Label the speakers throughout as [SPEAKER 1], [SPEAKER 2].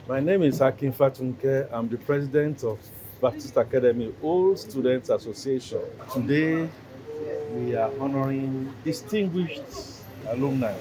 [SPEAKER 1] My name is Akin Fatunke. I'm the president of Baptist Academy Old Students Association. Today, we are honoring distinguished alumni.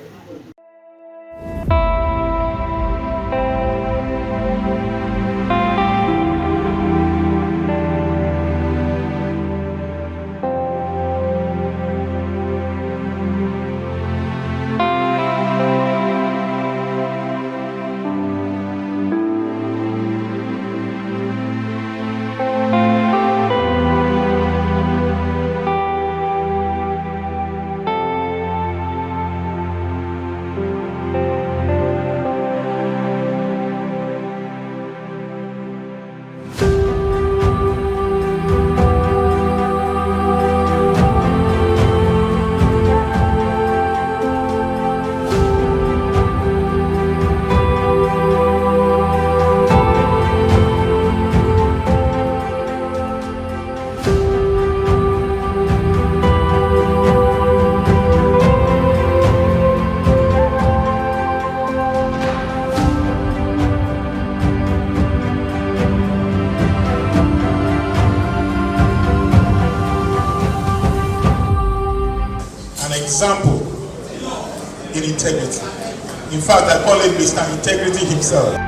[SPEAKER 2] An example in integrity. In fact, I call him Mr. Integrity himself.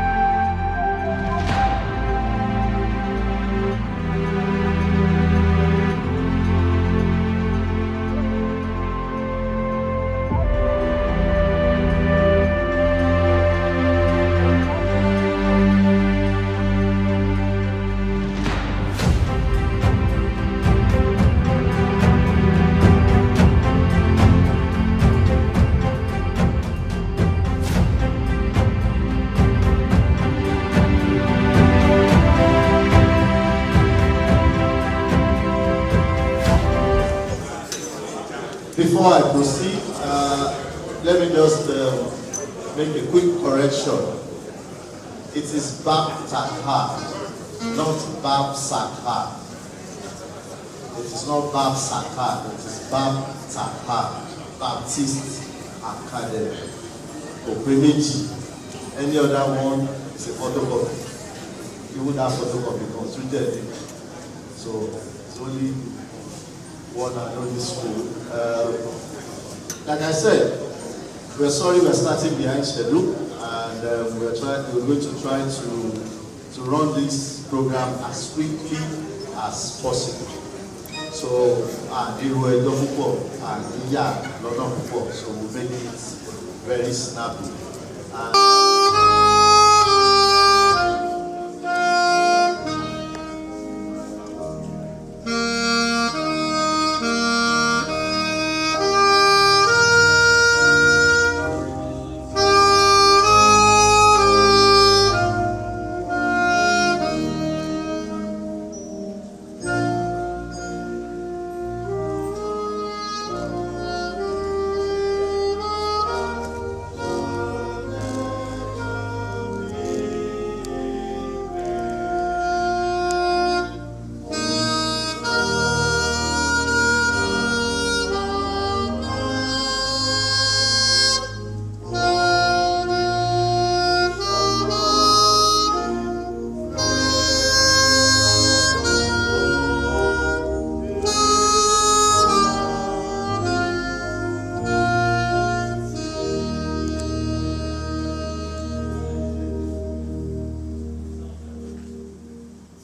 [SPEAKER 3] Before I proceed, let me just make a quick correction. It is Bab Takha, not Bab Sakha. It is not Bab Sakha, it is Bab Takha, Baptist Academy. Opemeji. Any other one is a photocopy. Even that photocopy constituted it. So it's only one and only school. Like I said, we're sorry we're starting behind schedule, and we're going to try to run this program as quickly as possible. So, so we'll make it very snappy.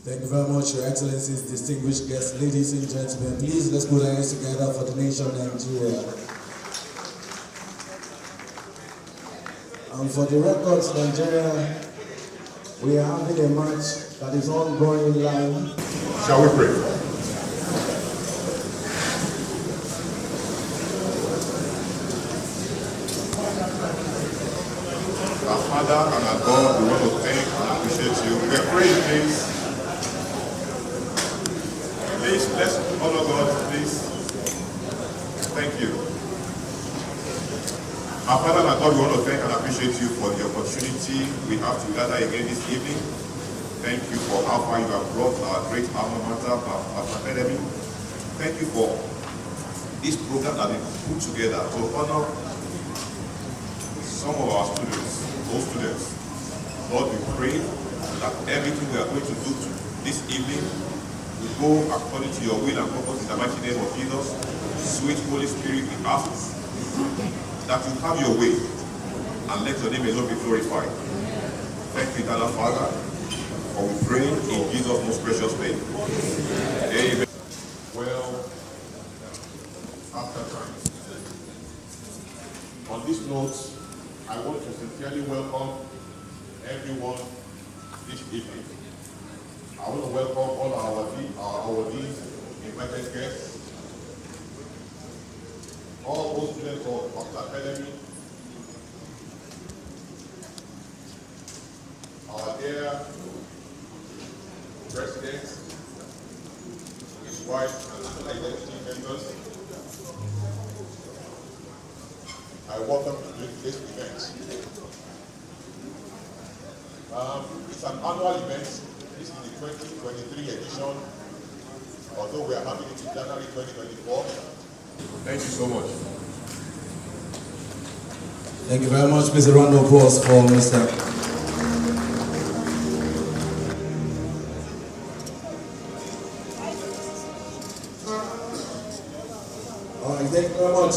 [SPEAKER 4] Thank you very much, Your Excellencies, distinguished guests, ladies and gentlemen. Please, let's put our hands together for the nation Nigeria. And for the records, Nigeria, we are having a match that is ongoing live.
[SPEAKER 2] Shall we pray? Our Father and our God, we want to thank and appreciate you. We are praying, please. Please, bless honor God, please. Thank you. Our Father and our God, we want to thank and appreciate you for the opportunity we have to gather again this evening. Thank you for how far you have brought our great alma mater, our academy. Thank you for this program that we put together to honor some of our students, those students. Lord, we pray that everything we are going to do this evening will go according to your will and purpose in the mighty name of Jesus. Sweet Holy Spirit, we ask that you have your way and let your name alone be glorified. Thank you, eternal Father, for we pray in Jesus' most precious name. Amen. Well, after time. On this note, I want to sincerely welcome everyone this evening. I want to welcome all our awardees, invited guests, all those students of BAOSA Academy, our dear President, his wife, and national identity members. I welcome you to this event. It's an annual event. This is the 2023 edition, although we are having it in January 2024. Thank you so much.
[SPEAKER 4] Thank you very much, Mr. Round of applause for Mr. All right, thank you very much.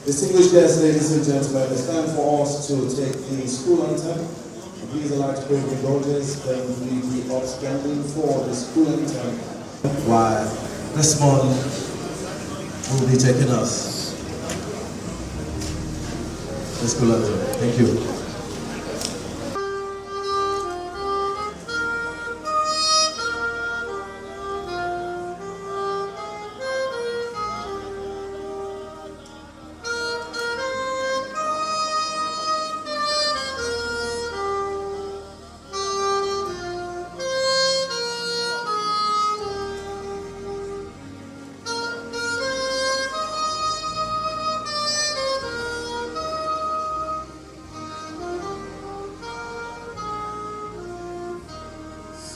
[SPEAKER 4] Distinguished guests, ladies and gentlemen, it's time for us to take the school anthem. Please allow to pray with indulgence, then we will be outstanding for the school anthem. Why, this morning will be taking us the school anthem. Thank you.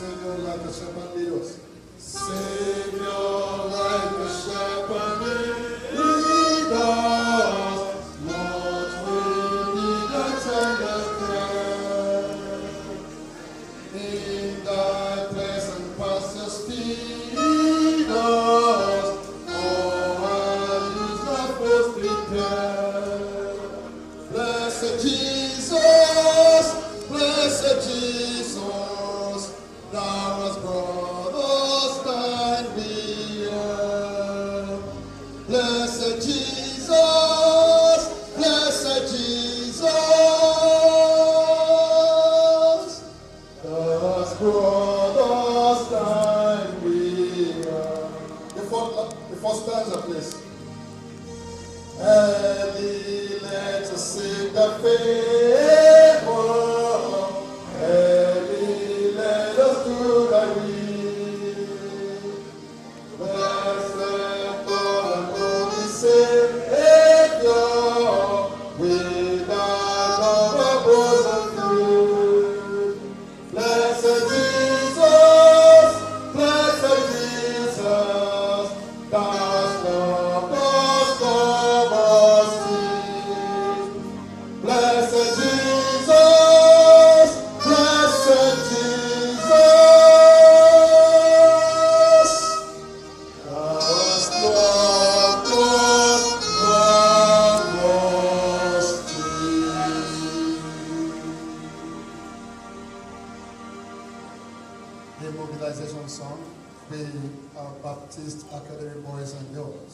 [SPEAKER 5] Savior, like a shepherd, lead us. Savior, like a shepherd, lead us. Lord, we need a tender care. In thy pleasant pastures feed us. Oh, and use thy food prepare. Blessed Jesus, blessed Jesus. Thou hast brought us thine beer. Blessed Jesus, blessed Jesus. Thou hast brought us thine beer. The first stanza, please. Early, let us sing the favor. Early, let us do thy will. Blessed God and holy Savior, with thy love bosom filled. Blessed Jesus, thou hast loved us, loved us still. Blessed Jesus, blessed Jesus, thou hast loved us still. The mobilization song, we are Baptist Academy boys and girls.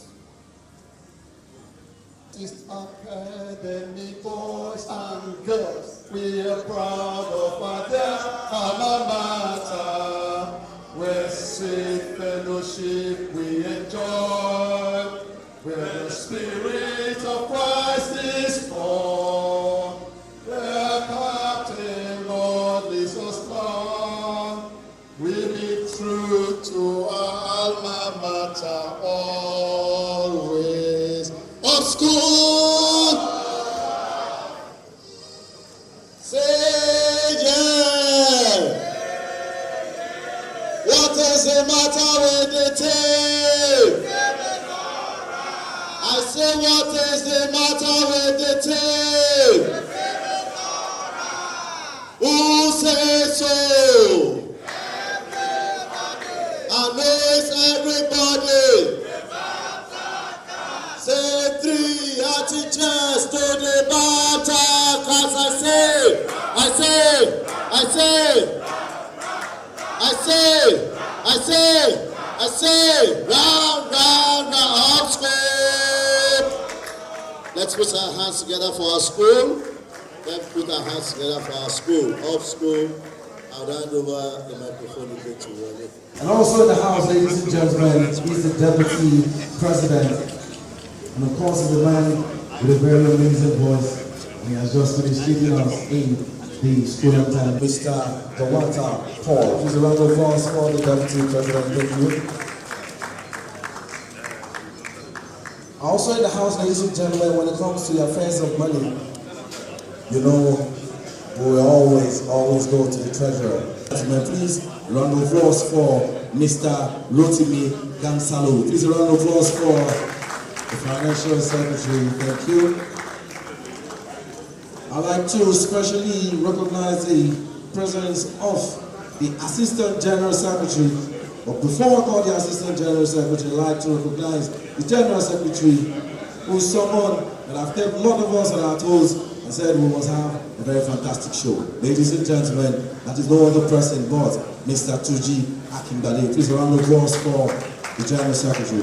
[SPEAKER 5] Baptist Academy boys and girls, we are proud of our dear alma mater, where sweet fellowship we enjoy, where the Spirit of Christ is born, where Captain Lord leads us on. We be true to our alma mater always. Of school, say yeah. What is the matter with the tape? I say, what is the matter with the tape?
[SPEAKER 3] Who says so? I know it's everybody. Say three at the chest to the batter. Cause I say, round, up school. Let's put our hands together for our school. Let's put our hands together for our school. Up school. I'll hand over the microphone to Wale.
[SPEAKER 4] And also in the house, ladies and gentlemen, he's the deputy president. And of course, he's a man with a very amazing voice. And he has just finished leading us in the school anthem. Mr. Dawata Paul. Please a round of applause for the deputy president. Thank you. Also in the house, ladies and gentlemen, when it comes to the affairs of money, you know, we always go to the treasurer. Please, round of applause for Mr. Rotimi Gansalo. Please, a round of applause for the financial secretary. Thank you. I'd like to especially recognize the presence of the assistant general secretary. But before I call the assistant general secretary, I'd like to recognize the general secretary, who is someone that I've kept a lot of us on our toes and said we must have a very fantastic show. Ladies and gentlemen, that is no other person but Mr. Tuji Akimbale. Please a round of applause for the General Secretary.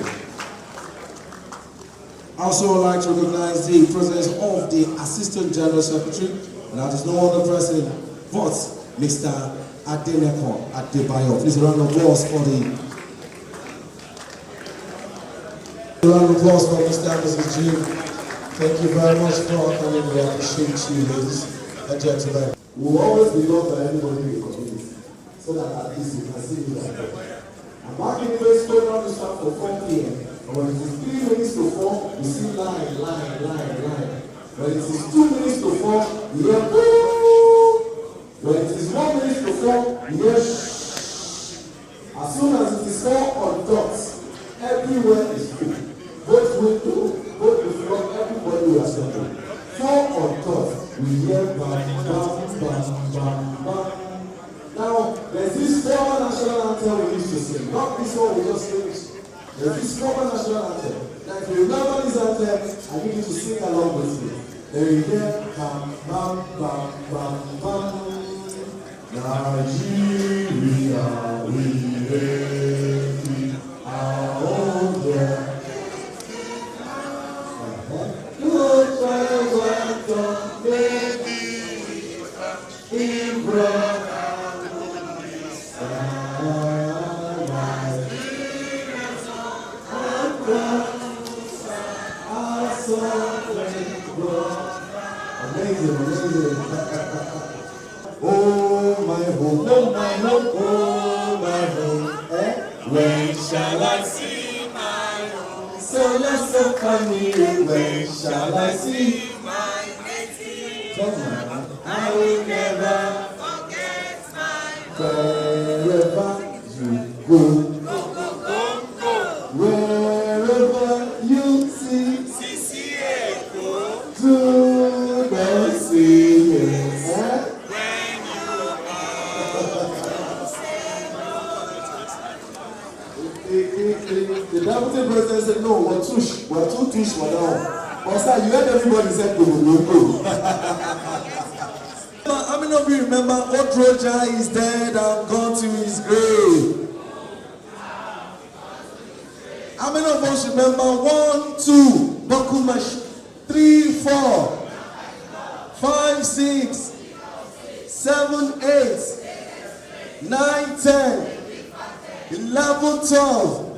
[SPEAKER 4] I also would like to recognize the presence of the Assistant General Secretary, and that is no other person but Mr. Adeneko Adebayo. Please a round of applause for the Mr. and Mrs. Jim. Thank you very much for coming. We appreciate you, ladies and gentlemen. We will always be loved by everybody in the community, so that at least you can see me like that. And back in the days, program will start for 4 p.m. And when it is 3 minutes to 4, you see line. When it is 2 minutes to 4, you hear boo. When it is 1 minute to 4, you hear shh. As soon as it is 4 on dots, everywhere is free. Both window, both the floor, everybody will assemble. 4 on top, we hear bam. Now, there's this former national anthem we used to sing. Not this one we just finished. There's this former national anthem. Now, if you remember this anthem, I need you to sing along with me. Then you hear bam. Nigeria, we ready, our own girl. Amazing. Oh my home, when shall I see my home? So let's come here. When shall I see my native? I will never forget my home. Wherever you go, wherever you see echo, do the singing. The deputy president said, no, we're too tush for now. But sir, you heard everybody say go. How many of you remember Odroja is dead and gone to his grave? How many of us remember 1, 2, Bakumash, 3, 4, 5, 6, 7, 8, 9, 10, 11, 12.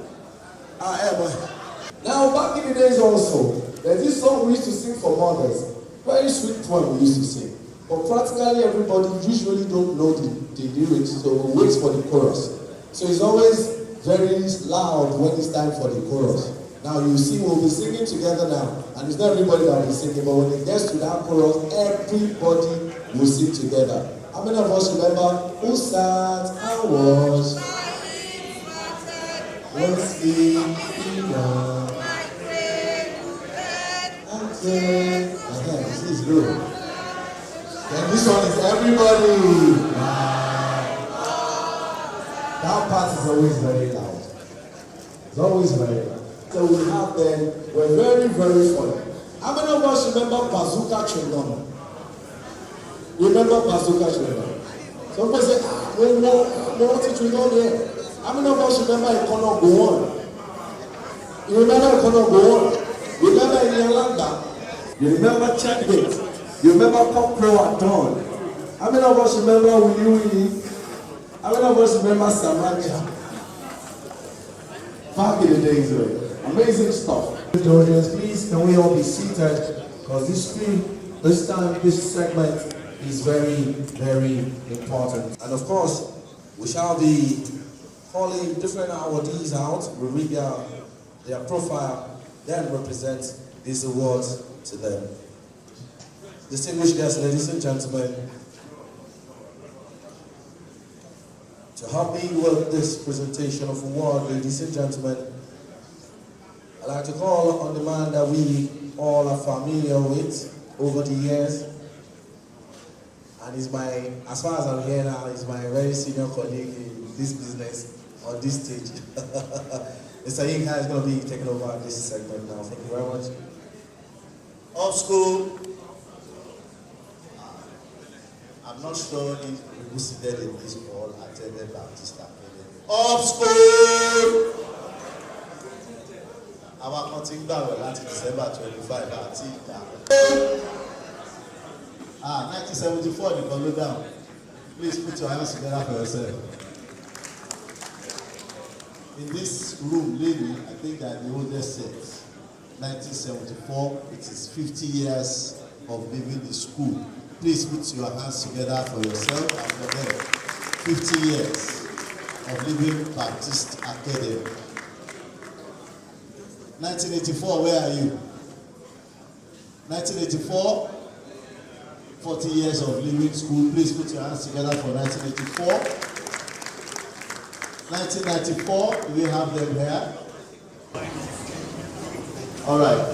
[SPEAKER 4] Now, back in the days also, there's this song we used to sing for mothers. Very sweet one we used to sing. But practically everybody usually don't know the lyrics, so we wait for the chorus. So it's always very loud when it's time for the chorus. Now you see, we'll be singing together now, and it's not everybody that will be singing, but when it gets to that chorus, everybody will sing together. How many of us remember who sat and watched? What's the this is good. Then this one is everybody. That part is always very loud. It's always very loud. So we have then, we're very, very funny. How many of us remember Bazooka Chewing-Gum? You remember Bazooka Chewing-Gum? Some people say, no, what is chewing-gum here? How many of us remember Econo Go On? You remember Econo Go On? You remember Yolanda? You remember Checkmate? You remember Pop Pro at Dawn? How many of us remember Willy Willy? How many of us remember Samantha? Back in the days, amazing stuff. Audience, please can we all be seated? Because this segment is very, very important. And of course, we shall be calling different awardees out. We'll read their profile, then represent these awards to them. Distinguished guests, ladies and gentlemen, to help me with this presentation of award, ladies and gentlemen, I'd like to call on the man that we all are familiar with over the years. And he's my, as far as I'm here now, he's my very senior colleague in this business, on this stage. Mr. Yinka is going to be taking over this segment now. Thank you very much.
[SPEAKER 3] Off school. I'm not sure if people seated in this hall attended Baptist Academy. Off school! Our accounting gbàwẹ̀ láti December 25 àti ìdá. 1974 nìkan ló down. Please put your hands together for yourself. In this room, lady, I think that the oldest set. 1974, it is 50 years of leaving the school. Please put your hands together for yourself and for them. 50 years of leaving Baptist Academy. 1984, where are you? 1984, 40 years of leaving school. Please put your hands together for 1984. 1994, do we have them here? All right.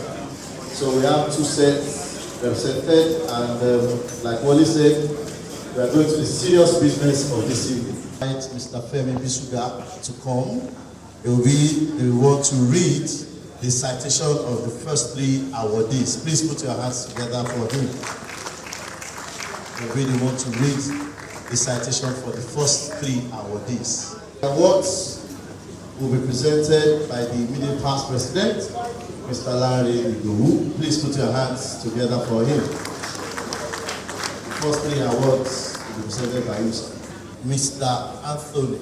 [SPEAKER 3] So we have two sets represented, and like Wally said, we are going to the serious business of this evening. I invite Mr. Femi Bisuga to come. It will be the reward to read the citation of the first three awardees. Please put your hands together for him. We really want to read the citation for the first three awardees. The awards will be presented by the immediate past president, Mr. Larry Idowu. Please put your hands together for him. The first three awards will be presented by you, Mr. Anthony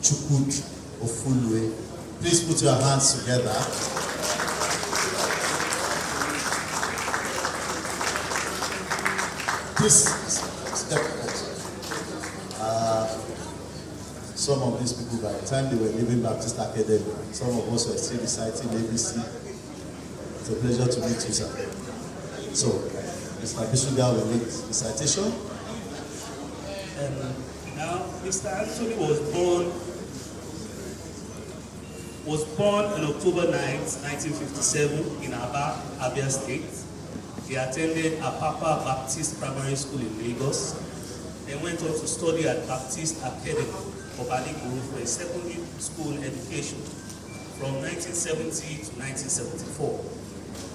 [SPEAKER 3] Chukwudu Ofulwe. Please put your hands together. Please step forward. Some of these people, by the time they were leaving Baptist Academy, some of us were still reciting ABC. It's a pleasure to meet you, sir. So, Mr. Bisuga will lead the citation.
[SPEAKER 6] Now, Mr. Anthony was born on October 9, 1957 in Aba, Abia State. He attended Apapa Baptist Primary School in Lagos, then went on to study at Baptist Academy for Baliguru for a secondary school education from 1970 to 1974.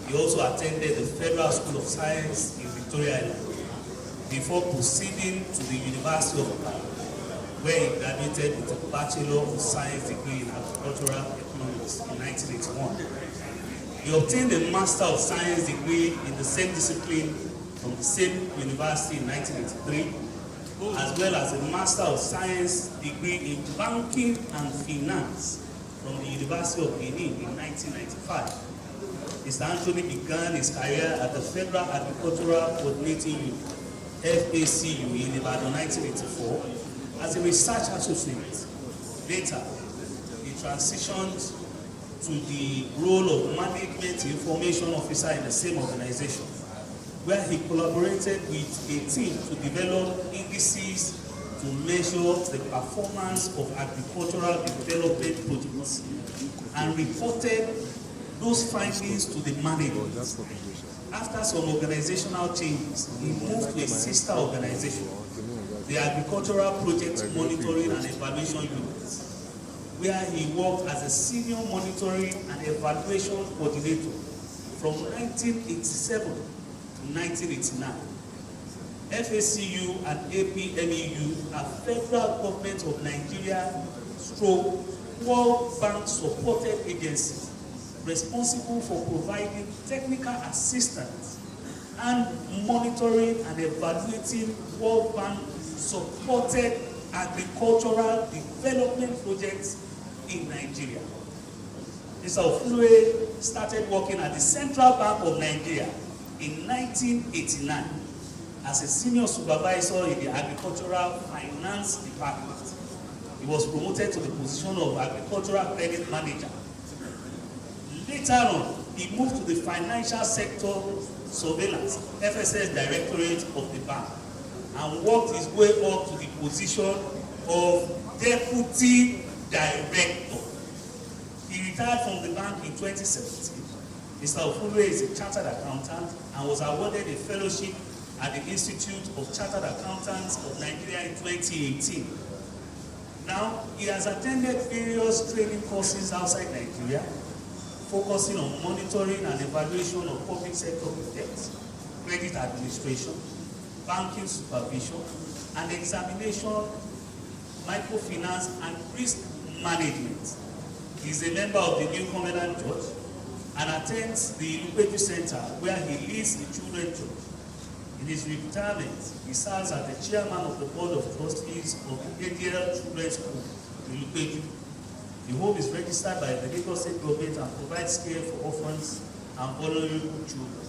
[SPEAKER 6] He also attended the Federal School of Science in Victoria Island before proceeding to the University of Ibadan, where he graduated with a Bachelor of Science degree in Agricultural Economics in 1981. He obtained a Master of Science degree in the same discipline from the same university in 1983, as well as a Master of Science degree in Banking and Finance from the University of Benin in 1995. Mr. Anthony began his career at the Federal Agricultural Coordinating Unit, FACU, in Ibadan 1984 as a research associate. Later, he transitioned to the role of Management Information Officer in the same organization, where he collaborated with a team to develop indices to measure the performance of agricultural development projects and reported those findings to the management. After some organizational changes, he moved to a sister organization, the Agricultural Project Monitoring and Evaluation Unit, where he worked as a senior monitoring and evaluation coordinator from 1987 to 1989. FACU and APMEU are federal government of Nigeria stroke World Bank supported agencies responsible for providing technical assistance and monitoring and evaluating World Bank supported agricultural development projects in Nigeria. Mr. Ofulue started working at the Central Bank of Nigeria in 1989 as a senior supervisor in the Agricultural Finance Department. He was promoted to the position of Agricultural Credit Manager. Later on, he moved to the Financial Sector Surveillance, FSS Directorate of the bank, and worked his way up to the position of Deputy Director. He retired from the bank in 2017. Mr. Ofulue is a chartered accountant and was awarded a fellowship at the Institute of Chartered Accountants of Nigeria in 2018. Now, he has attended various training courses outside Nigeria, focusing on monitoring and evaluation of public sector projects, credit administration, banking supervision, and examination, microfinance, and risk management. He is a member of the New Covenant Church and attends the Lupeju Center, where he leads the Children's Church. In his retirement, he serves as the chairman of the board of trustees of the ADL Children's School in Lupeju. The home is registered by the Lagos State government and provides care for orphans and vulnerable children.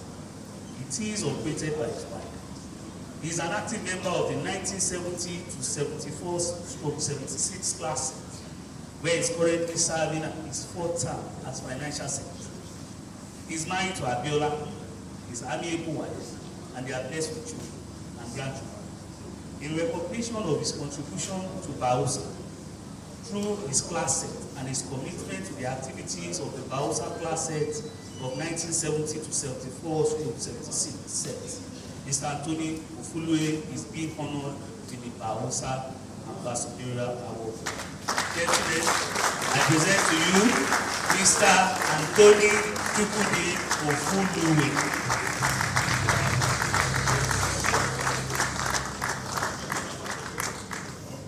[SPEAKER 6] It is operated by his wife. He is an active member of the 1970 to 74/76 class, where he is currently serving his fourth term as financial secretary. He is married to Abiola, his amiable wife, and they are blessed with children and grandchildren. In recognition of his contribution to BAOSA through his class set and his commitment to the activities of the BAOSA class set of 1970 to 74/76 set, Mr. Anthony Ofulue is being honored with the BAOSA Ambassadorial Award. Gentlemen, I present to you Mr. Anthony Ofulue.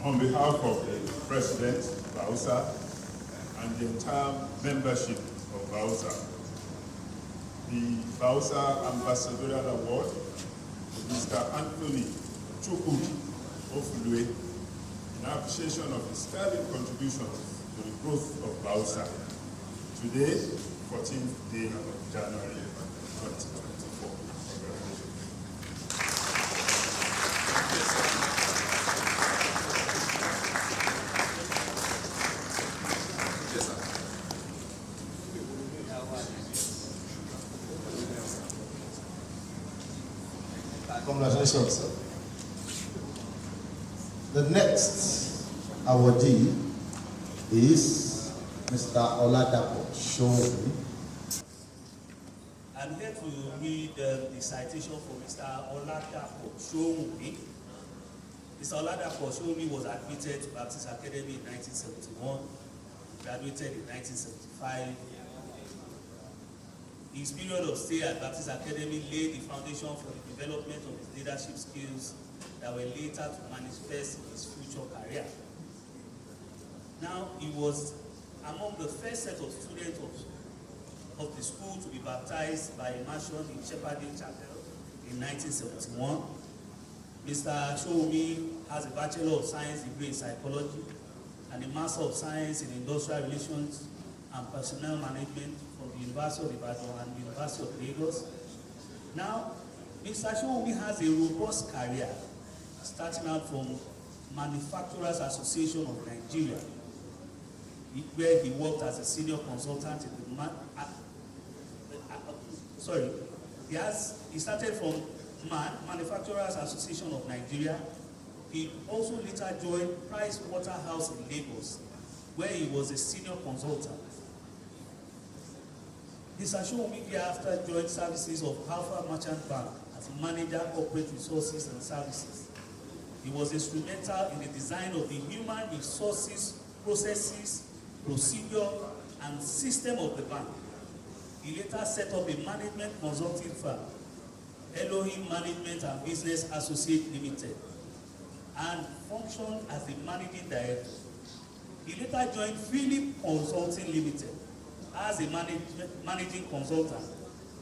[SPEAKER 7] On behalf of the President, BAOSA, and the entire membership of BAOSA, the BAOSA Ambassadorial Award to Mr. Anthony Ofulue in appreciation of his sterling contributions to the growth of BAOSA. Today, 14th day of January 2024.
[SPEAKER 3] Congratulations, sir. The next awardee is Mr. Oladapo Shomi.
[SPEAKER 6] I'm here to read the citation for Mr. Oladapo Shomi. Mr. Oladapo Shomi was admitted to Baptist Academy in 1971, graduated in 1975. His period of stay at Baptist Academy laid the foundation for the development of his leadership skills that were later to manifest in his future career. Now, he was among the first set of students of the school to be baptized by immersion in Shepherding Chapel in 1971. Mr. Shomi has a Bachelor of Science degree in Psychology and a Master of Science in Industrial Relations and Personnel Management from the University of Ibadan and the University of Lagos. Now, Mr. Shomi has a robust career, starting out from Manufacturers Association of Nigeria, where he worked as a senior consultant in the he started from Manufacturers Association of Nigeria. He also later joined Price Waterhouse in Lagos, where he was a senior consultant. Mr. Shomi thereafter joined services of Alpha Merchant Bank as manager corporate resources and services. He was instrumental in the design of the human resources, processes, procedure, and system of the bank. He later set up a management consulting firm, Elohim Management and Business Associate Limited, and functioned as the managing director. He later joined Philip Consulting Limited as a managing consultant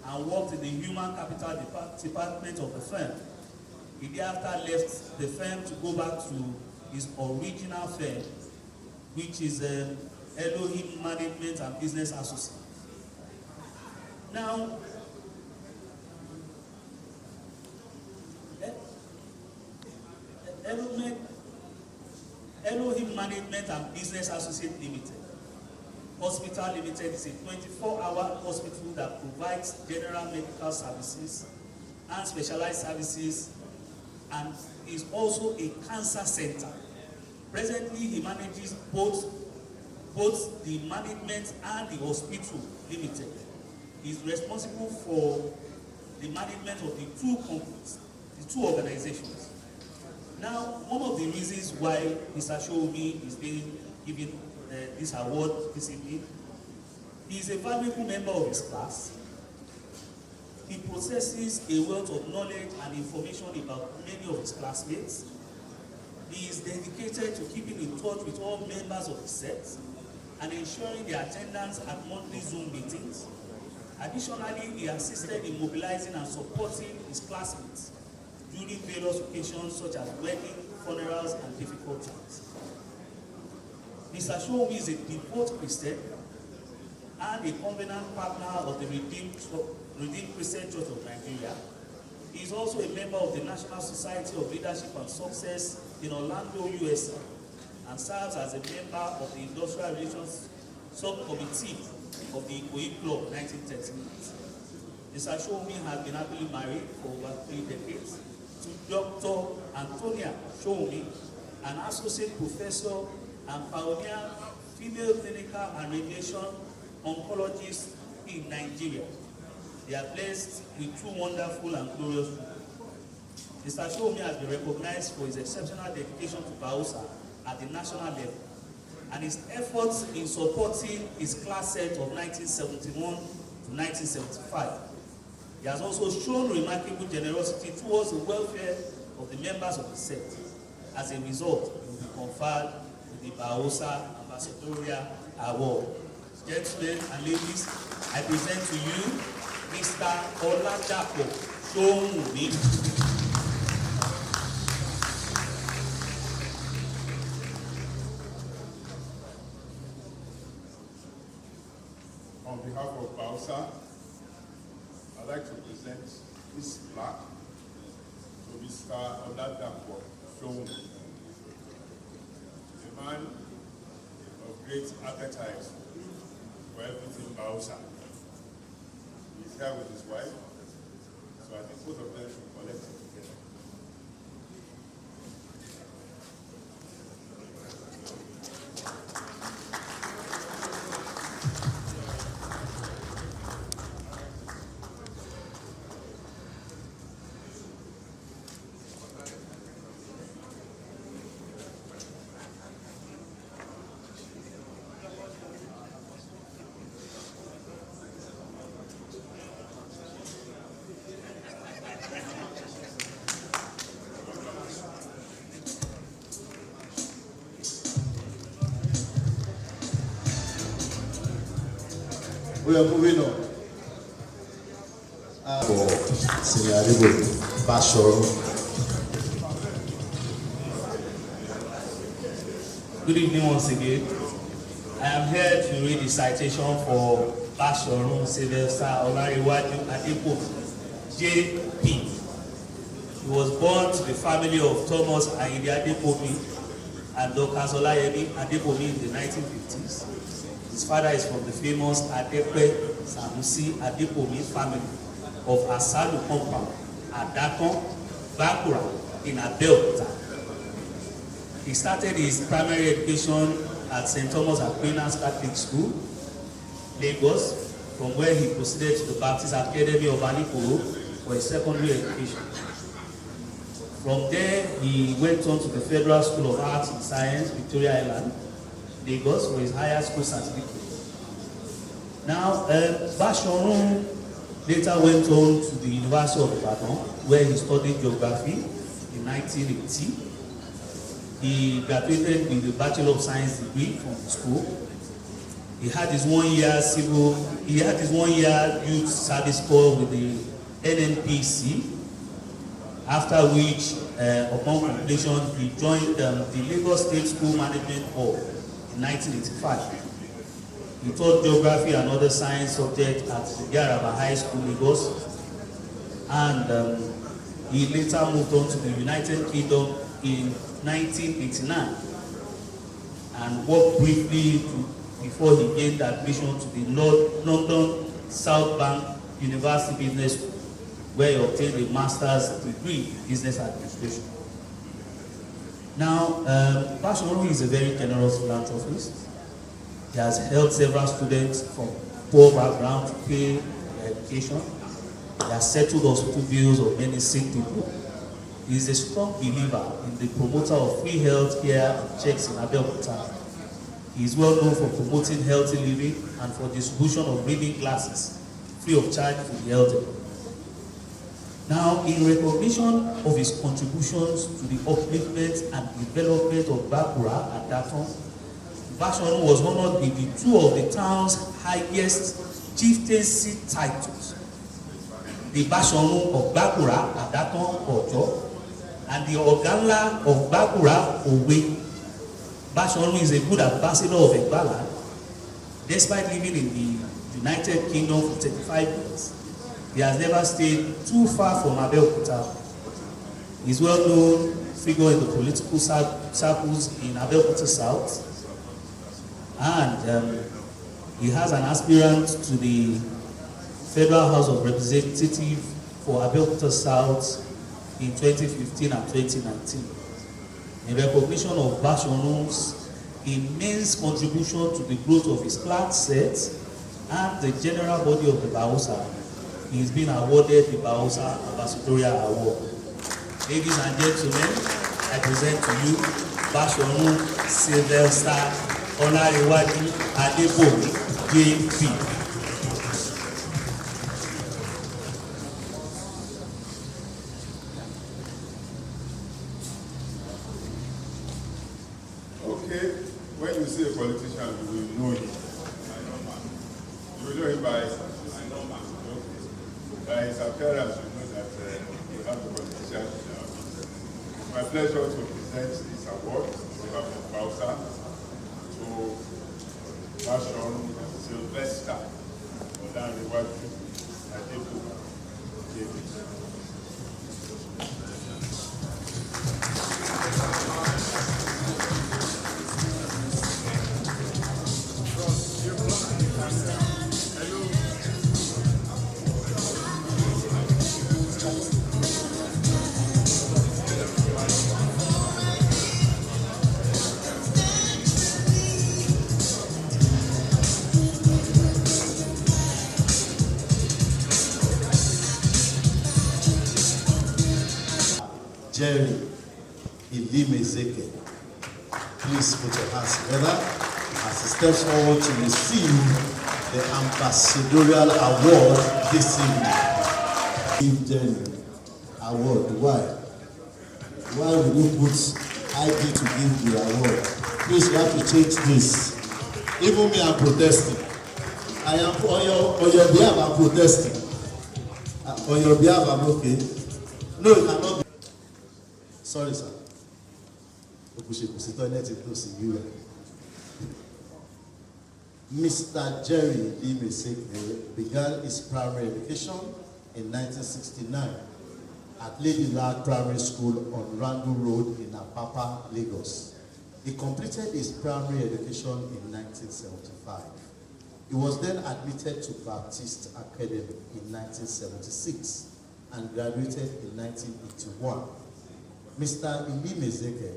[SPEAKER 6] and worked in the human capital department of the firm. He thereafter left the firm to go back to his original firm, which is Elohim Management and Business Associates. Now, Elohim Management and Business Associates Limited. Hospital Limited is a 24-hour hospital that provides general medical services and specialized services, and is also a cancer center. Presently, he manages both the management and the hospital limited. He is responsible for the management of the two companies, the two organizations. Now, one of the reasons why Mr. Shomi is being given this award this evening, he is a valuable member of his class. He possesses a wealth of knowledge and information about many of his classmates. He is dedicated to keeping in touch with all members of the set and ensuring their attendance at monthly Zoom meetings. Additionally, he assisted in mobilizing and supporting his classmates during various occasions such as weddings, funerals, and difficult times. Mr. Shomi is a devout Christian and a covenant partner of the Redeemed Christian Church of Nigeria. He is also a member of the National Society of Leadership and Success in Orlando, USA, and serves as a member of the Industrial Relations Subcommittee of the Ikoyi Club 1938. Mr. Shomi has been happily married for over 3 decades to Dr. Antonia Shomi, an associate professor and pioneer female clinical and radiation oncologist in Nigeria. They are blessed with 2 wonderful and glorious children. Mr. Shomi has been recognized for his exceptional dedication to BAOSA at the national level and his efforts in supporting his class set of 1971 to 1975. He has also shown remarkable generosity towards the welfare of the members of the set. As a result, he will be conferred with the BAOSA Ambassadorial Award. Gentlemen and ladies, I present to you Mr. Oladapo Shomi.
[SPEAKER 7] On behalf of BAOSA, I'd like to present this plaque to Mr. Oladapo Shomi, a man of great appetite for everything BAOSA. He's here with his wife, so I think both of them should collect it together.
[SPEAKER 3] We are moving on. For Senior Bashor.
[SPEAKER 6] Good evening once again. I am here to read the citation for Bashorun Sylvester Olariwaju Adepo, JP. He was born to the family of Thomas Ayinde Adepomi and Dr. Olayemi Adepomi in the 1950s. His father is from the famous Adepe Sanusi Adepomi family of Asalu Compound, Adakon, Bakura in Abeokuta. He started his primary education at St. Thomas Aquinas Catholic School, Lagos, from where he proceeded to the Baptist Academy of Anikoro for his secondary education. From there, he went on to the Federal School of Arts and Science, Victoria Island, Lagos, for his higher school certificate. Now, Bashorun later went on to the University of Ibadan, where he studied geography in 1980. He graduated with a Bachelor of Science degree from the school. He had his 1 year youth service corps with the NNPC, after which, upon completion, he joined the Lagos State School Management Board in 1985. He taught geography and other science subjects at the Yaraba High School, Lagos, and he later moved on to the United Kingdom in 1989 and worked briefly before he gained admission to the London South Bank University Business School, where he obtained a master's degree in business administration. Now, Bashorun is a very generous philanthropist. He has helped several students from poor background to pay their education. He has settled hospital bills of many sick people. He is a strong believer in the promoter of free health care and checks in Abeokuta. He is well known for promoting healthy living and for distribution of reading glasses free of charge to the elderly. Now, in recognition of his contributions to the upliftment and development of Bakura at that time, Bashorun was honored with the two of the town's highest chieftaincy titles, the Bashorun of Bakura at that time, Ojo, and the Oganla of Bakura, Owe. Bashorun is a good ambassador of Egbala. Despite living in the United Kingdom for 35 years, he has never stayed too far from Abeokuta. He is well known figure in the political circles in Abeokuta South, and he has an aspirant to the Federal House of Representatives for Abeokuta South in 2015 and 2019. In recognition of Bashorun's immense contribution to the growth of his clan set and the general body of the BAOSA, he is being awarded the BAOSA Ambassadorial Award. Ladies and gentlemen, I present to you Bashorun Sylvester Olarewaju Adebomi, JP.
[SPEAKER 7] Okay, when you see a politician, you will know him. You will know him by his appearance. You know that we have a politician. It's my pleasure to present this award on behalf of BAOSA to Bashorun Sylvester Olarewaju Adebomi, JP.
[SPEAKER 3] Jerry Ilimezeke. Please put your hands together as he steps forward to receive the ambassadorial award this evening. Give Jerry award. Why? Why would you put ID to give the award? Please, you have to change this. Even me, I'm protesting. I am on your behalf. I'm protesting. On your behalf, I'm okay. No, it cannot be. Sorry, sir. Mr. Jerry Ilimezeke began his primary education in 1969 at Lady Lad Primary School on Randu Road in Apapa, Lagos. He completed his primary education in 1975. He was then admitted to Baptist Academy in 1976 and graduated in 1981. Mr. Ilimezeke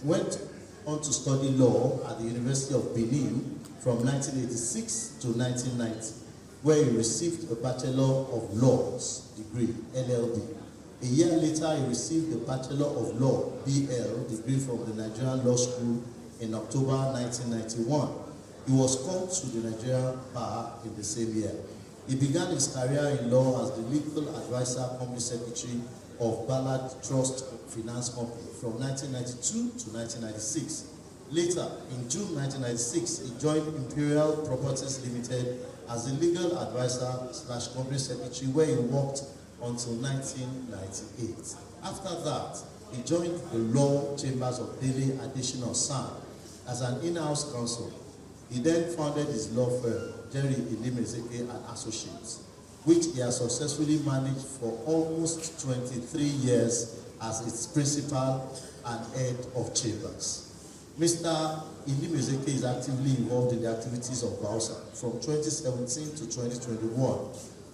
[SPEAKER 3] went on to study law at the University of Benin from 1986 to 1990. where he received a Bachelor of Laws degree, LLB. A year later, he received the Bachelor of Law, BL, degree from the Nigerian Law School in October 1991. He was called to the Nigerian Bar in the same year. He began his career in law as the legal advisor, company secretary of Ballard Trust Finance Company from 1992 to 1996. Later, in June 1996, he joined Imperial Properties Limited as a legal advisor / company secretary, where he worked until 1998. After that, he joined the law chambers of Delhi Additional San as an in-house counsel. He then founded his law firm, Jerry Ilimezeke and Associates, which he has successfully managed for almost 23 years as its principal and head of chambers. Mr. Ilimezeke is actively involved in the activities of BAOSA from 2017 to 2021.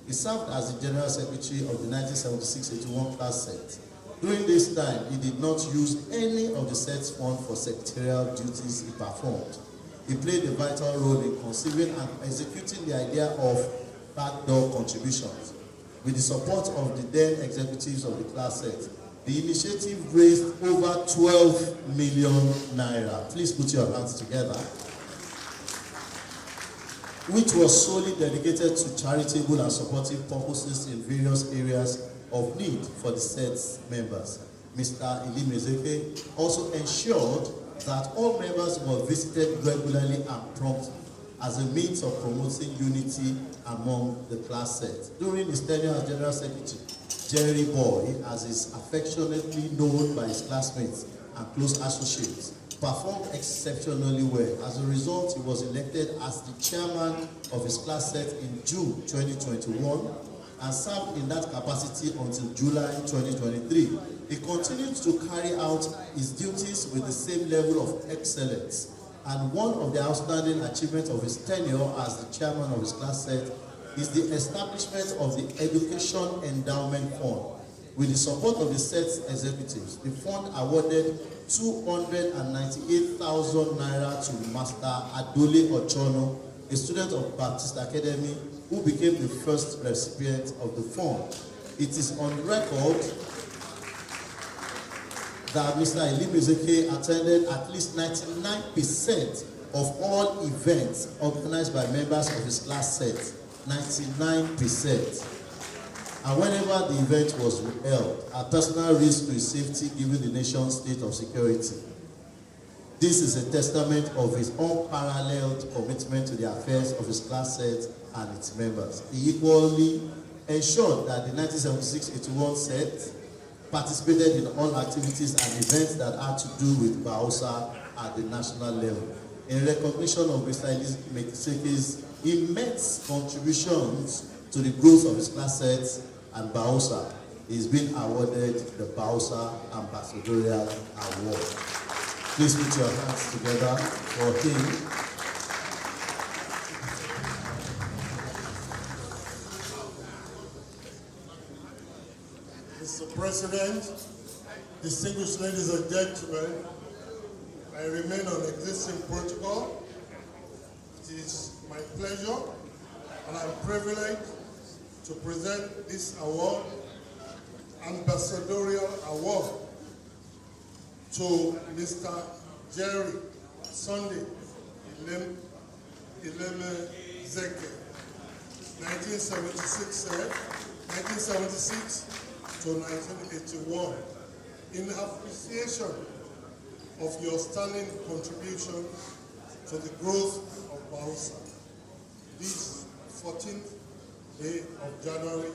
[SPEAKER 3] He served as the General Secretary of the 1976-81 class set. During this time, he did not use any of the set's funds for secretarial duties he performed. He played a vital role in conceiving and executing the idea of backdoor contributions. With the support of the then executives of the class set, the initiative raised over 12 million naira. Please put your hands together. Which was solely dedicated to charitable and supportive purposes in various areas of need for the set's members. Mr. Ilimezeke also ensured that all members were visited regularly and promptly as a means of promoting unity among the class set. During his tenure as General Secretary, Jerry Boy, as is affectionately known by his classmates and close associates, performed exceptionally well. As a result, he was elected as the chairman of his class set in June 2021 and served in that capacity until July 2023. He continued to carry out his duties with the same level of excellence, and one of the outstanding achievements of his tenure as the chairman of his class set is the establishment of the Education Endowment Fund. With the support of the set's executives, the fund awarded 298,000 naira to Master Adole Ochono, a student of Baptist Academy, who became the first recipient of the fund. It is on record that Mr. Ilimezeke attended at least 99% of all events organized by members of his class set. 99%. And whenever the event was held, at personal risk to his safety given the nation's state of security. This is a testament of his unparalleled commitment to the affairs of his class set and its members. He equally ensured that the 1976-81 set participated in all activities and events that had to do with BAOSA at the national level. In recognition of Mr. Ilimezike's immense contributions to the growth of his class sets and BAOSA, he's been awarded the BAOSA Ambassadorial Award. Please put your hands together for him.
[SPEAKER 5] Mr. President, distinguished ladies and gentlemen, I remain on existing protocol. It is my pleasure and I'm privileged to present this award, Ambassadorial Award, to Mr. Jerry Sunday Ilimezeke, 1976 to 1981, in appreciation of your standing contribution to the growth of BAOSA. This 14th day of January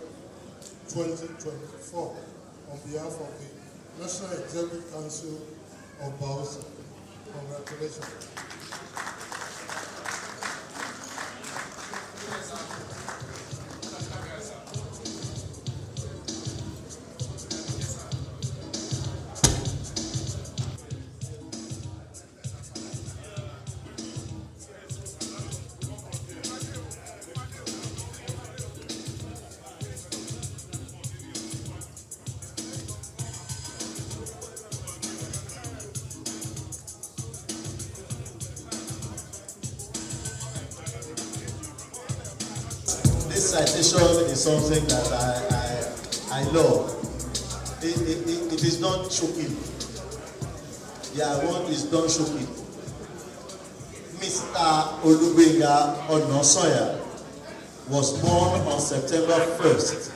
[SPEAKER 5] 2024, on behalf of the National Executive Council of BAOSA. Congratulations.
[SPEAKER 3] citation is something that I love. It is not choking. Yeah, one is not choking. Mr. Olubenga Onosoya was born on September 1st,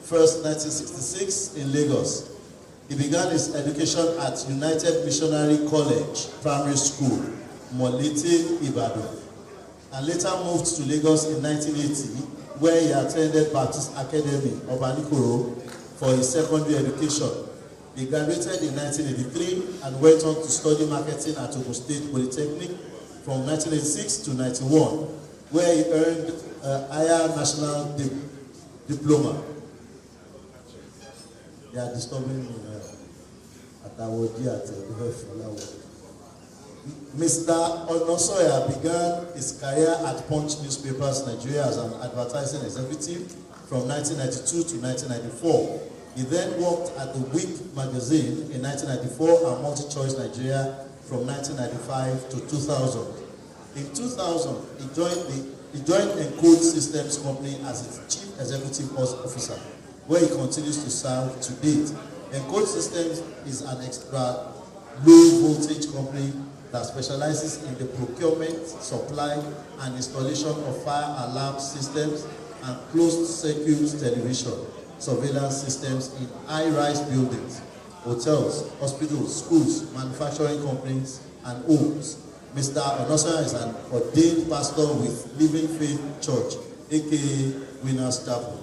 [SPEAKER 3] 1966 in Lagos. He began his education at United Missionary College Primary School, Molete, Ibadan, and later moved to Lagos in 1980, where he attended Baptist Academy, Obanikoro, for his secondary education. He graduated in 1983 and went on to study marketing at Ogun State Polytechnic from 1986 to 91, where he earned a higher national diploma. They are disturbing me at our dear Mr. Onosoya began his career at Punch Newspapers Nigeria as an advertising executive from 1992 to 1994. He then worked at the Week magazine in 1994 and Multi-Choice Nigeria from 1995 to 2000. In 2000, he joined Encode Systems Company as its Chief Executive Officer, where he continues to serve to date. Encode Systems is an extra low voltage company that specializes in the procurement, supply, and installation of fire alarm systems and closed circuit television surveillance systems in high-rise buildings, hotels, hospitals, schools, manufacturing companies, and homes. Mr. Onosoya is an ordained pastor with Living Faith Church, aka Winners Chapel.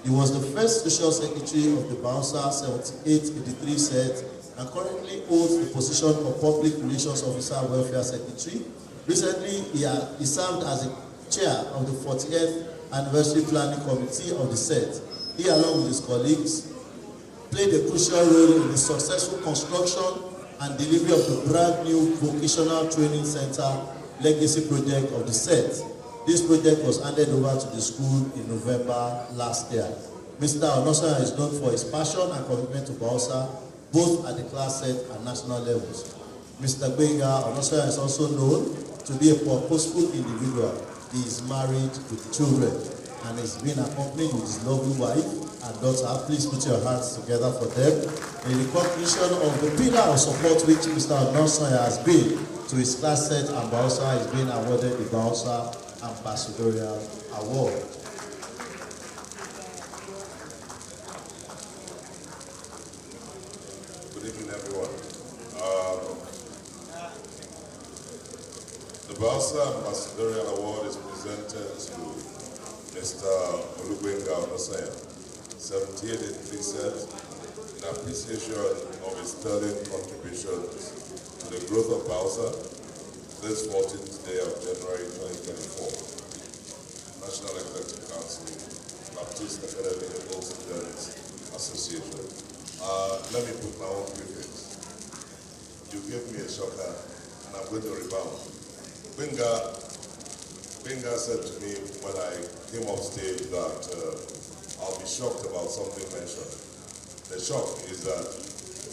[SPEAKER 3] He was the first social secretary of the BAOSA 7883 set and currently holds the position of Public Relations Officer Welfare Secretary. Recently, he served as the chair of the 40th Anniversary Planning Committee of the set. He, along with his colleagues, played a crucial role in the successful construction and delivery of the brand new Vocational Training Center Legacy Project of the set. This project was handed over to the school in November last year. Mr. Onosoya is known for his passion and commitment to BAOSA, both at the class set and national levels. Mr. Benga Onosoya is also known to be a purposeful individual. He is married with children and is being accompanied with his lovely wife and daughter. Please put your hands together for them. In recognition of the pillar of support which Mr. Onosoya has been to his class set and BAOSA, is being awarded the BAOSA Ambassadorial Award.
[SPEAKER 2] Good evening, everyone. The BAOSA Ambassadorial Award is presented to Mr. Olubenga Onosoya, 7883 set, in appreciation of his sterling contributions to the growth of BAOSA this 14th day of January 2024. National Executive Council, Baptist Academy Old Students Association. Let me put my own prefix. You gave me a shocker, and I'm going to rebound. Benga said to me when I came off stage that I'll be shocked about something mentioned. The shock is that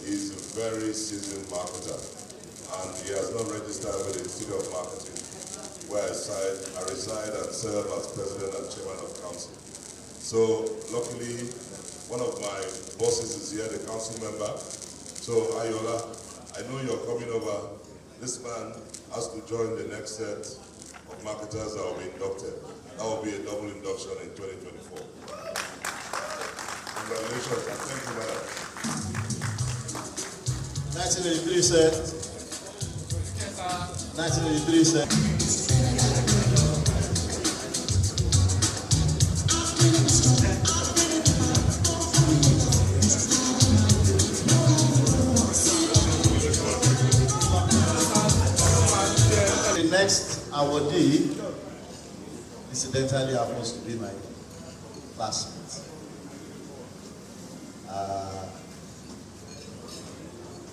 [SPEAKER 2] he's a very seasoned marketer, and he has not registered with the Institute of Marketing, where I reside and serve as president and chairman of council. So luckily, one of my bosses is here, the council member. So Ayola, I know you're coming over. This man has to join the next set of marketers that will be inducted. That will be a double induction in 2024. Congratulations and thank you, madam.
[SPEAKER 3] 1983 set. 1983 set. The next awardee, incidentally, happens to be my classmate.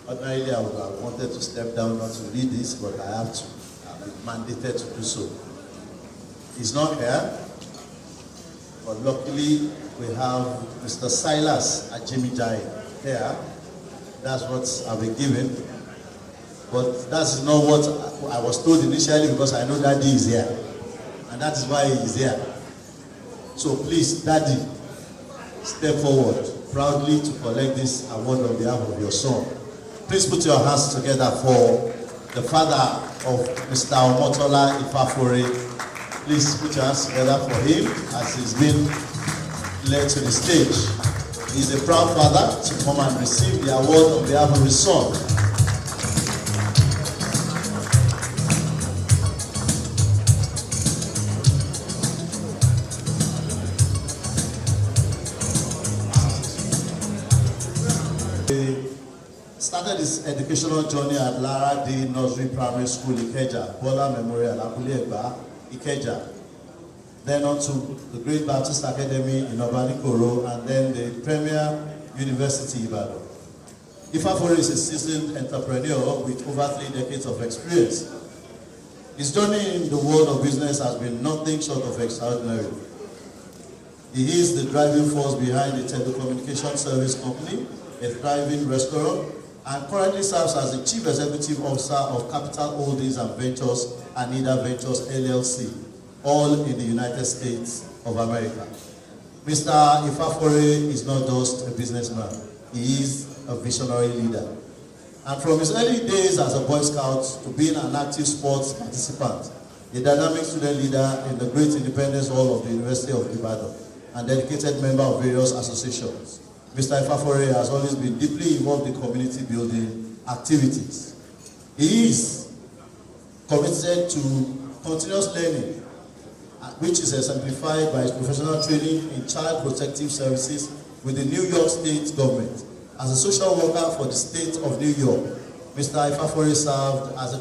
[SPEAKER 3] Ordinarily, I would have wanted to step down not to read this, but I have to. I've been mandated to do so. He's not here, but luckily we have Mr. Silas Ajimijai here. That's what I've been given. But that's not what I was told initially, because I know Daddy is here. and that is why he is here. So please, Daddy, step forward proudly to collect this award on behalf of your son. Please put your hands together for the father of Mr. Omotola Ifafore. Please put your hands together for him as he's been led to the stage. He's a proud father to come and receive the award on behalf of his son. He started his educational journey at Lara D. Nursery Primary School, Ikeja, Bola Memorial, Abule Egba, Ikeja. Then on to the Great Baptist Academy in Obanikoro, and then the Premier University, Ibadan. Ifafore is a seasoned entrepreneur with over 3 decades of experience. His journey in the world of business has been nothing short of extraordinary. He is the driving force behind the telecommunication service company, a thriving restaurant, and currently serves as the Chief Executive Officer of Capital Holdings and Ventures and Nida Ventures LLC, all in the United States of America. Mr. Ifafore is not just a businessman, he is a visionary leader. And from his early days as a Boy Scout to being an active sports participant, a dynamic student leader in the Great Independence Hall of the University of Ibadan, and dedicated member of various associations, Mr. Ifafore has always been deeply involved in community building activities. He is committed to continuous learning, which is exemplified by his professional training in child protective services with the New York State government. As a social worker for the state of New York, Mr. Ifafore served as a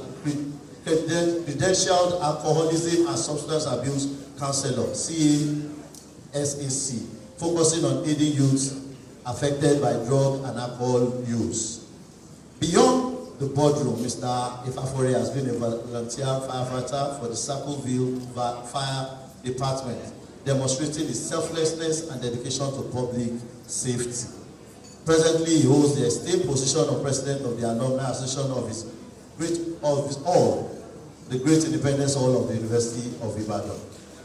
[SPEAKER 3] credentialed alcoholism and substance abuse counselor, CASAC, focusing on aiding youths affected by drug and alcohol use. Beyond the boardroom, Mr. Ifafore has been a volunteer firefighter for the Circleville Fire Department, demonstrating his selflessness and dedication to public safety. Presently, he holds the esteemed position of President of the Alumni Association of the Great Independence Hall of the University of Ibadan.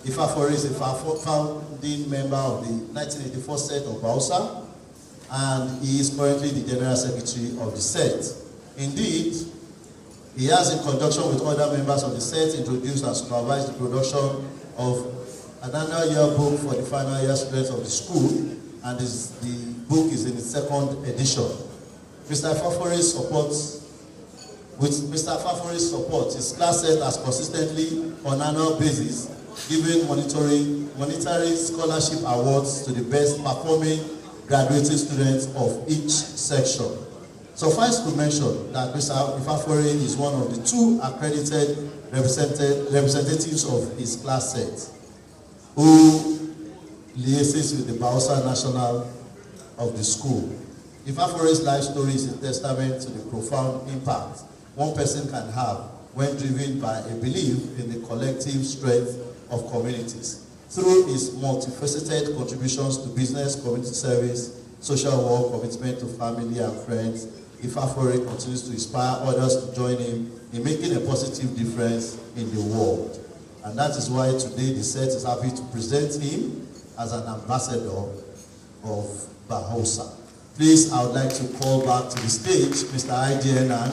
[SPEAKER 3] Ifafore is a founding member of the 1984 set of BAOSA, and he is currently the General Secretary of the set. Indeed, he has, in conjunction with other members of the set, introduced and supervised the production of an annual yearbook for the final year students of the school, and the book is in its 2nd edition. Mr. Ifafore's support, his class set has consistently, on an annual basis, given monetary scholarship awards to the best performing graduating students of each section. Suffice to mention that Mr. Ifafore is one of the 2 accredited representatives of his class set, who liaises with the BAOSA National of the school. Ifafore's life story is a testament to the profound impact one person can have when driven by a belief in the collective strength of communities. Through his multifaceted contributions to business, community service, social work, commitment to family and friends, Ifafore continues to inspire others to join him in making a positive difference in the world. And that is why today the set is happy to present him as an ambassador of BAOSA. Please, I would like to call back to the stage Mr. IDNan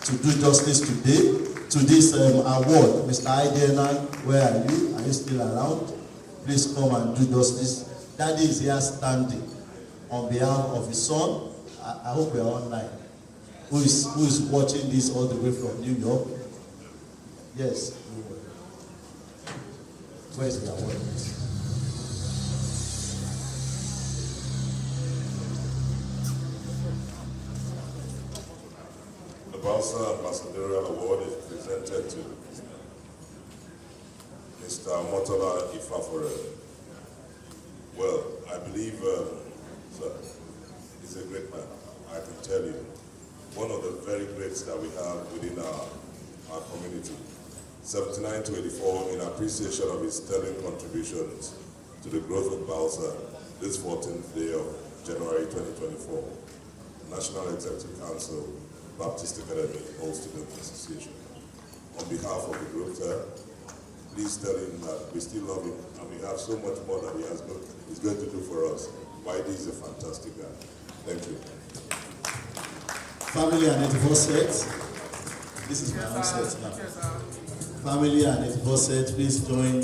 [SPEAKER 3] to do justice today to this award. Mr. IDNan, where are you? Are you still around? Please come and do justice. Daddy is here standing on behalf of his son. I hope we are online. Who is watching this all the way from New York? Yes. Where's the award?
[SPEAKER 2] The BAOSA Ambassadorial Award is presented to Mr. Omotola Ifafore. Well, I believe sir, he's a great man. I can tell you, one of the very greats that we have within our community. 79 to 84 in appreciation of his sterling contributions to the growth of BAOSA this 14th day of January 2024. National Executive Council, Baptist Academy, All Student Association. On behalf of the group there, please tell him that we still love him and we have so much more that he's going to do for us. Whitey is a fantastic guy. Thank you.
[SPEAKER 3] Family and 84 sets. This is my own set now. Family and 84 sets, please join.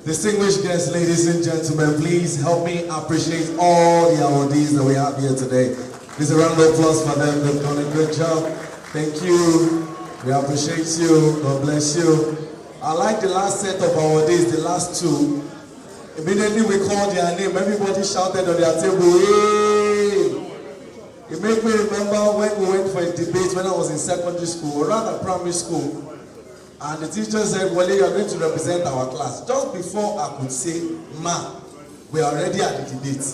[SPEAKER 3] Distinguished guests, ladies and gentlemen, please help me appreciate all the awardees that we have here today. Please a round of applause for them. They've done a good job. Thank you. We appreciate you. God bless you. I like the last set of awardees, the last two. Immediately we called their name. Everybody shouted on their table, hey! It made me remember when we went for a debate when I was in secondary school, or rather primary school. And the teacher said, well, you are going to represent our class. Just before I could say, ma, we are already at the debate.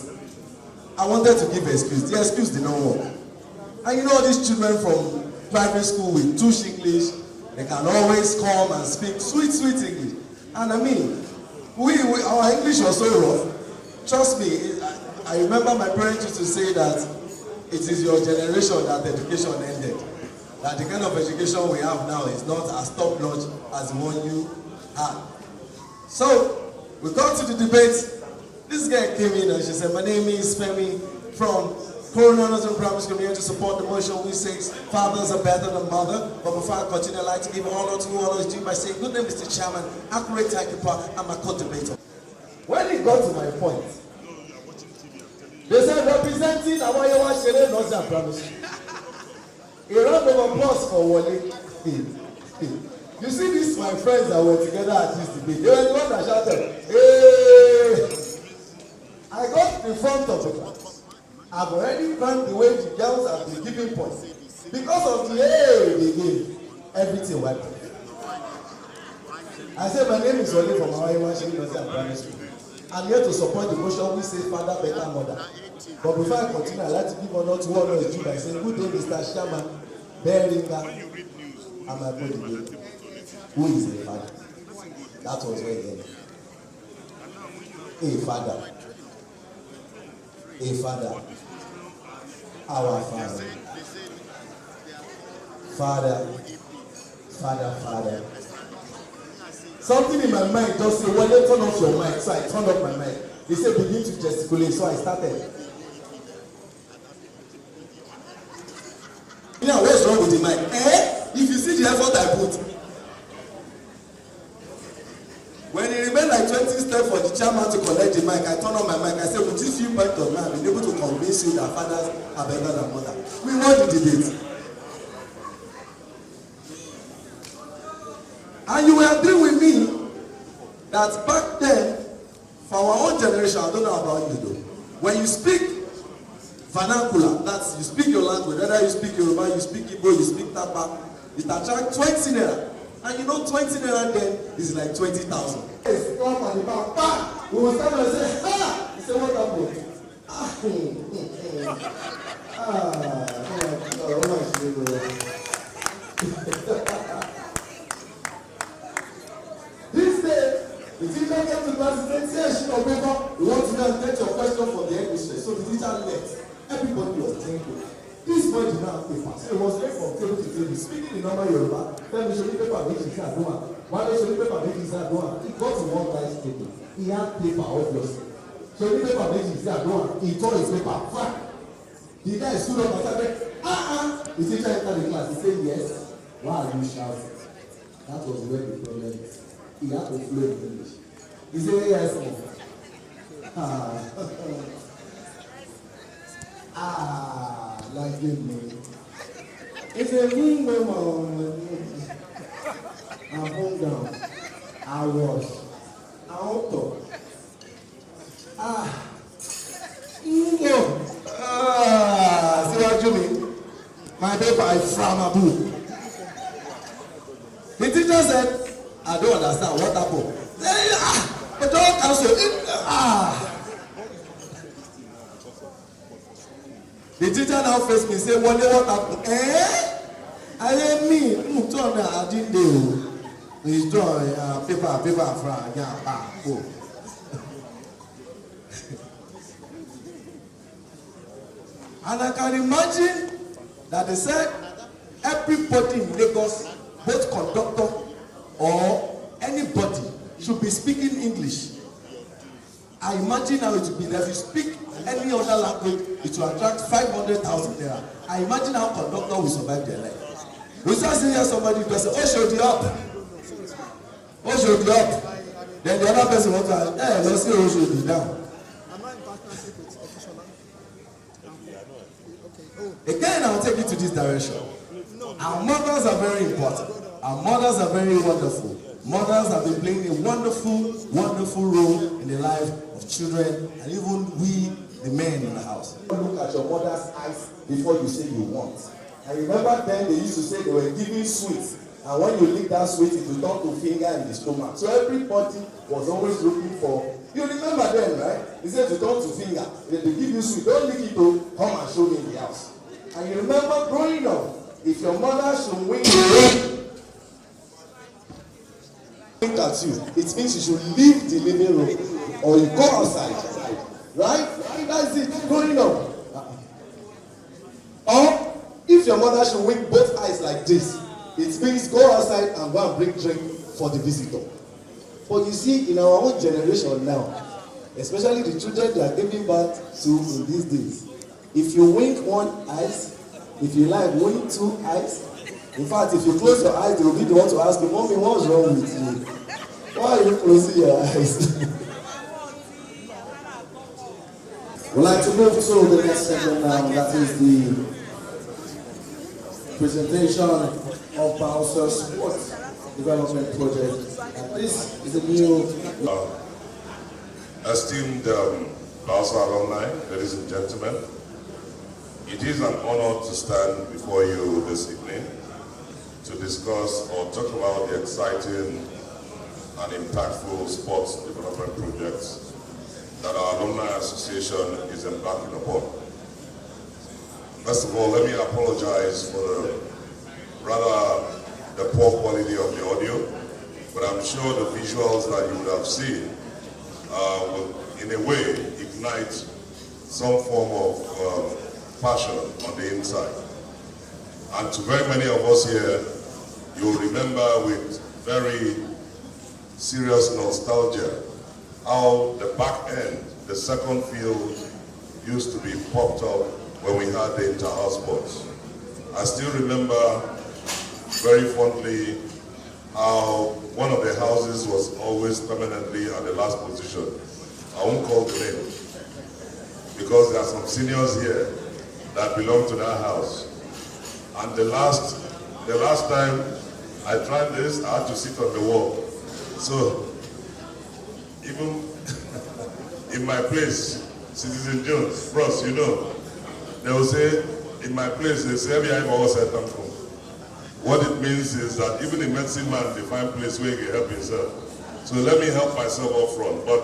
[SPEAKER 3] I wanted to give an excuse. The excuse did not work. And you know these children from primary school with touch English, they can always come and speak sweet, sweet English. And I mean, our English was so rough. Trust me, I remember my parents used to say that it is your generation that education ended. That the kind of education we have now is not as top-notch as the one you had. So, we got to the debate. This guy came in and she said, my name is Femi from Coronel Primary School. Here to support the motion which says fathers are better than mother. But before I continue, I'd like to give honor to who honor is due by saying, good name, Mr. Chairman, accurate timekeeper, and my co-debater. When he got to my point, they said, representing Awayawa Shere Nursery Primary School. A round of applause for Wale. You see these my friends that were together at this debate, they were the ones that shouted, hey! I got in front of the class. I've already planned the way the girls have been giving points. Because of the hey they gave, everything wiped out. I said, my name is Wale from Awayawa Shere Nursery Primary School. I'm here to support the motion we say father better mother. But before I continue, I'd like to give honor to one of the by saying, good day, Mr. Sherman, Beringa, and my body. Who is a father? That was where he ended. A father. A father. Our father. Father. Something in my mind just said, well, let's turn off your mic. So I turned off my mic. They said, begin to gesticulate. So I started. Now, what's wrong with the mic? If you see the effort I put. When it remained like 20 steps for the chairman to collect the mic, I turned on my mic. I said, with this few points of man, I've been able to convince you that fathers are better than mothers. We won the debate. And you will agree with me that back then, for our own generation, I don't know about you though, when you speak vernacular, that's you speak your language, whether you speak Yoruba, you speak Igbo, you speak Tapa, it attracts 20 naira. And you know 20 naira then is like 20,000. Yes, come on the back, back. We will stand and say, ha! He said, what happened? This day, the teacher came to class and said, say a sheet of paper, we want to know and get your question from the headmistress. So the teacher left. Everybody was thankful. This boy did not have paper. So he was going from table to table, speaking the normal Yoruba. Tell me, show me paper, make you say I don't want. One day, show me paper, make you say I don't want. He got to one guy's table. He had paper, obviously. Show me paper, make you say I don't want. He tore his paper. Fine. The guy stood up and said, The teacher entered the class. He said, yes. Why are you shouting? That was where the problem is. He had to flow in English. He said, yes. Like you know. It's a room where I hung down. I wash. I auto. See what you mean? My paper is flammable. The teacher said, I don't understand what happened. But don't cancel it. The teacher now faced me and said, what happened? I didn't mean, I didn't do.
[SPEAKER 4] He's drawing paper from oh. And I can imagine that they said everybody in Lagos, both conductor or anybody, should be speaking English. I imagine how it would be that if you speak any other language, it will attract 500,000 naira. I imagine how conductor will survive their life. We start seeing somebody who says, oh, show the up. Oh, show the up. Then the other person wants to ask, hey, let's see who should be down.
[SPEAKER 8] Am I in partnership with Official?
[SPEAKER 4] Again, I'll take you to this direction. Our mothers are very important. Our mothers are very wonderful. Mothers have been playing a wonderful, wonderful role in the life of children and even we, the men in the house. Look at your mother's eyes before you say you want. I remember then they used to say they were giving sweets, and when you lick that sweet, it will turn to finger in the stomach. So everybody was always looking for. You remember then, right? He said to turn to finger. They give you sweet, don't lick it to come and show me in the house. And you remember growing up, if your mother should wink at you, it means you should leave the living room or you go outside. Right? That's it, growing up. Or if your mother should wink both eyes like this, it means go outside and go and bring drink for the visitor. But you see, in our own generation now, especially the children they are giving birth to in these days, if you wink one eye, if you like, wink two eyes. In fact, if you close your eyes, they will be the one to ask you, Mommy, what's wrong with you? Why are you closing your eyes? We'd like to move to the next segment now. That is the presentation of BAOSA Sports Development Project. And this is a new...
[SPEAKER 2] Esteemed BAOSA alumni, ladies and gentlemen, it is an honor to stand before you this evening to discuss or talk about the exciting and impactful sports development projects that our Alumni Association is embarking upon. First of all, let me apologize for the poor quality of the audio, but I'm sure the visuals that you would have seen will, in a way, ignite some form of passion on the inside. And to very many of us here, you'll remember with very serious nostalgia how the back end, the second field, used to be popped up when we had the inter-house sports. I still remember very fondly how one of the houses was always permanently at the last position. I won't call the name, because there are some seniors here that belong to that house. And the last time I tried this, I had to sit on the wall. So, even in my place, Citizen Jones, Ross, you know, they will say, in my place, they say, what it means is that even a medicine man, they find place where he can help himself. So let me help myself up front. But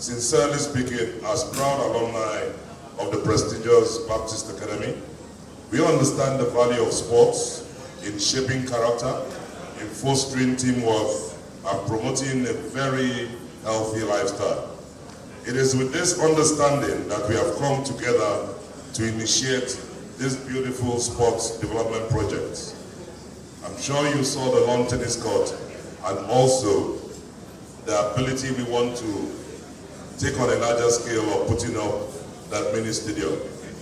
[SPEAKER 2] sincerely speaking, as proud alumni of the prestigious Baptist Academy, we understand the value of sports in shaping character, in fostering teamwork, and promoting a very healthy lifestyle. It is with this understanding that we have come together to initiate this beautiful sports development project. I'm sure you saw the lawn tennis court and also the ability we want to take on a larger scale of putting up that mini stadium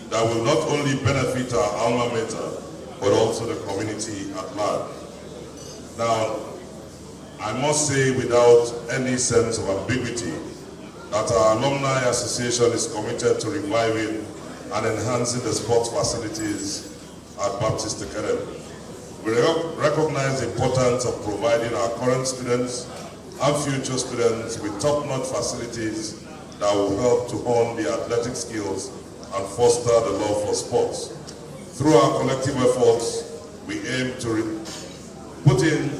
[SPEAKER 2] that will not only benefit our alma mater, but also the community at large. Now, I must say without any sense of ambiguity that our Alumni Association is committed to reviving and enhancing the sports facilities at Baptist Academy. We recognize the importance of providing our current students and future students with top-notch facilities that will help to hone their athletic skills and foster the love for sports. Through our collective efforts, we aim to put in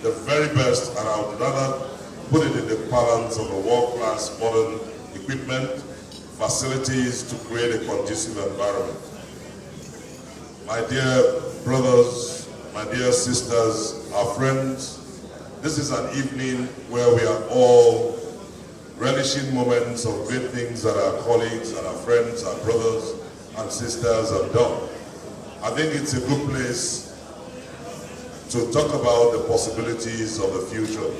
[SPEAKER 2] the very best, and I would rather put it in the balance of a world-class modern equipment, facilities to create a conducive environment. My dear brothers, my dear sisters, our friends, This is an evening where we are all relishing moments of great things that our colleagues and our friends, our brothers and sisters have done. I think it's a good place to talk about the possibilities of the future.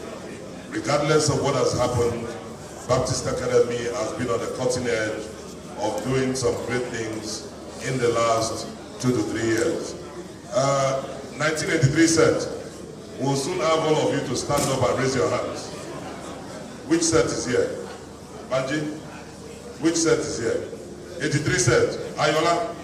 [SPEAKER 2] Regardless of what has happened, Baptist Academy has been on the cutting edge of doing some great things in the last 2 to 3 years. 1983 said, we'll soon have all of you to stand up and raise your hands. Which set is here? Banji? Which set is here? 83 set. Ayola?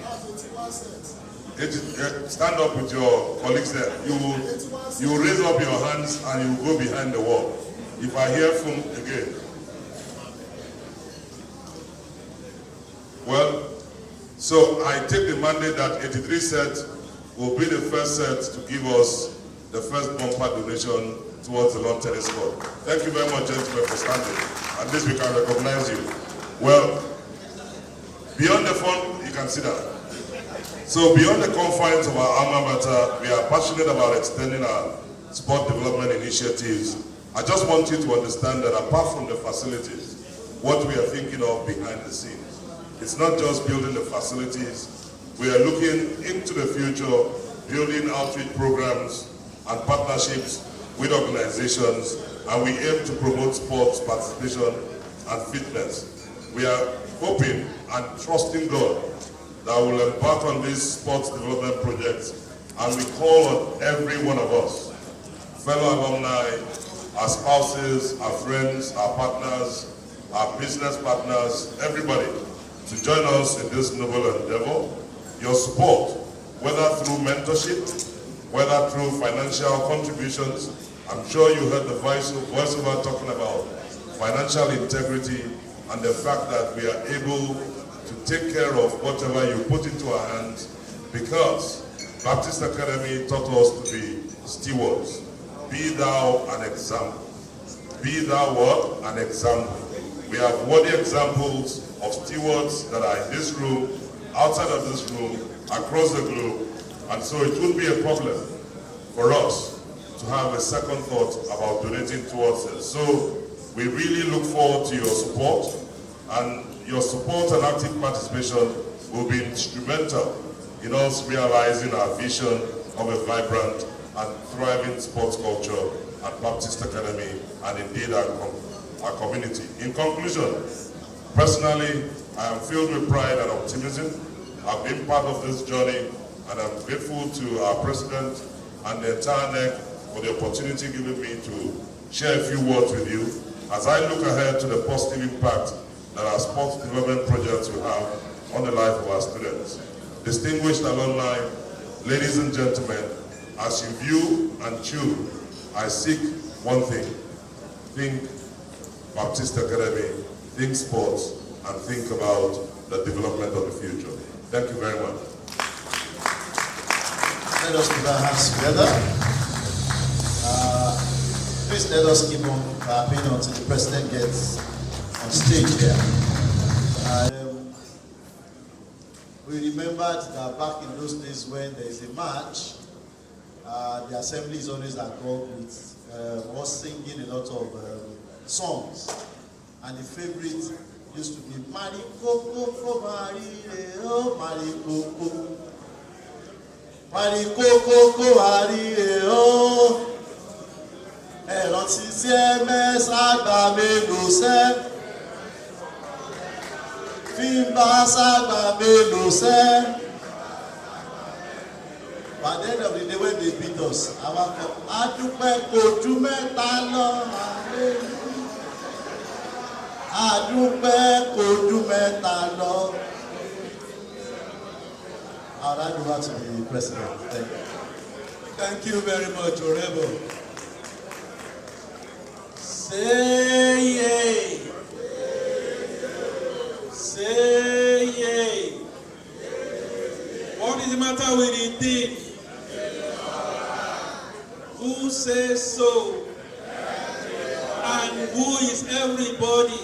[SPEAKER 2] Stand up with your colleagues there. You raise up your hands and you go behind the wall. If I hear from again. Well, so I take the mandate that 83 set will be the first set to give us the first bumper donation towards the lawn tennis court. Thank you very much, gentlemen, for standing. At least we can recognize you. Well, beyond the fun, you can sit down. So beyond the confines of our alma mater, we are passionate about extending our sport development initiatives. I just want you to understand that apart from the facilities, what we are thinking of behind the scenes, it's not just building the facilities. We are looking into the future, building outreach programs and partnerships with organizations, and we aim to promote sports participation and fitness. We are hoping and trusting God that we'll embark on these sports development projects, and we call on every one of us, fellow alumni, our spouses, our friends, our partners, our business partners, everybody, to join us in this noble endeavor. Your support, whether through mentorship, whether through financial contributions. I'm sure you heard the voiceover talking about financial integrity and the fact that we are able to take care of whatever you put into our hands, because Baptist Academy taught us to be stewards. Be thou an example. Be thou what? An example. We have worthy examples of stewards that are in this room, outside of this room, across the globe, and so it wouldn't be a problem for us to have a second thought about donating towards it. So we really look forward to your support, and your support and active participation will be instrumental in us realizing our vision of a vibrant and thriving sports culture at Baptist Academy and indeed our community. In conclusion, personally, I am filled with pride and optimism. I've been part of this journey, and I'm grateful to our president and the entire NEC for the opportunity given me to share a few words with you as I look ahead to the positive impact that our sports development projects will have on the life of our students. Distinguished alumni, ladies and gentlemen, as you view and choose, I seek one thing: think Baptist Academy, think sports, and think about the development of the future. Thank you very much.
[SPEAKER 3] Let us put our hands together. Please let us keep on clapping until the president gets on stage here. We remembered that back in those days when there is a march, the assembly is always agog with us singing a lot of songs. And the favorite used to be Mari Coco, Mari Reo, Mari Coco. Mari Coco, Mari Reo. Rántí sí MS àgbà mélòó sẹ́. Fíìmbà sàgbà mélòó sẹ́. By the end of the day when they beat us, àwọn kan adúpẹ́ kò ju mẹ́ta lọ. Adúpẹ́ kò ju mẹ́ta lọ. I'll hand over to the president. Thank you.
[SPEAKER 9] Thank you very much, Orebo. Say yay. Say yay. What is the matter with the thing? Who says so? And who is everybody?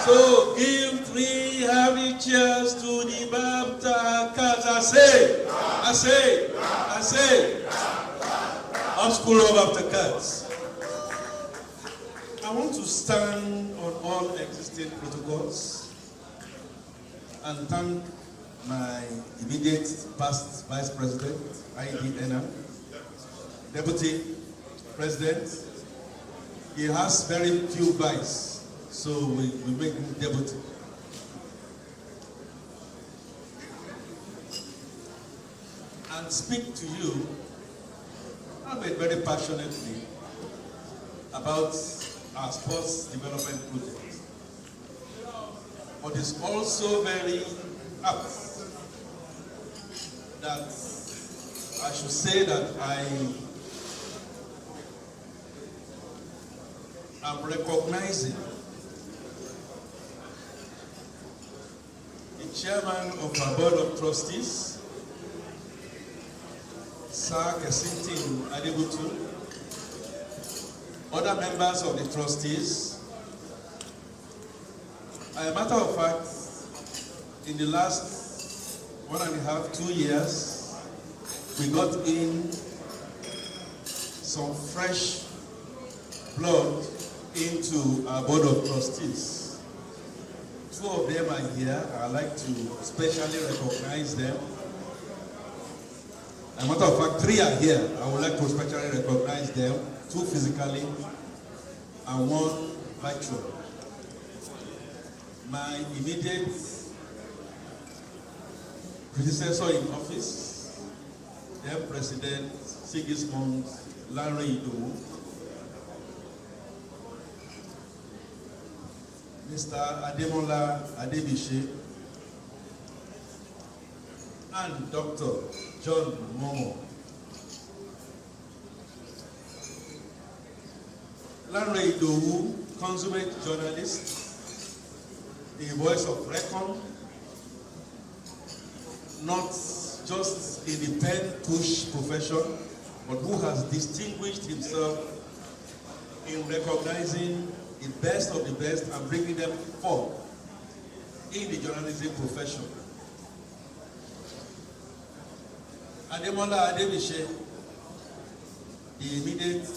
[SPEAKER 9] So give 3 happy cheers to the Baptist. I say. Up school love after cards. I want to stand on all existing protocols and thank my immediate past Vice President, IDNM, Deputy President. He has very few vice, so we make him Deputy. And speak to you, I mean, very passionately about our sports development project. But it's also very apt that I should say that I am recognizing the chairman of our board of trustees, Sir Kesintin Adebutu, other members of the trustees. As a matter of fact, in the last 1.5, 2 years, we got in some fresh blood into our board of trustees. 2 of them are here. I'd like to specially recognize them. As a matter of fact, 3 are here. I would like to specially recognize them, 2 physically and 1 virtual. My immediate predecessor in office, then President Sigismund Larry Idowu, Mr. Ademola Adebise, and Dr. John Momo. Larry Idowu, consummate journalist, the voice of record, not just in the pen push profession, but who has distinguished himself in recognizing the best of the best and bringing them forth in the journalism profession. Ademola Adebise, the immediate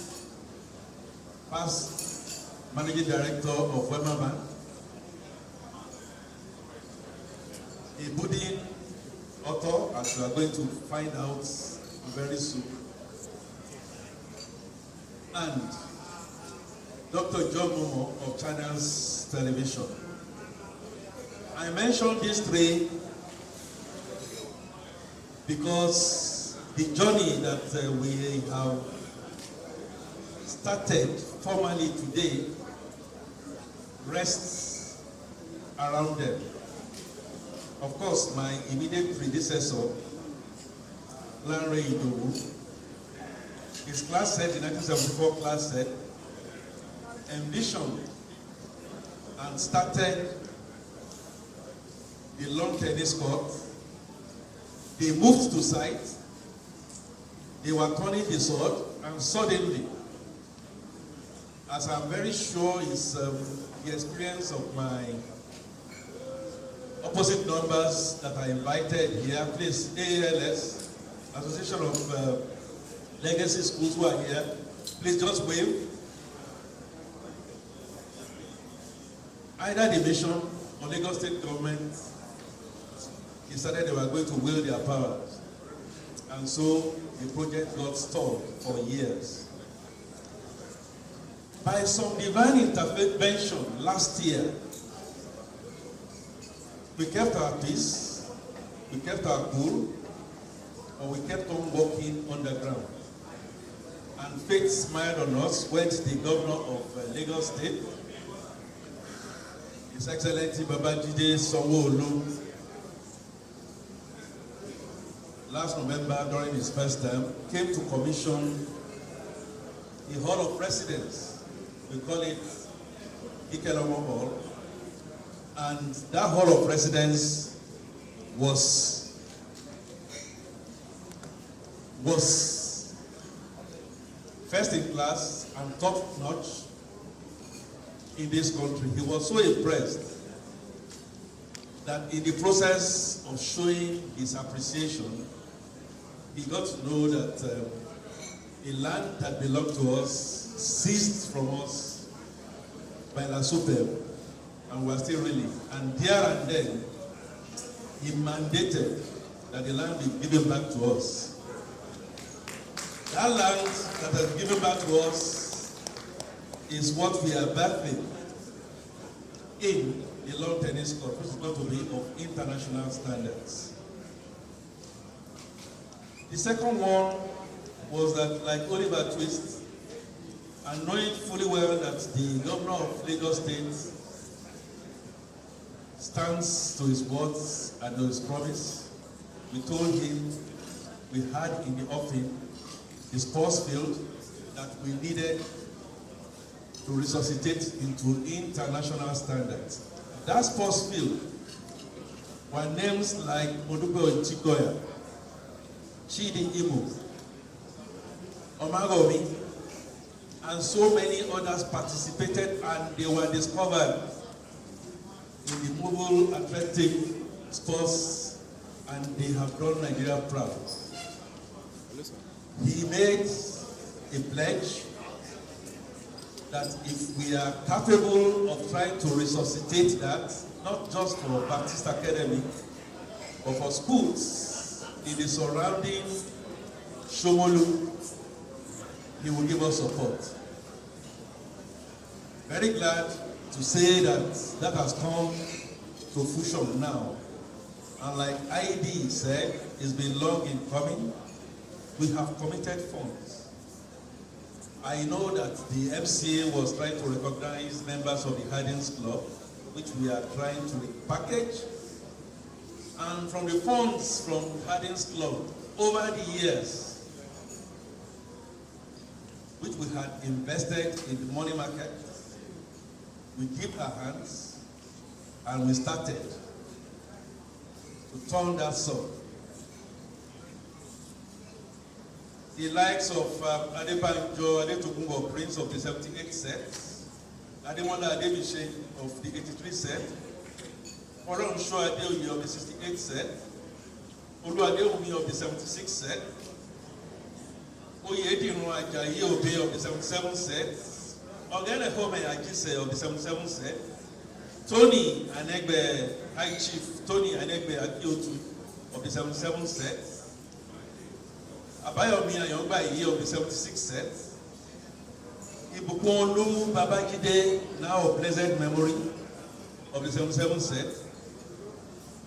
[SPEAKER 9] past managing director of Wema Bank, a budding author, as we are going to find out very soon, and Dr. John Momo of Channels Television. I mentioned these 3 because the journey that we have started formally today rests around them. Of course, my immediate predecessor, Larry Idowu, his class head, the 1974 class head, envisioned and started the lawn tennis court. They moved to site, they were turning the sword, and suddenly, as I'm very sure is the experience of my opposite numbers that are invited here, please, AALS, Association of Legacy Schools who are here, please just wave. Either the mission or Lagos State government decided they were going to wield their powers. And so the project got stalled for years. By some divine intervention last year, we kept our peace, we kept our cool, and we kept on walking underground. And fate smiled on us when the governor of Lagos State, His Excellency Babajide Sanwo-Olu, last November during his first term, came to commission the Hall of Presidents. We call it Ikelomo Hall. And that Hall of Residence was first in class and top notch in this country. He was so impressed that in the process of showing his appreciation, he got to know that a land that belonged to us, seized from us by La Super, and we're still reeling. And there and then, he mandated that the land be given back to us. That land that has given back to us is what we are battling in the lawn tennis court, which is going to be of international standards. The second one was that, like Oliver Twist, and knowing fully well that the governor of Lagos State stands to his words and to his promise, we told him we had in the offing the sports field that we needed to resuscitate into international standards. That sports field were names like Modupe Ochikoya, Chidi Imo, Omagomi, and so many others participated, and they were discovered in the mobile athletic sports, and they have done Nigeria proud. He made a pledge that if we are capable of trying to resuscitate that, not just for Baptist Academy, but for schools in the surrounding Shomolu, he will give us support. Very glad to say that that has come to fruition now. And like IED said, it's been long in coming. We have committed funds. I know that the MCA was trying to recognize members of the Hardings Club, which we are trying to repackage. And from the funds from Hardings Club, over the years, which we had invested in the money market, we dipped our hands and we started to turn that song. The likes of Adebanjo Adetokunbo, Prince of the 78 set, Ademola Adebise of the 83 set, Oronsho Adeoye of the 68 set, Olu Adewumi of the 76 set, Oyedinru Ajayi Obe of the 77 set, Ogene Home Ajise of the 77 set, Tony Anegbe High Chief, Tony Anegbe Akiotu of the 77 set, Abayomi Ayongba Iye of the 76 set, Ibukun Olu Babajide, now of blessed memory, of the 77 set,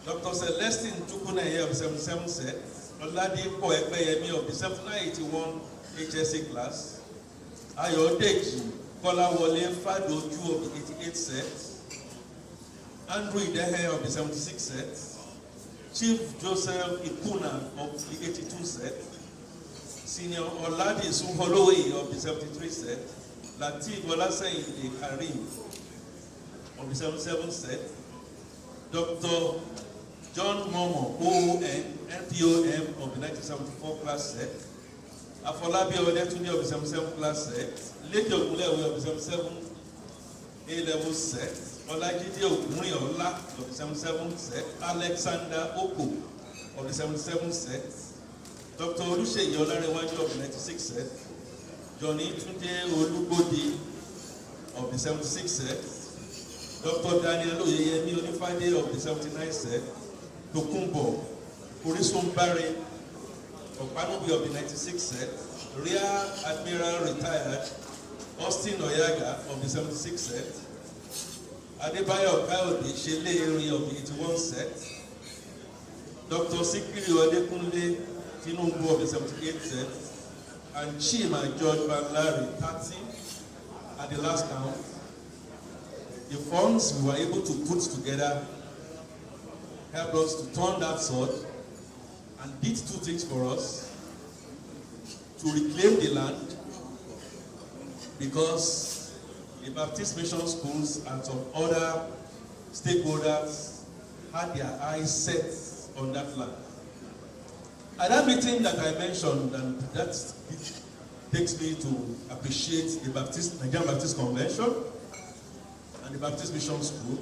[SPEAKER 9] Dr. Celestine Chukwuneye of the 77 set, Oladipo Ekpeyemi of the 7981 HSC class, Ayodeji Kolawole Fadoju of the 88 set, Andrew Idehe of the 76 set, Chief Joseph Ikuna of the 82 set, Senior Oladi Sunholowe of the 73 set, Latif Olaseyin Karim of the 77 set, Dr. John Momo, OON, NPOM of the 1974 class set, Afolabi Odetunde of the 77 class set, Lady Ogunlewe of the 77 A-level set, Olajide Ogunri Ola of the 77 set, Alexander Oko of the 77 set, Dr. Oluseyi Olarewaju of the 96 set, Johnny Tunde Olubodi of the 76 set, Dr. Daniel Oyeyemi Onifade of the 79 set, Tokumbo Kurisun-Barre of Panobi of the 96 set, Rear Admiral retired Austin Oyaga of the 76 set, Adebayo Kayode Shele of the 81 set, Dr. Sikiri Odekunle Tinubu of the 78 set, and Chima George Van Larry 30 at the last count. The funds we were able to put together helped us to turn that sword and did two things for us: to reclaim the land, because the Baptist mission schools and some other stakeholders had their eyes set on that land. At that meeting that I mentioned, and that takes me to appreciate the Nigerian Baptist Convention and the Baptist Mission School,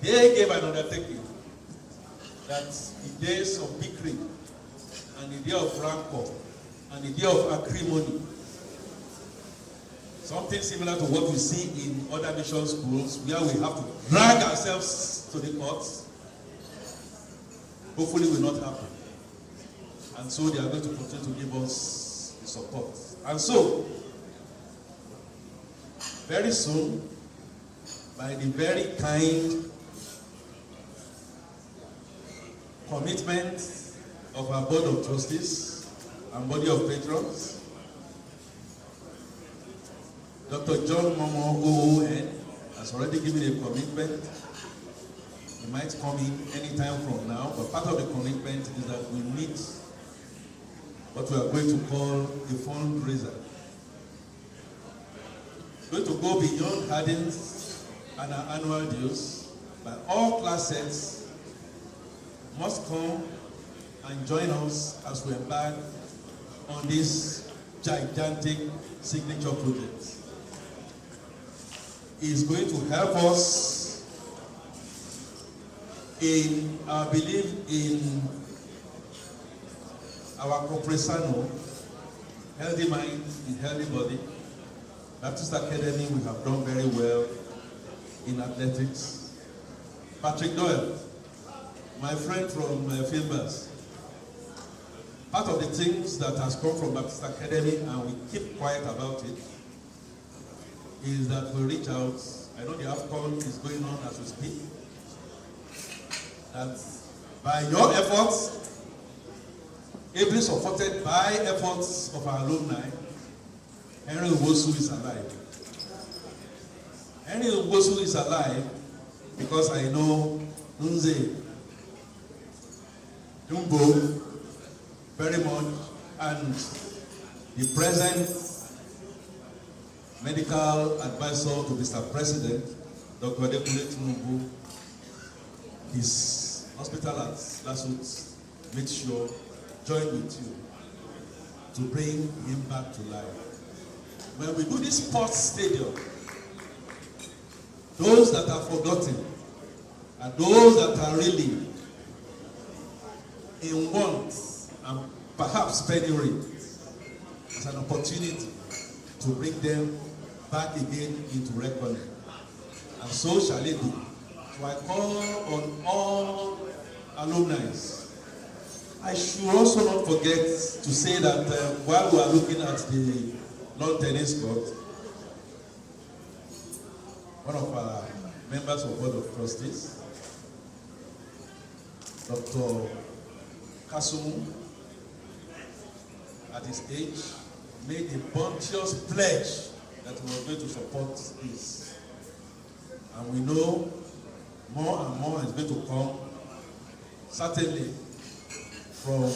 [SPEAKER 9] they gave an undertaking that the days of bickering and the day of rancor and the day of acrimony. Something similar to what we see in other mission schools, where we have to drag ourselves to the courts. Hopefully will not happen. And so they are going to continue to give us the support. And so, very soon, by the very kind commitment of our board of trustees and body of patrons, Dr. John Momo OON has already given a commitment. He might come in anytime from now, but part of the commitment is that we need what we are going to call a fundraiser. We're going to go beyond hardens and our annual dues, but all class sets must come and join us as we embark on this gigantic signature project. Is going to help us in our belief in our corporate sano, healthy mind in healthy body. Baptist Academy, we have done very well in athletics. Patrick Doyle, my friend from Filbers, part of the things that has come from Baptist Academy, and we keep quiet about it, is that we reach out. I know the AFCON is going on as we speak. That by your efforts, ably supported by efforts of our alumni, Henry Uwosu is alive. Henry Uwosu is alive because I know Nze Dumbo very much, and the present medical advisor to Mr. President, Dr. Adekunle Tinubu, his hospital at Lasut made sure join with you to bring him back to life. When we do this sports stadium, those that are forgotten and those that are really in want and perhaps penury, it's an opportunity to bring them back again into reckoning. And so shall it be. So I call on all alumni. I should also not forget to say that while we are looking at the lawn tennis court, one of our members of the Board of Trustees, Dr. Kasumu, at his age, made a bounteous pledge that we were going to support this. And we know more and more is going to come, certainly from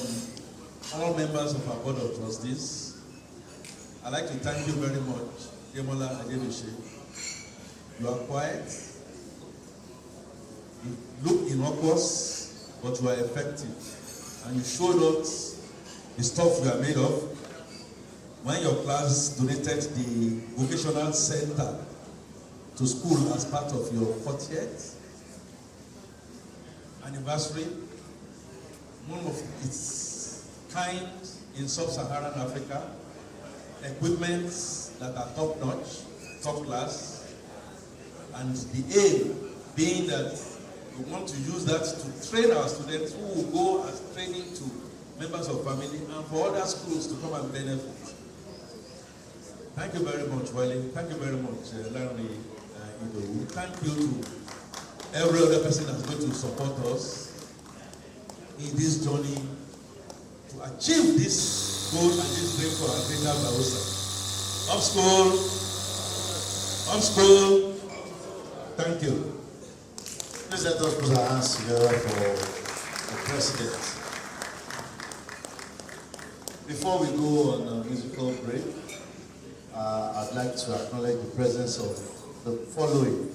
[SPEAKER 9] all members of our Board of Trustees. I'd like to thank you very much, Demola Adelishe. You are quiet, you look innocuous, but you are effective. And you showed us the stuff you are made of when your class donated the vocational center to school as part of your 40th anniversary, one of its kind in sub-Saharan Africa, equipment that are top-notch, top-class, and the aim being that we want to use that to train our students who will go as training to members of family and for other schools to come and benefit. Thank you very much, Wale. Thank you very much, Larry Idowu. Thank you to every other person that's going to support us in this journey to achieve this goal and this dream for our greater BAOSA. Up school. Thank you.
[SPEAKER 3] Please let us put our hands together for the President. Before we go on a musical break, I'd like to acknowledge the presence of the following.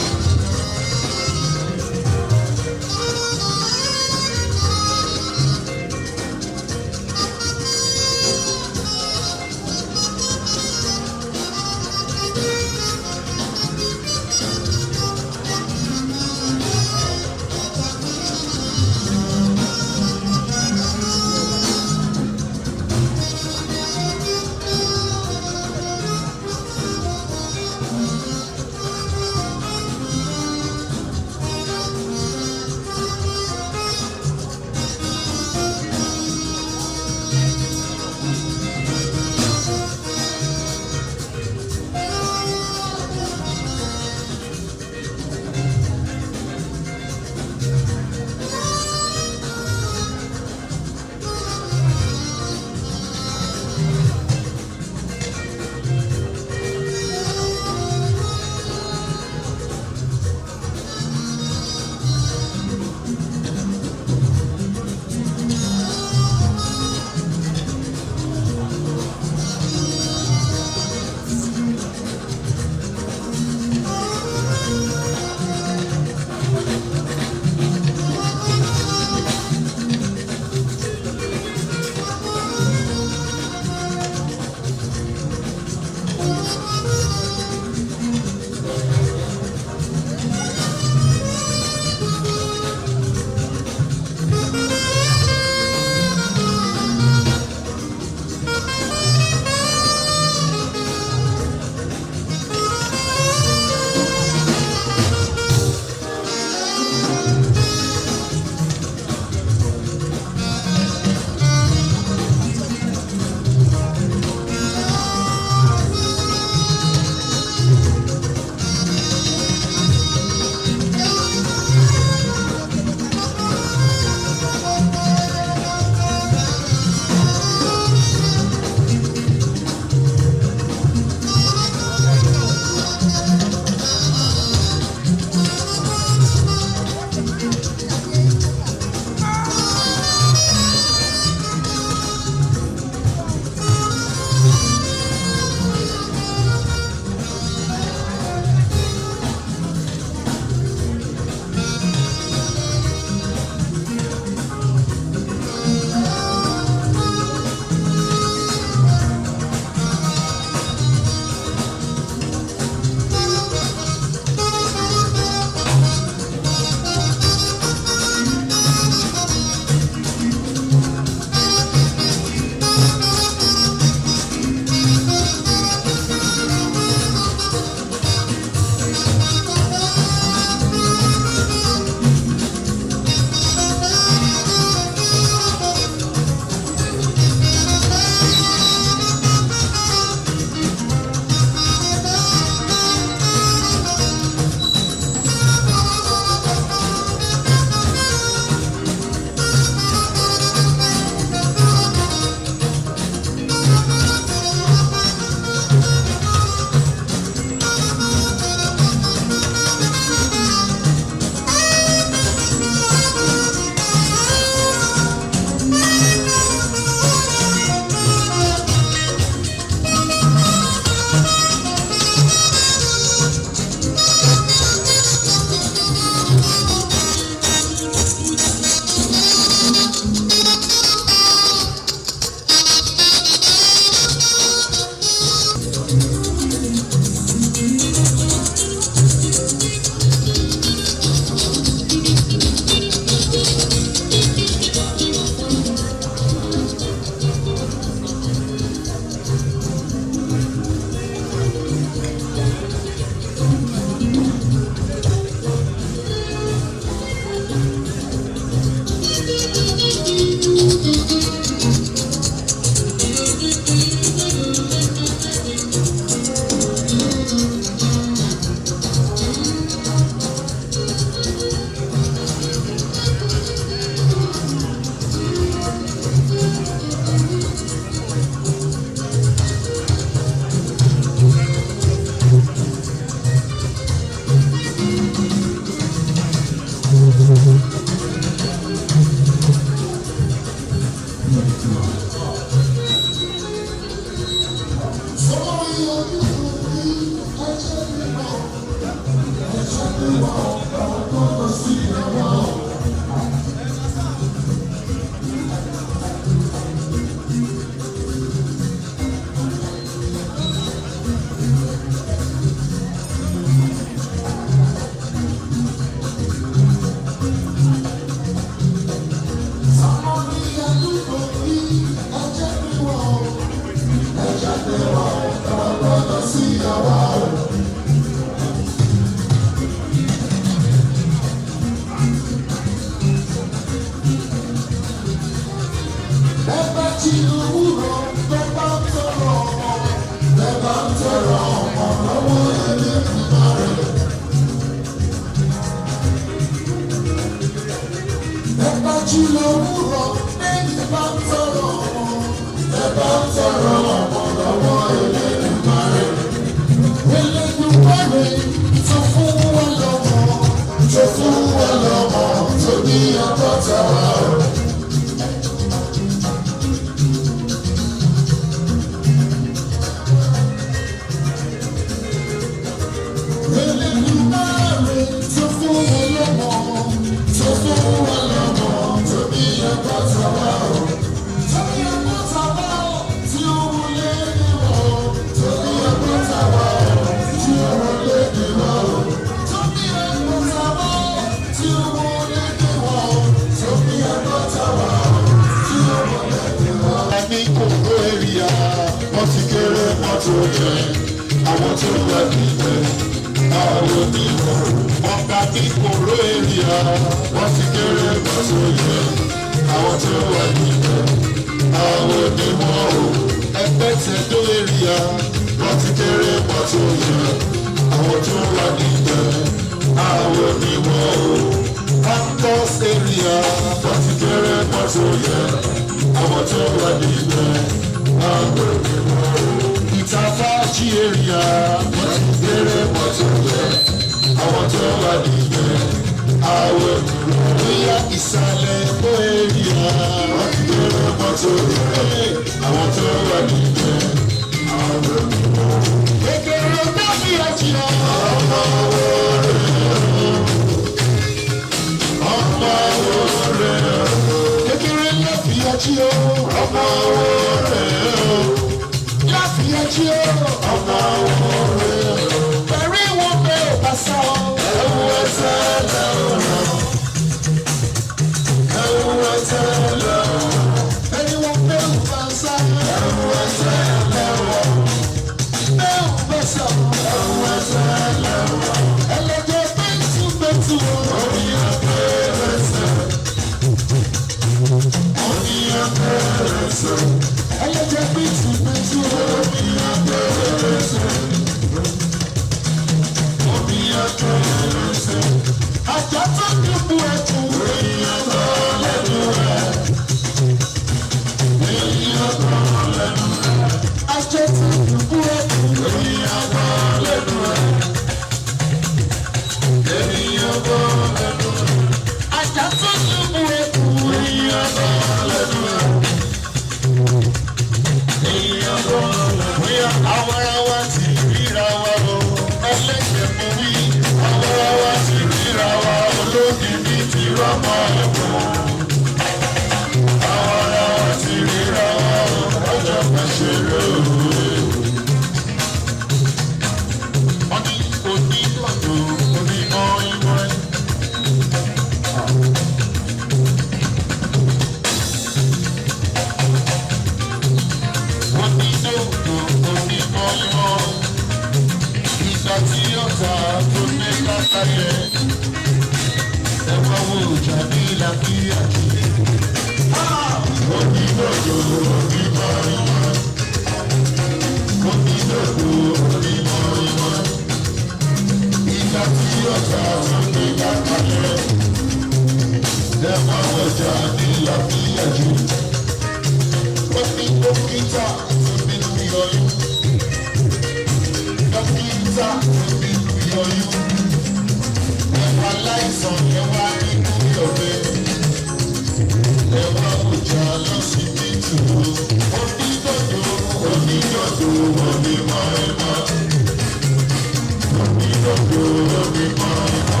[SPEAKER 2] Onídòdó, onímọ̀ ìmọ̀.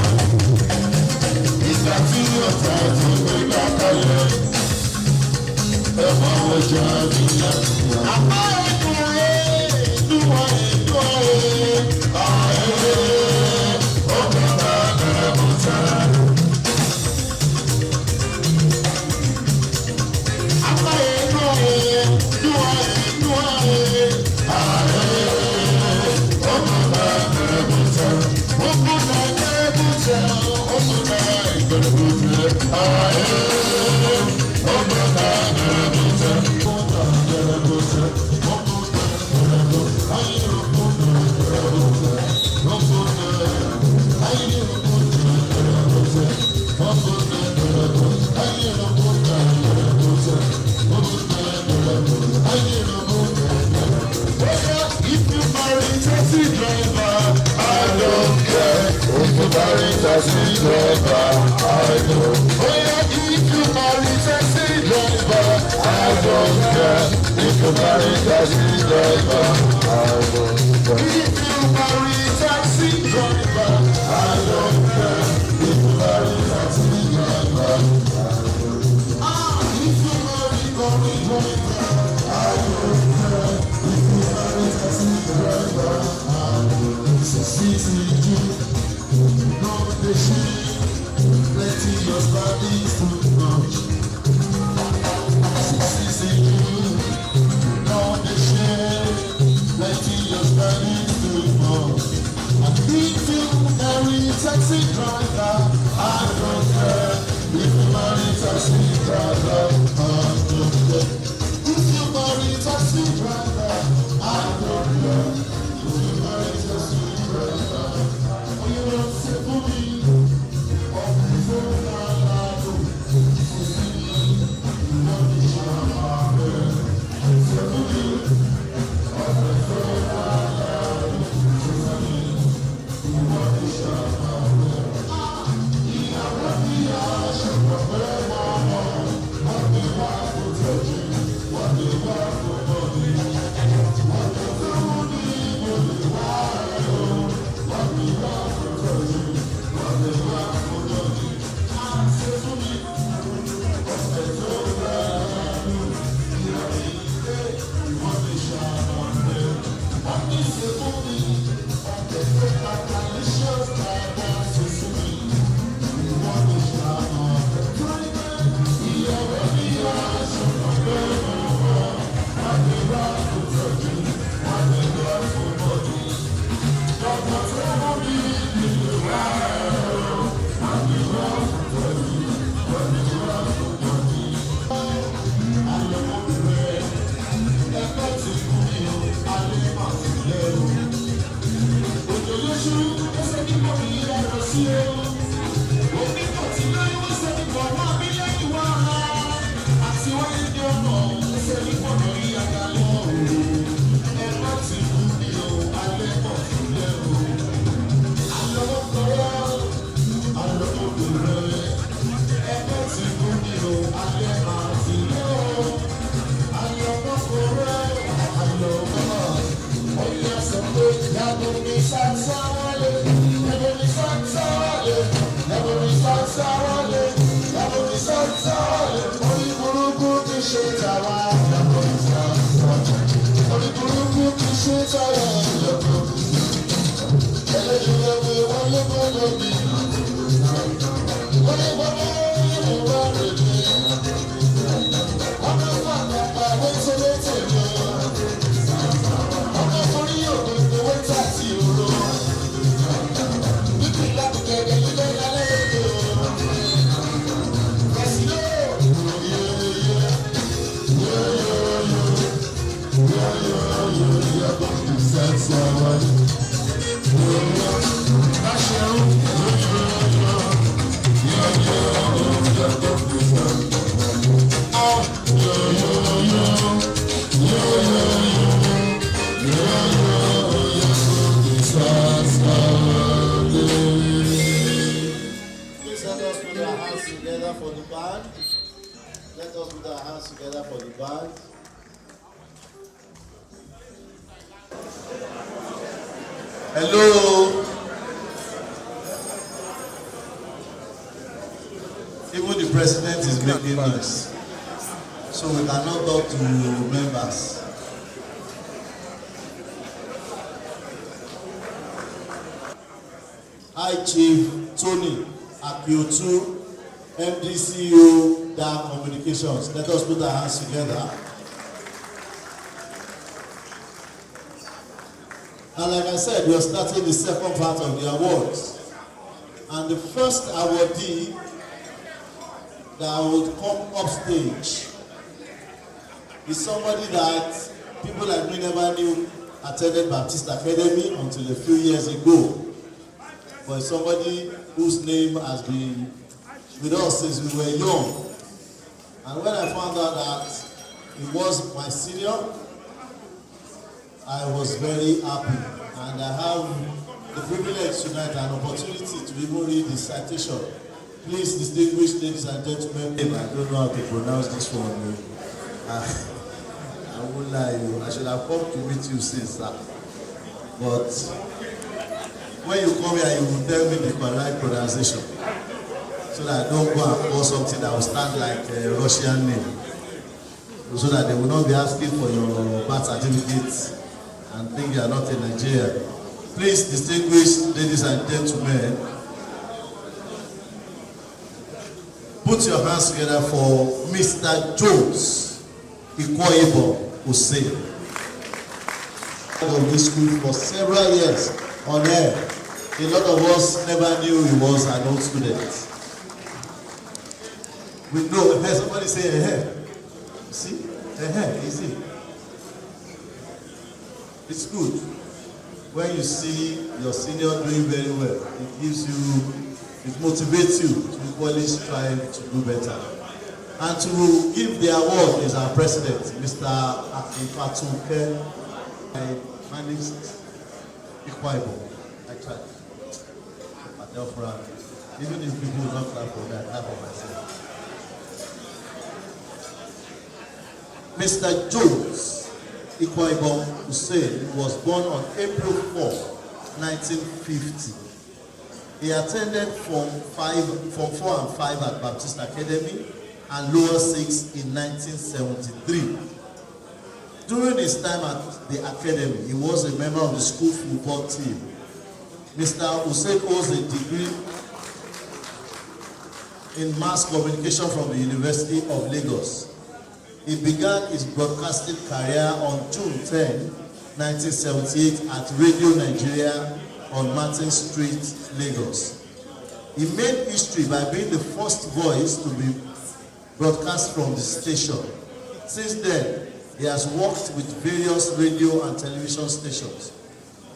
[SPEAKER 3] Even president is making noise, so we cannot talk to members. Hi, Chief Tony Akiotu, MD/CEO DAR Communications. Let us put our hands together. And like I said, we are starting the second part of the awards. And the first awardee that would come up stage is somebody that people like me never knew attended Baptist Academy until a few years ago. But somebody whose name has been with us since we were young. And when I found out that he was my senior, I was very happy. And I have the privilege tonight and opportunity to even read the citation. Please, distinguished ladies and gentlemen, I don't know how to pronounce this one. I won't lie you. I should have come to meet you since that. But when you come here, you will tell me the correct pronunciation, so that I don't go and call something that will stand like a Russian name, so that they will not be asking for your birth certificate and think you are not in Nigeria. Please, distinguished ladies and gentlemen, put your hands together for Mr. Jones Ikoibo Hussein. Of this school for several years on air. A lot of us never knew he was an old student. We know, somebody say, see, you see. It's good when you see your senior doing very well. It gives you, it motivates you to equally strive to do better. And to give the award is our president, Mr. Akifatunke. I managed Ikwaibo. I tried. Even if people will not clap for that, I clap for myself. Mr. Jones Ikoibo Hussein was born on April 4, 1950. He attended Form 4 and 5 at Baptist Academy and Lower 6 in 1973. During his time at the academy, he was a member of the school football team. Mr. Hussein holds a degree in mass communication from the University of Lagos. He began his broadcasting career on June 10, 1978 at Radio Nigeria on Martin Street, Lagos. He made history by being the first voice to be broadcast from the station. Since then, he has worked with various radio and television stations,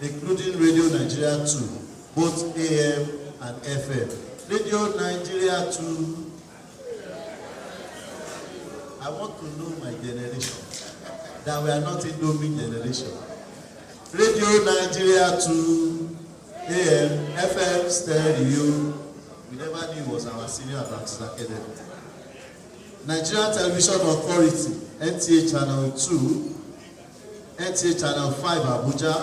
[SPEAKER 3] including Radio Nigeria 2, both AM and FM. Radio Nigeria 2, I want to know my generation, that we are not in Indomie generation. Radio Nigeria 2, AM, FM, stereo, we never knew was our senior at Baptist Academy. Nigerian Television Authority, NTA Channel 2, NTA Channel 5 Abuja,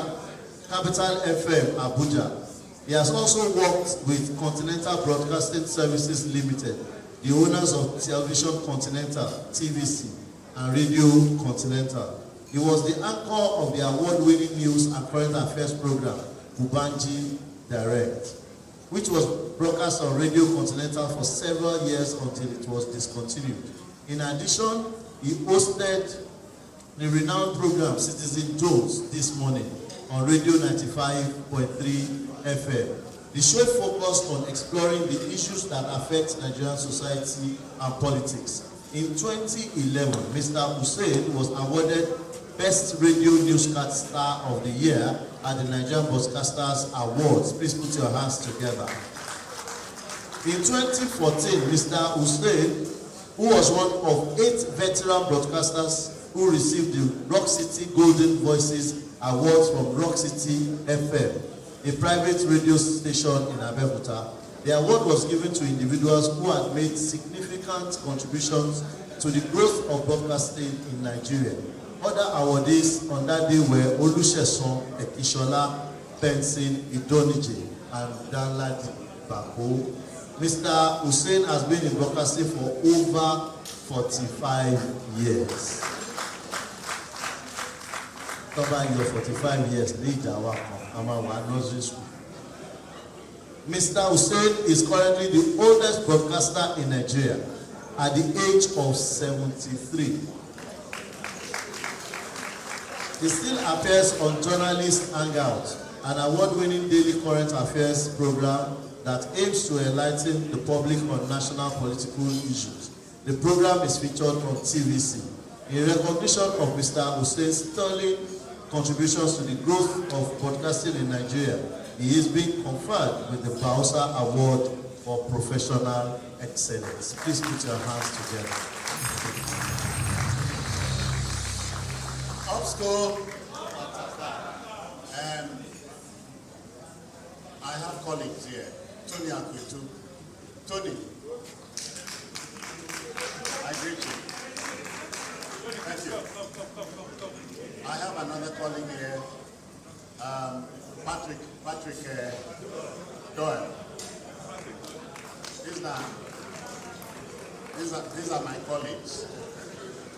[SPEAKER 3] Capital FM Abuja. He has also worked with Continental Broadcasting Services Limited, the owners of Television Continental, TVC, and Radio Continental. He was the anchor of the award-winning news and current affairs program, Kubanji Direct, which was broadcast on Radio Continental for several years until it was discontinued. In addition, he hosted the renowned program Citizen Jones This Morning on Radio 95.3 FM. The show focused on exploring the issues that affect Nigerian society and politics. In 2011, Mr. Hussein was awarded Best Radio Newscast Star of the Year at the Nigerian Broadcasters Awards. Please put your hands together. In 2014, Mr. Hussein, who was one of 8 veteran broadcasters who received the Rock City Golden Voices Awards from Rock City FM, a private radio station in Abeokuta. The award was given to individuals who had made significant contributions to the growth of broadcasting in Nigeria. Other awardees on that day were Olusesun Ekishola, Benson Idonije, and Danladi Bako. Mr. Hussein has been in broadcasting for over 45 years. Cover your 45 years, lead our nursery school. Mr. Hussein is currently the oldest broadcaster in Nigeria at the age of 73. He still appears on Journalist Hangout, an award-winning daily current affairs program that aims to enlighten the public on national political issues. The program is featured on TVC. In recognition of Mr. Hussein's sterling contributions to the growth of broadcasting in Nigeria, he is being conferred with the BAOSA Award for Professional Excellence. Please put your hands together.
[SPEAKER 10] Up school, I have colleagues here. Tony Akwitu. Tony, I greet you. Thank you. I have another colleague here, Patrick Doyle. These are my colleagues.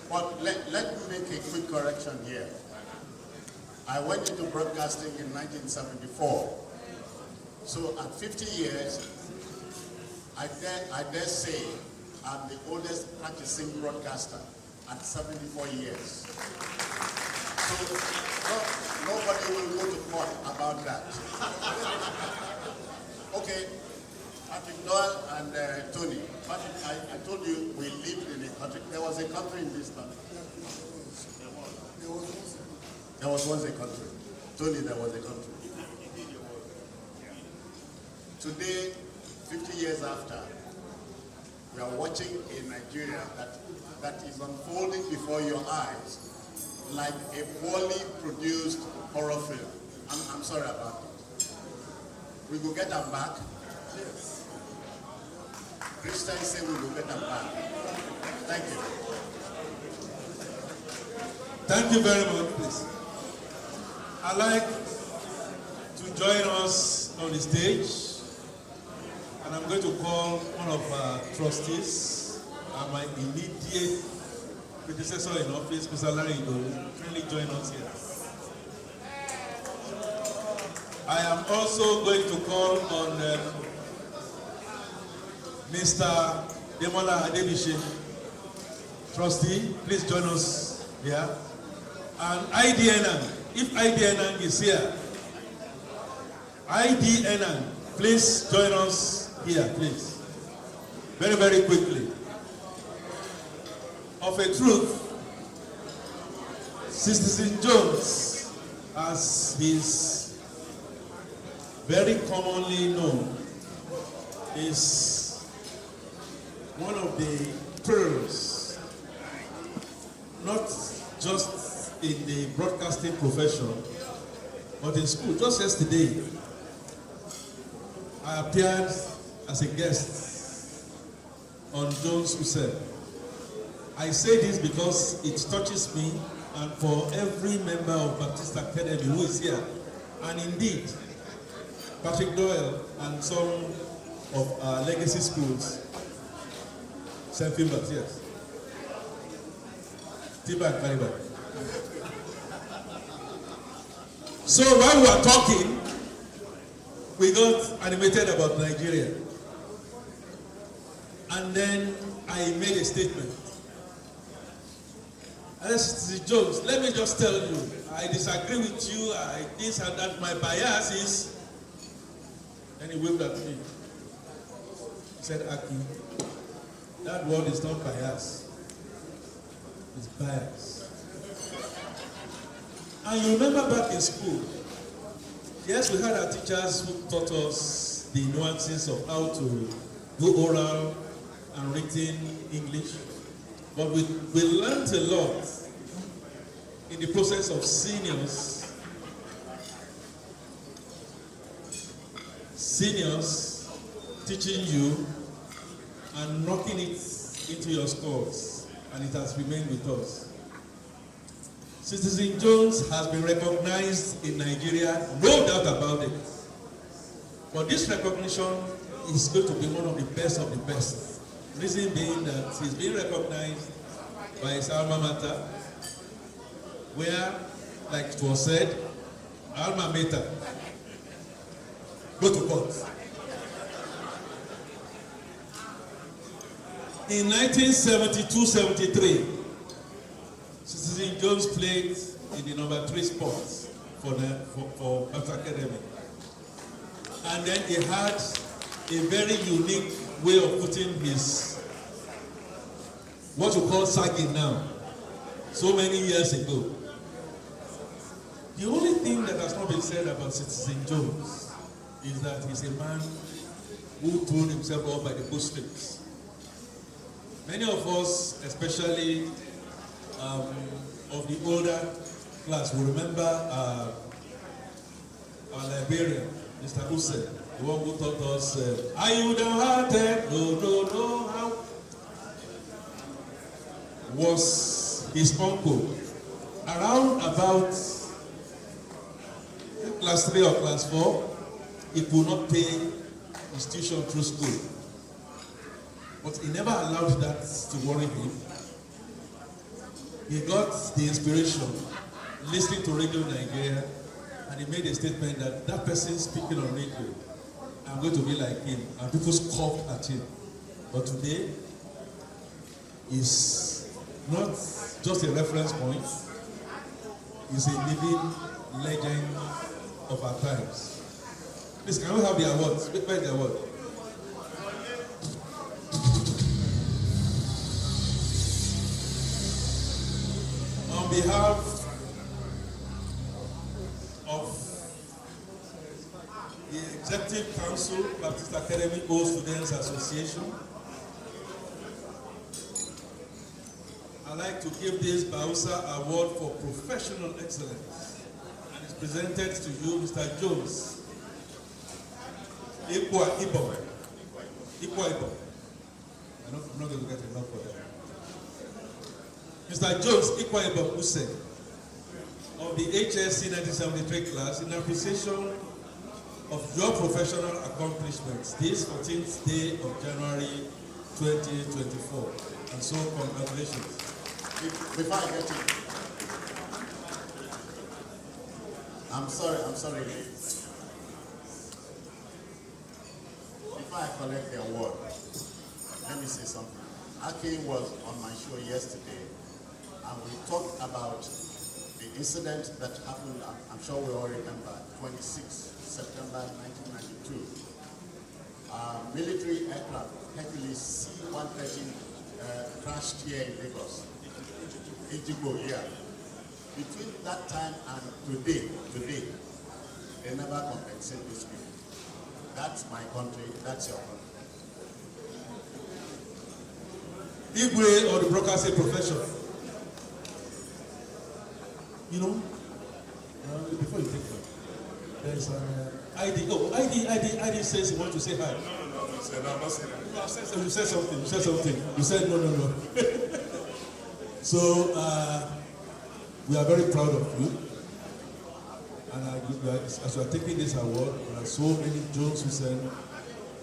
[SPEAKER 10] But let me make a quick correction here. I went into broadcasting in 1974. So at 50 years, I dare say I'm the oldest practicing broadcaster at 74 years. So nobody will go to court about that. Okay, Patrick Doyle and Tony. Patrick, I told you we lived in a country. There was a country in this country. There was once a country. Tony, there was a country. Today, 50 years after, we are watching a Nigeria that is unfolding before your eyes like a poorly produced horror film. I'm sorry about it. We will get them back. Yes. Christians say we will get them back. Thank you.
[SPEAKER 9] Thank you very much, please. I'd like to join us on the stage. And I'm going to call one of our trustees and my immediate predecessor in office, Mr. Larry, to kindly join us here. I am also going to call on Mr. Demola Adebishe, trustee. Please join us here. And IDNN, if IDNN is here, IDNN, please join us here, please. Very, very quickly. Of a truth, Citizen Jones, as he's very commonly known, is one of the pearls, not just in the broadcasting profession, but in school. Just yesterday, I appeared as a guest on Jones Hussein. I say this because it touches me and for every member of Baptist Academy who is here. And indeed, Patrick Doyle and some of our legacy schools, St. Philbert, yes. Tiba and Kariba. So while we are talking, we got animated about Nigeria. And then I made a statement. As Jones, let me just tell you, I disagree with you, this and that, my bias is, and he waved at me. He said, Aki, that word is not bias, it's bias. And you remember back in school, yes, we had our teachers who taught us the nuances of how to do oral and written English, but we learned a lot in the process of seniors teaching you and knocking it into your scores, and it has remained with us. Citizen Jones has been recognized in Nigeria, no doubt about it. But this recognition is going to be one of the best of the best. Reason being that he's being recognized by his alma mater, where, like it was said, alma mater, go to court. In 1972-73, Citizen Jones played in the number 3 spot for BAOSA Academy. And then he had a very unique way of putting his, what you call sagging now, so many years ago. The only thing that has not been said about Citizen Jones is that he's a man who pulled himself up by the bootstraps. Many of us, especially of the older class, will remember our librarian, Mr. Hussein, the one who taught us, are you downhearted? No, how? Was his uncle. Around about class 3 or class 4, he could not pay his tuition through school. But he never allowed that to worry him. He got the inspiration listening to Radio Nigeria, and he made a statement that that person speaking on radio, I'm going to be like him, and people scoffed at him. But today, he's not just a reference point, he's a living legend of our times. Please, can we have the awards? Where's the award? On behalf of the Executive Council, Baptist Academy Old Students Association, I'd like to give this BAOSA Award for Professional Excellence, and it's presented to you, Mr. Jones. Ikwa Ibo. I'm not going to get enough for that. Mr. Jones Ikwa Ibo Hussein of the HSC 1973 class, in appreciation of your professional accomplishments this 14th day of January 2024. And so, congratulations.
[SPEAKER 10] Before I get it, I'm sorry. Before I collect the award, let me say something. Aki was on my show yesterday, and we talked about the incident that happened, I'm sure we all remember, 26 September 1992. Military aircraft, Hercules C-130, crashed here in Lagos. Ijibo, yeah. Between that time and today, they never compensate these people. That's my country, that's your country.
[SPEAKER 9] Igwe or the broadcasting profession. You know, before you take that, there's an ID. Oh, ID says he wants to say hi.
[SPEAKER 7] No, sir, I'm not saying that.
[SPEAKER 9] You said something. You said no. So, we are very proud of you. And as you are taking this award, there are so many Jones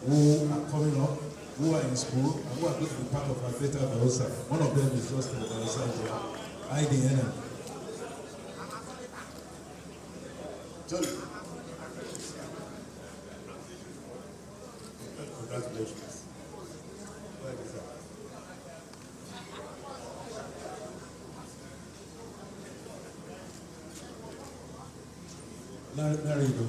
[SPEAKER 9] who are coming up, who are in school, and who are going to be part of our greater BAOSA. One of them is just the BAOSA IDN.
[SPEAKER 10] Johnny.
[SPEAKER 7] Congratulations.
[SPEAKER 9] There you go.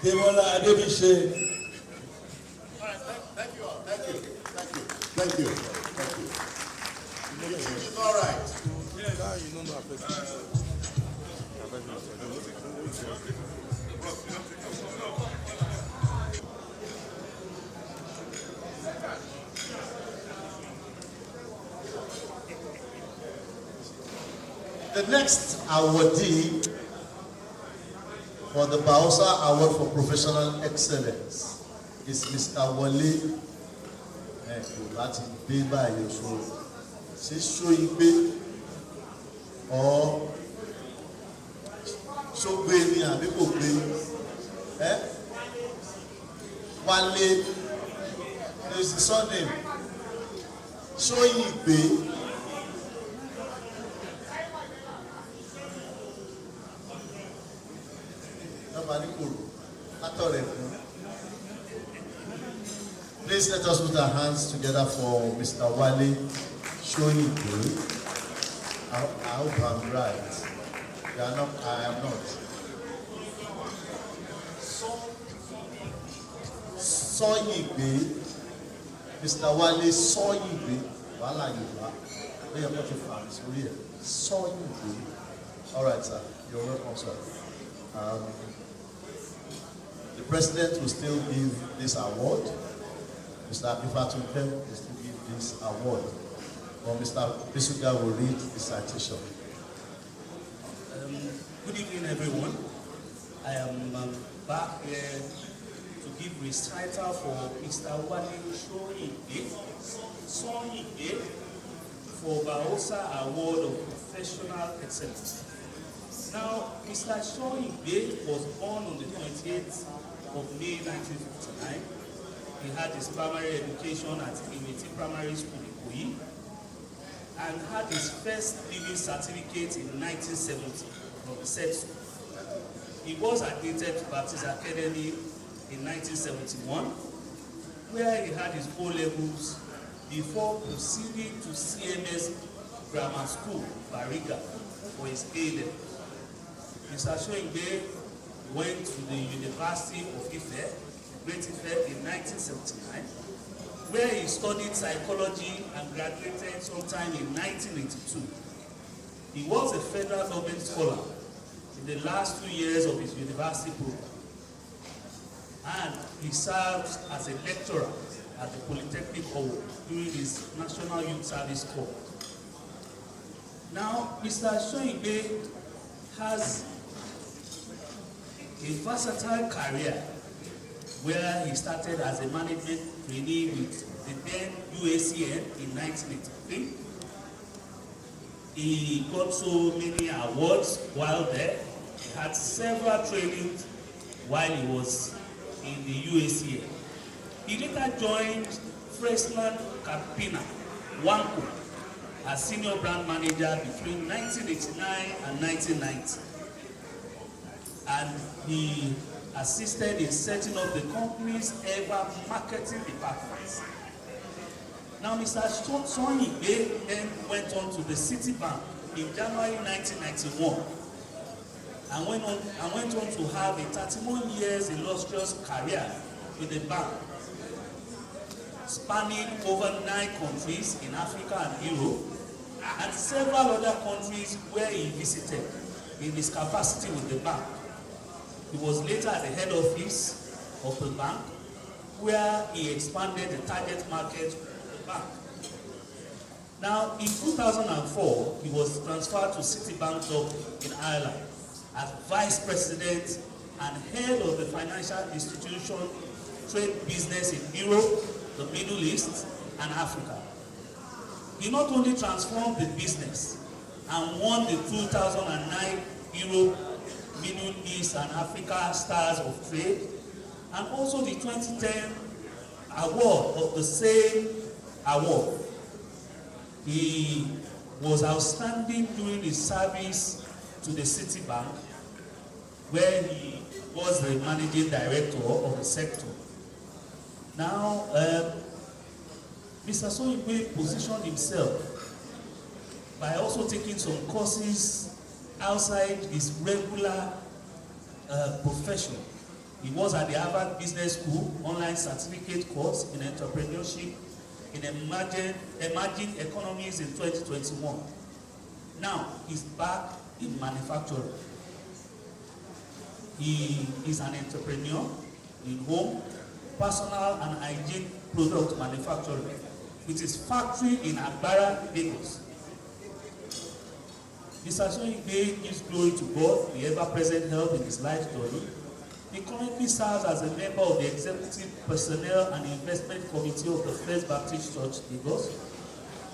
[SPEAKER 9] Debola Adebise.
[SPEAKER 10] Thank you all. Thank you. It's all right.
[SPEAKER 3] The next awardee for the BAOSA Award for Professional Excellence is Mr. Wale. Láti gbé báyìí ṣó ṣe ṣó igbe or ṣó gbé ní àbí kò gbé ẹ́ Wálé is the surname Ṣóyìngbé nọ́mbà ní kòrò látọ̀rẹ̀ fún. Please let us put our hands together for Mr. Wale Ṣóyìngbé. I hope I'm right. You are not, I am not. Ṣóyìngbé, Mr. Wale Ṣóyìngbé, wàhálà Yorùbá, ó yẹ kó ti fà mí sórí ẹ̀. Ṣóyìngbé. All right, sir. You're welcome, sir. The president will still give this award. Mr. Abifatunke will still give this award. But Mr. Bisuga will read the citation.
[SPEAKER 6] Good evening, everyone. I am back here to give recital for Mr. Wale Ṣóyìngbé for BAOSA Award of Professional Excellence. Now, Mr. Ṣóyìngbé was born on the 28th of May 1959. He had his primary education at Imeti Primary School in Ikoyi and had his first living certificate in 1970 from the said school. He was admitted to Baptist Academy in 1971, where he had his O-levels before proceeding to CMS Grammar School, Bariga, for his A-levels. Mr. Ṣóyìngbé went to the University of Ife, Great Ife, in 1979, where he studied psychology and graduated sometime in 1982. He was a federal government scholar in the last 2 years of his university program, and he served as a lecturer at the Polytechnic Award during his National Youth Service Corps. Now, Mr. Ṣóyìngbé has a versatile career where he started as a management trainee with the then UACN in 1983. He got so many awards while there. He had several trainings while he was in the UACN. He later joined Freshland Campina, Wanko, as senior brand manager between 1989 and 1990. And he assisted in setting up the company's ever marketing departments. Now, Mr. Ṣóyìngbé then went on to the Citibank in January 1991 and went on to have a 31 years illustrious career with the bank, spanning over 9 countries in Africa and Europe, and several other countries where he visited in his capacity with the bank. He was later at the head office of the bank, where he expanded the target market of the bank. Now, in 2004, he was transferred to Citibank in Ireland as vice president and head of the financial institution trade business in Europe, the Middle East, and Africa. He not only transformed the business and won the 2009 Europe, Middle East, and Africa Stars of Trade, and also the 2010 award of the same award. He was outstanding during his service to the Citibank, where he was the managing director of the sector. Now, Mr. Ṣóyìngbé positioned himself by also taking some courses outside his regular profession. He was at the Harvard Business School online certificate course in entrepreneurship in emerging economies in 2021. Now he's back in manufacturing. He is an entrepreneur in home, personal and hygiene product manufacturing with his factory in Agbara, Lagos. Mr. Ṣóyìngbé gives glory to God, the ever-present help in his life journey. He currently serves as a member of the Executive Personnel and Investment Committee of the First Baptist Church, Lagos,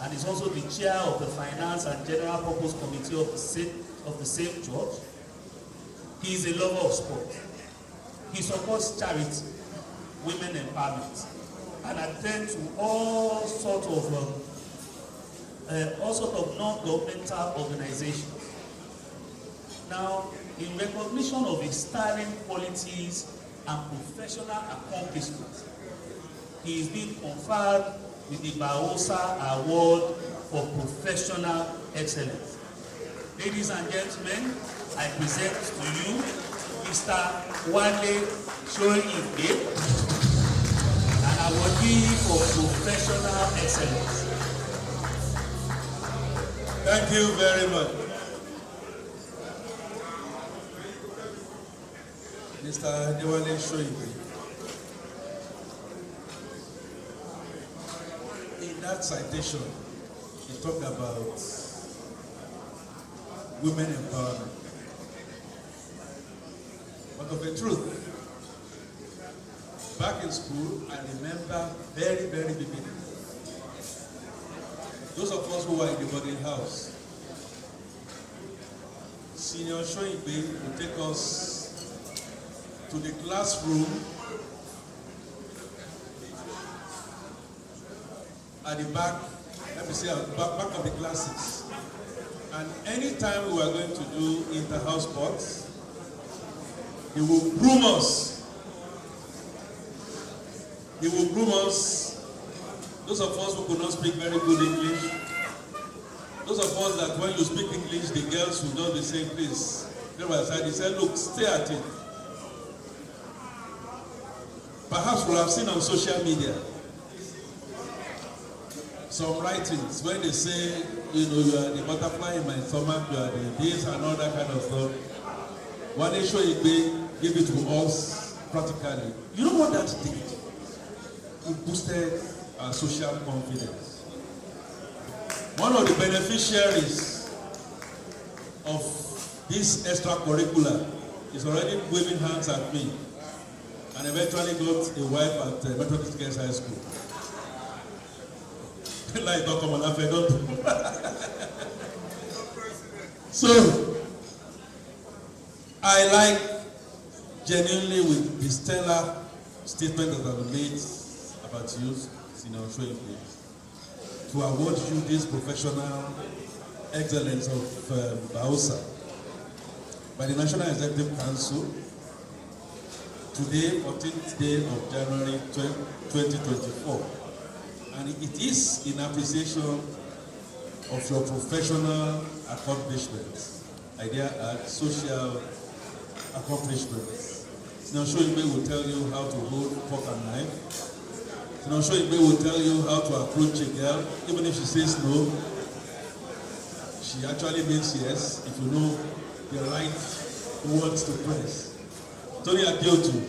[SPEAKER 6] and is also the chair of the Finance and General Purpose Committee of the same church. He is a lover of sport. He supports charity, women empowerment, and attends to all sort of non-governmental organizations. Now, in recognition of his sterling qualities and professional accomplishments, he is being conferred with the BAOSA Award for Professional Excellence. Ladies and gentlemen, I present to you Mr. Wale Shoyinbe, an awardee for professional excellence.
[SPEAKER 9] Thank you very much. Mr. Wale Shoyinbe. In that citation, he talked about women empowerment. But of the truth, back in school, I remember very, very vividly. Those of us who were in the boarding house, Senior Shoyinbe would take us to the classroom at the back, let me say at the back of the classes. And anytime we were going to do inter-house sports, he will groom us. He will groom us. Those of us who could not speak very good English, those of us that when you speak English, the girls will not be saying, please, they were aside. He said, look, stay at it. Perhaps we'll have seen on social media some writings when they say, you know, you are the butterfly in my stomach, you are the this and all that kind of stuff. When they show it, they give it to us practically. You know what that did? It boosted our social confidence. One of the beneficiaries of this extracurricular is already waving hands at me and eventually got a wife at Methodist Girls High School. Like don't come on, don't. So I like genuinely with the stellar statement that I've made about you, Senior Shoyinbe, to award you this professional excellence of BAOSA by the National Executive Council today, 14th day of January 2024. And it is in appreciation of your professional accomplishments, social accomplishments. Senior Shoyinbe will tell you how to hold fork and knife. Senior Shoyinbe will tell you how to approach a girl, even if she says no. She actually means yes, if you know the right words to press. Tony Akiotu,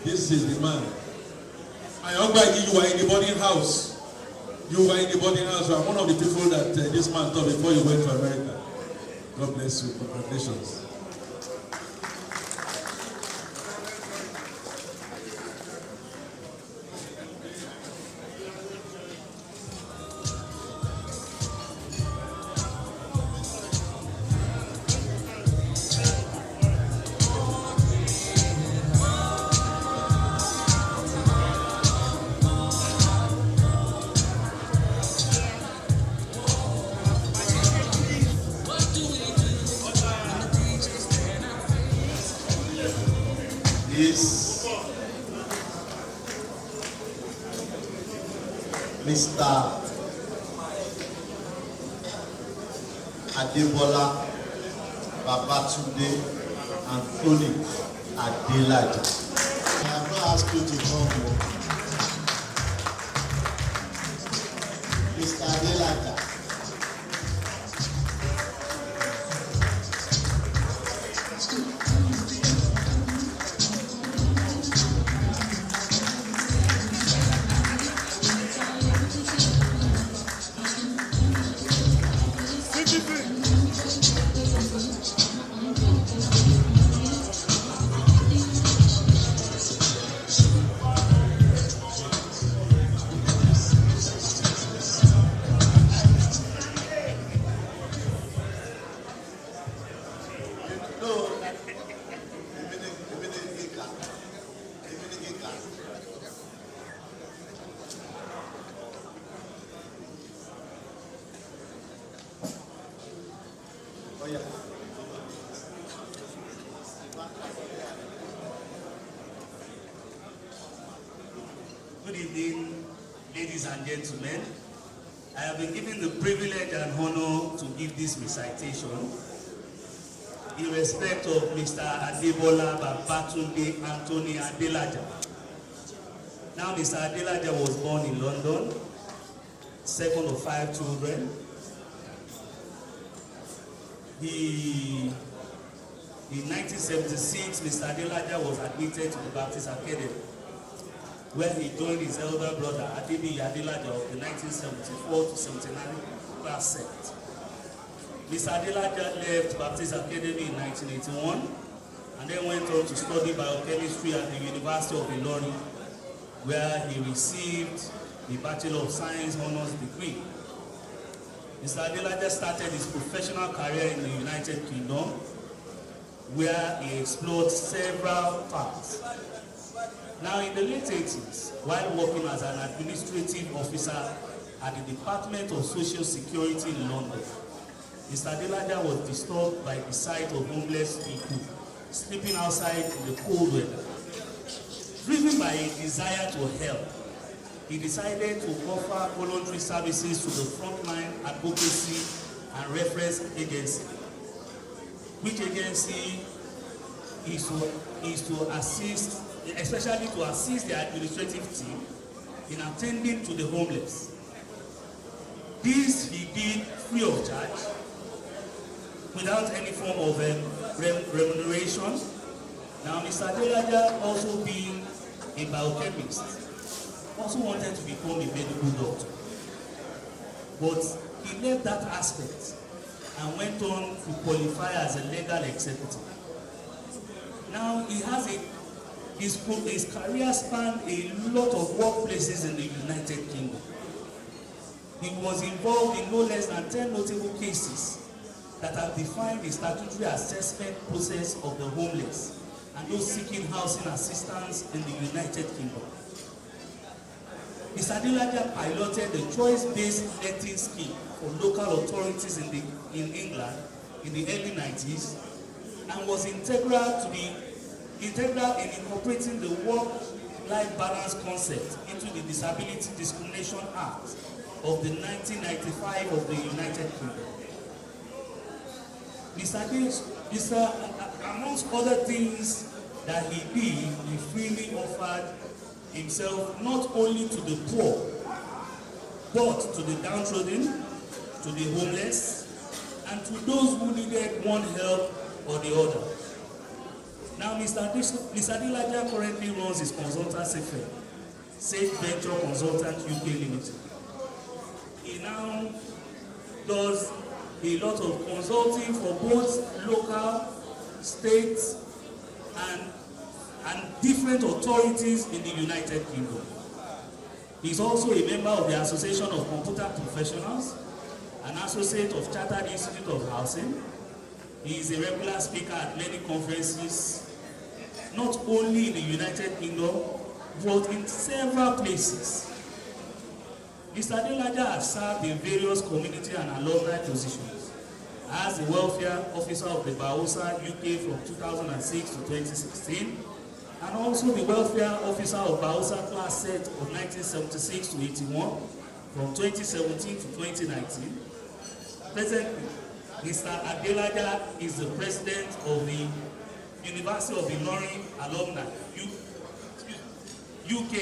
[SPEAKER 9] this is the man. You were in the boarding house. You were in the boarding house. You are one of the people that this man taught before you went to America. God bless you. Congratulations.
[SPEAKER 3] Is Mr. Adebola Babatunde Anthony Adelaja. I have not asked you to come. Mr. Adelaja.
[SPEAKER 6] Good evening, ladies and gentlemen. I have been given the privilege and honor to give this recitation in respect of Mr. Adebola Babatunde Anthony Adelaja. Now, Mr. Adelaja was born in London, second of 5 children. In 1976, Mr. Adelaja was admitted to the Baptist Academy, where he joined his elder brother Adebi Adelaja of the 1974 to 79 class set. Mr. Adelaja left Baptist Academy in 1981 and then went on to study biochemistry at the University of Illinois, where he received the Bachelor of Science Honours degree. Mr. Adelaja started his professional career in the United Kingdom, where he explored several paths. Now, in the late 80s, while working as an administrative officer at the Department of Social Security in London, Mr. Adelaja was disturbed by the sight of homeless people sleeping outside in the cold weather. Driven by a desire to help, he decided to offer voluntary services to the Frontline Advocacy and Reference Agency, which agency is to assist, especially to assist the administrative team in attending to the homeless. This he did free of charge, without any form of remuneration. Now, Mr. Adelaja, also being a biochemist, also wanted to become a medical doctor. But he left that aspect and went on to qualify as a legal executive. Now, his career spanned a lot of workplaces in the United Kingdom. He was involved in no less than 10 notable cases that have defined the statutory assessment process of the homeless and those seeking housing assistance in the United Kingdom. Mr. Adelaja piloted the choice-based letting scheme for local authorities in England in the early 90s and was integral in incorporating the work-life balance concept into the Disability Discrimination Act of the 1995 of the United Kingdom. Amongst other things that he did, he freely offered himself not only to the poor, but to the downtrodden, to the homeless, and to those who needed one help or the other. Now, Mr. Adelaja currently runs his consultancy firm, Safe Venture Consultant UK Limited. He now does a lot of consulting for both local, state, and different authorities in the United Kingdom. He is also a member of the Association of Computer Professionals, an associate of Chartered Institute of Housing. He is a regular speaker at many conferences, not only in the United Kingdom, but in several places. Mr. Adelaja has served in various community and alumni positions as the Welfare Officer of the BAOSA UK from 2006 to 2016, and also the Welfare Officer of BAOSA Class Set of 1976 to 81 from 2017 to 2019. Presently, Mr. Adelaja is the President of the University of Illinois Alumni, UK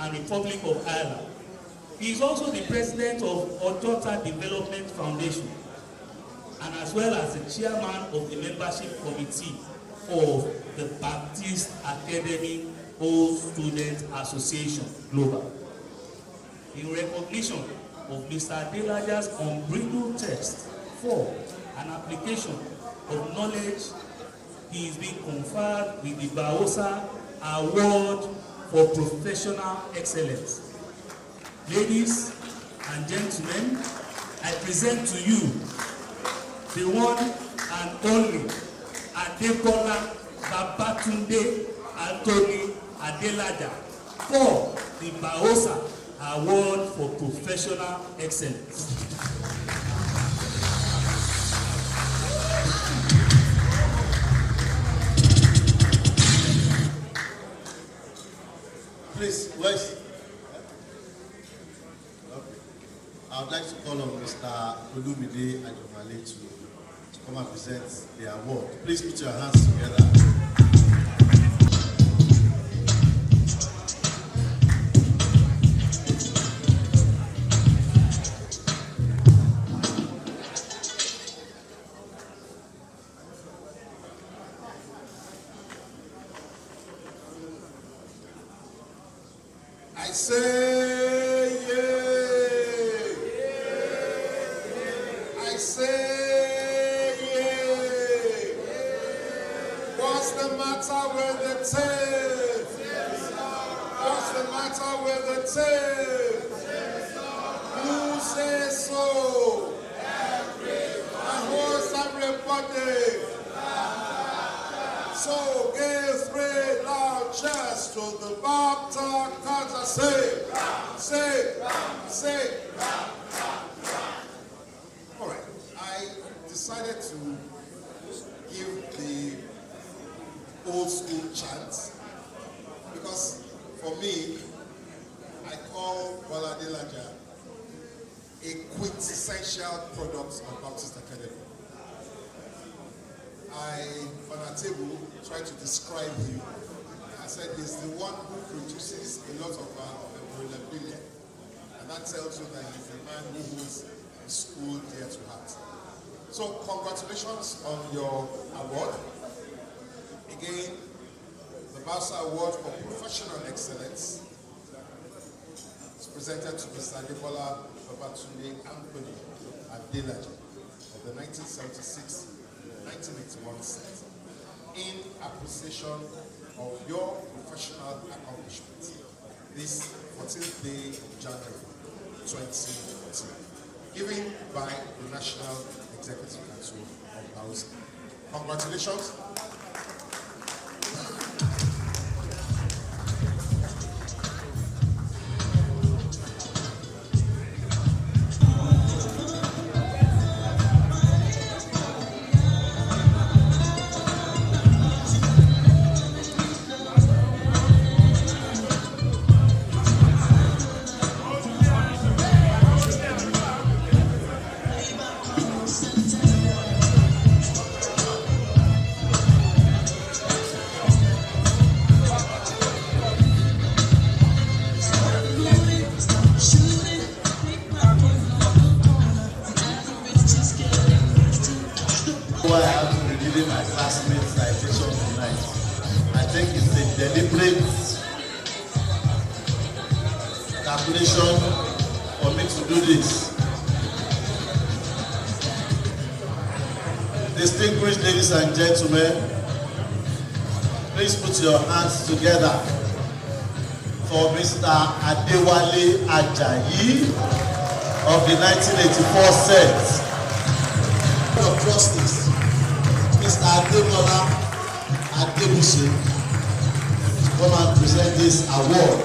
[SPEAKER 6] and Republic of Ireland. He is also the President of Odota Development Foundation, and as well as the Chairman of the Membership Committee of the Baptist Academy Old Student Association Global. In recognition of Mr. Adelaja's unbridled thirst for an application of knowledge, he is being conferred with the BAOSA Award for Professional Excellence. Ladies and gentlemen, I present to you the one and only Adebola Babatunde Anthony Adelaja for the BAOSA Award for Professional Excellence.
[SPEAKER 3] West. Okay. I would like to call on Mr. Alumni to come and present the award. Please put your hands together.
[SPEAKER 5] I say yay. I say yay. What's the matter with the tape? What's the matter with the tape? Who says so? And who's everybody? So give 3 loud cheers to the BAOSA cause I say. All right, I decided to give the old school chant because for me, I call Balade Laja a quintessential product of Baptist Academy. On our table, tried to describe him. I said he's the one who produces a lot of memorabilia. And that tells you that he's a man who holds the school dear to heart. So congratulations on your award. Again, the BAOSA Award for Professional Excellence is presented to Mr. Adebola Babatunde Anthony Adelaja of the 1976-1981 set in appreciation of your professional accomplishments this 14th day of January 2014, given by the National Executive Council of BAOSA. Congratulations.
[SPEAKER 3] Why I have to be giving my classmates citation tonight. I think it's a deliberate calculation for me to do this. Distinguished ladies and gentlemen, please put your hands together for Mr. Adewale Ajayi of the 1984 set. Of Justice, Mr. Adebola Adebuse, to come and present this award.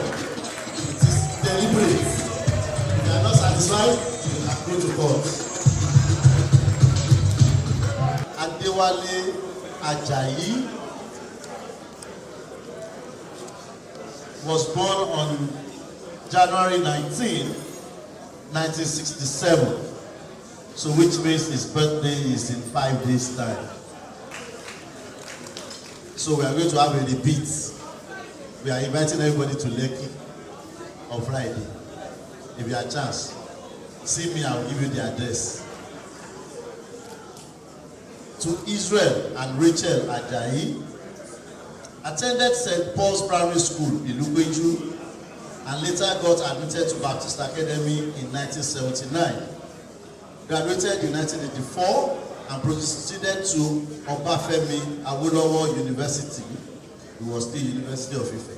[SPEAKER 3] It is deliberate. If you are not satisfied, you can go to court. Adewale Ajayi was born on January 19, 1967. So which means his birthday is in 5 days' time. So we are going to have a repeat. We are inviting everybody to Lekki on Friday. If you have a chance, see me, I will give you the address. To Israel and Rachel Ajayi, attended St. Paul's Primary School in Lugbeju and later got admitted to Baptist Academy in 1979. Graduated in 1984 and proceeded to Obafemi Awolowo University. It was the University of Ife.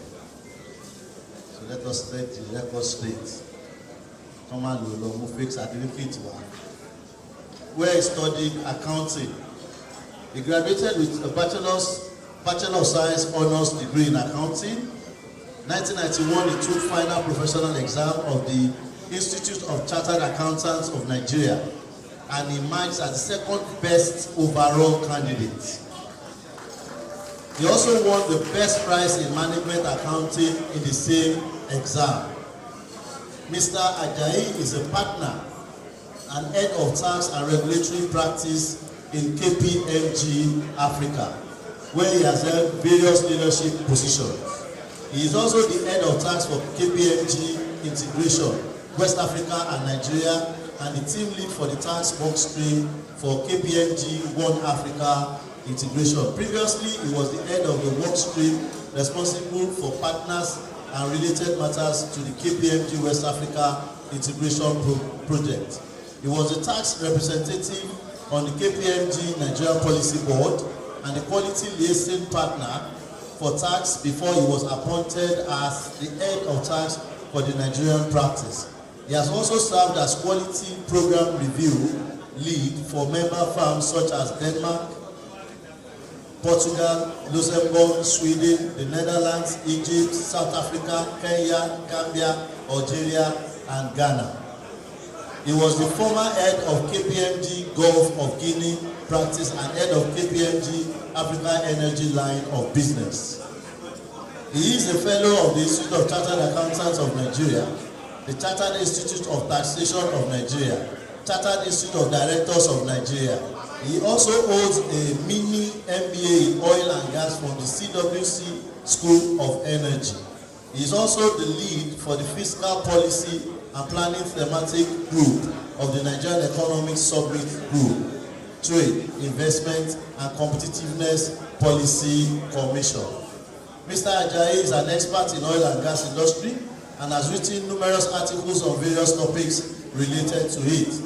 [SPEAKER 3] So let us set the record straight. Come on, we'll fix certificate where he studied accounting. He graduated with a Bachelor of Science Honours degree in accounting. 1991, he took final professional exam of the Institute of Chartered Accountants of Nigeria and emerged as the second best overall candidate. He also won the best prize in management accounting in the same exam. Mr. Ajayi is a partner and head of tax and regulatory practice in KPMG Africa, where he has held various leadership positions. He is also the head of tax for KPMG Integration, West Africa and Nigeria, and the team lead for the tax work stream for KPMG One Africa Integration. Previously, he was the head of the work stream responsible for partners and related matters to the KPMG West Africa Integration Project. He was the tax representative on the KPMG Nigeria Policy Board and the quality liaison partner for tax before he was appointed as the head of tax for the Nigerian practice. He has also served as quality program review lead for member firms such as Denmark, Portugal, Luxembourg, Sweden, the Netherlands, Egypt, South Africa, Kenya, Gambia, Algeria, and Ghana. He was the former head of KPMG Gulf of Guinea practice and head of KPMG Africa Energy line of business. He is a fellow of the Institute of Chartered Accountants of Nigeria, the Chartered Institute of Taxation of Nigeria, Chartered Institute of Directors of Nigeria. He also holds a mini MBA in oil and gas from the CWC School of Energy. He is also the lead for the Fiscal Policy and Planning Thematic Group of the Nigerian Economic Summit Group, Trade, Investment and Competitiveness Policy Commission. Mr. Ajayi is an expert in oil and gas industry and has written numerous articles on various topics related to it.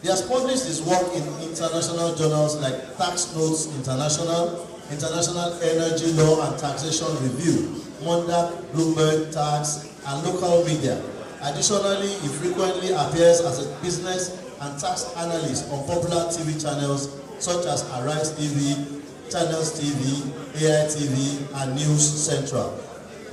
[SPEAKER 3] He has published his work in international journals like Tax Notes International, International Energy Law and Taxation Review, Mondak, Bloomberg Tax, and local media. Additionally, he frequently appears as a business and tax analyst on popular TV channels such as Arise TV, Channels TV, AI TV, and News Central.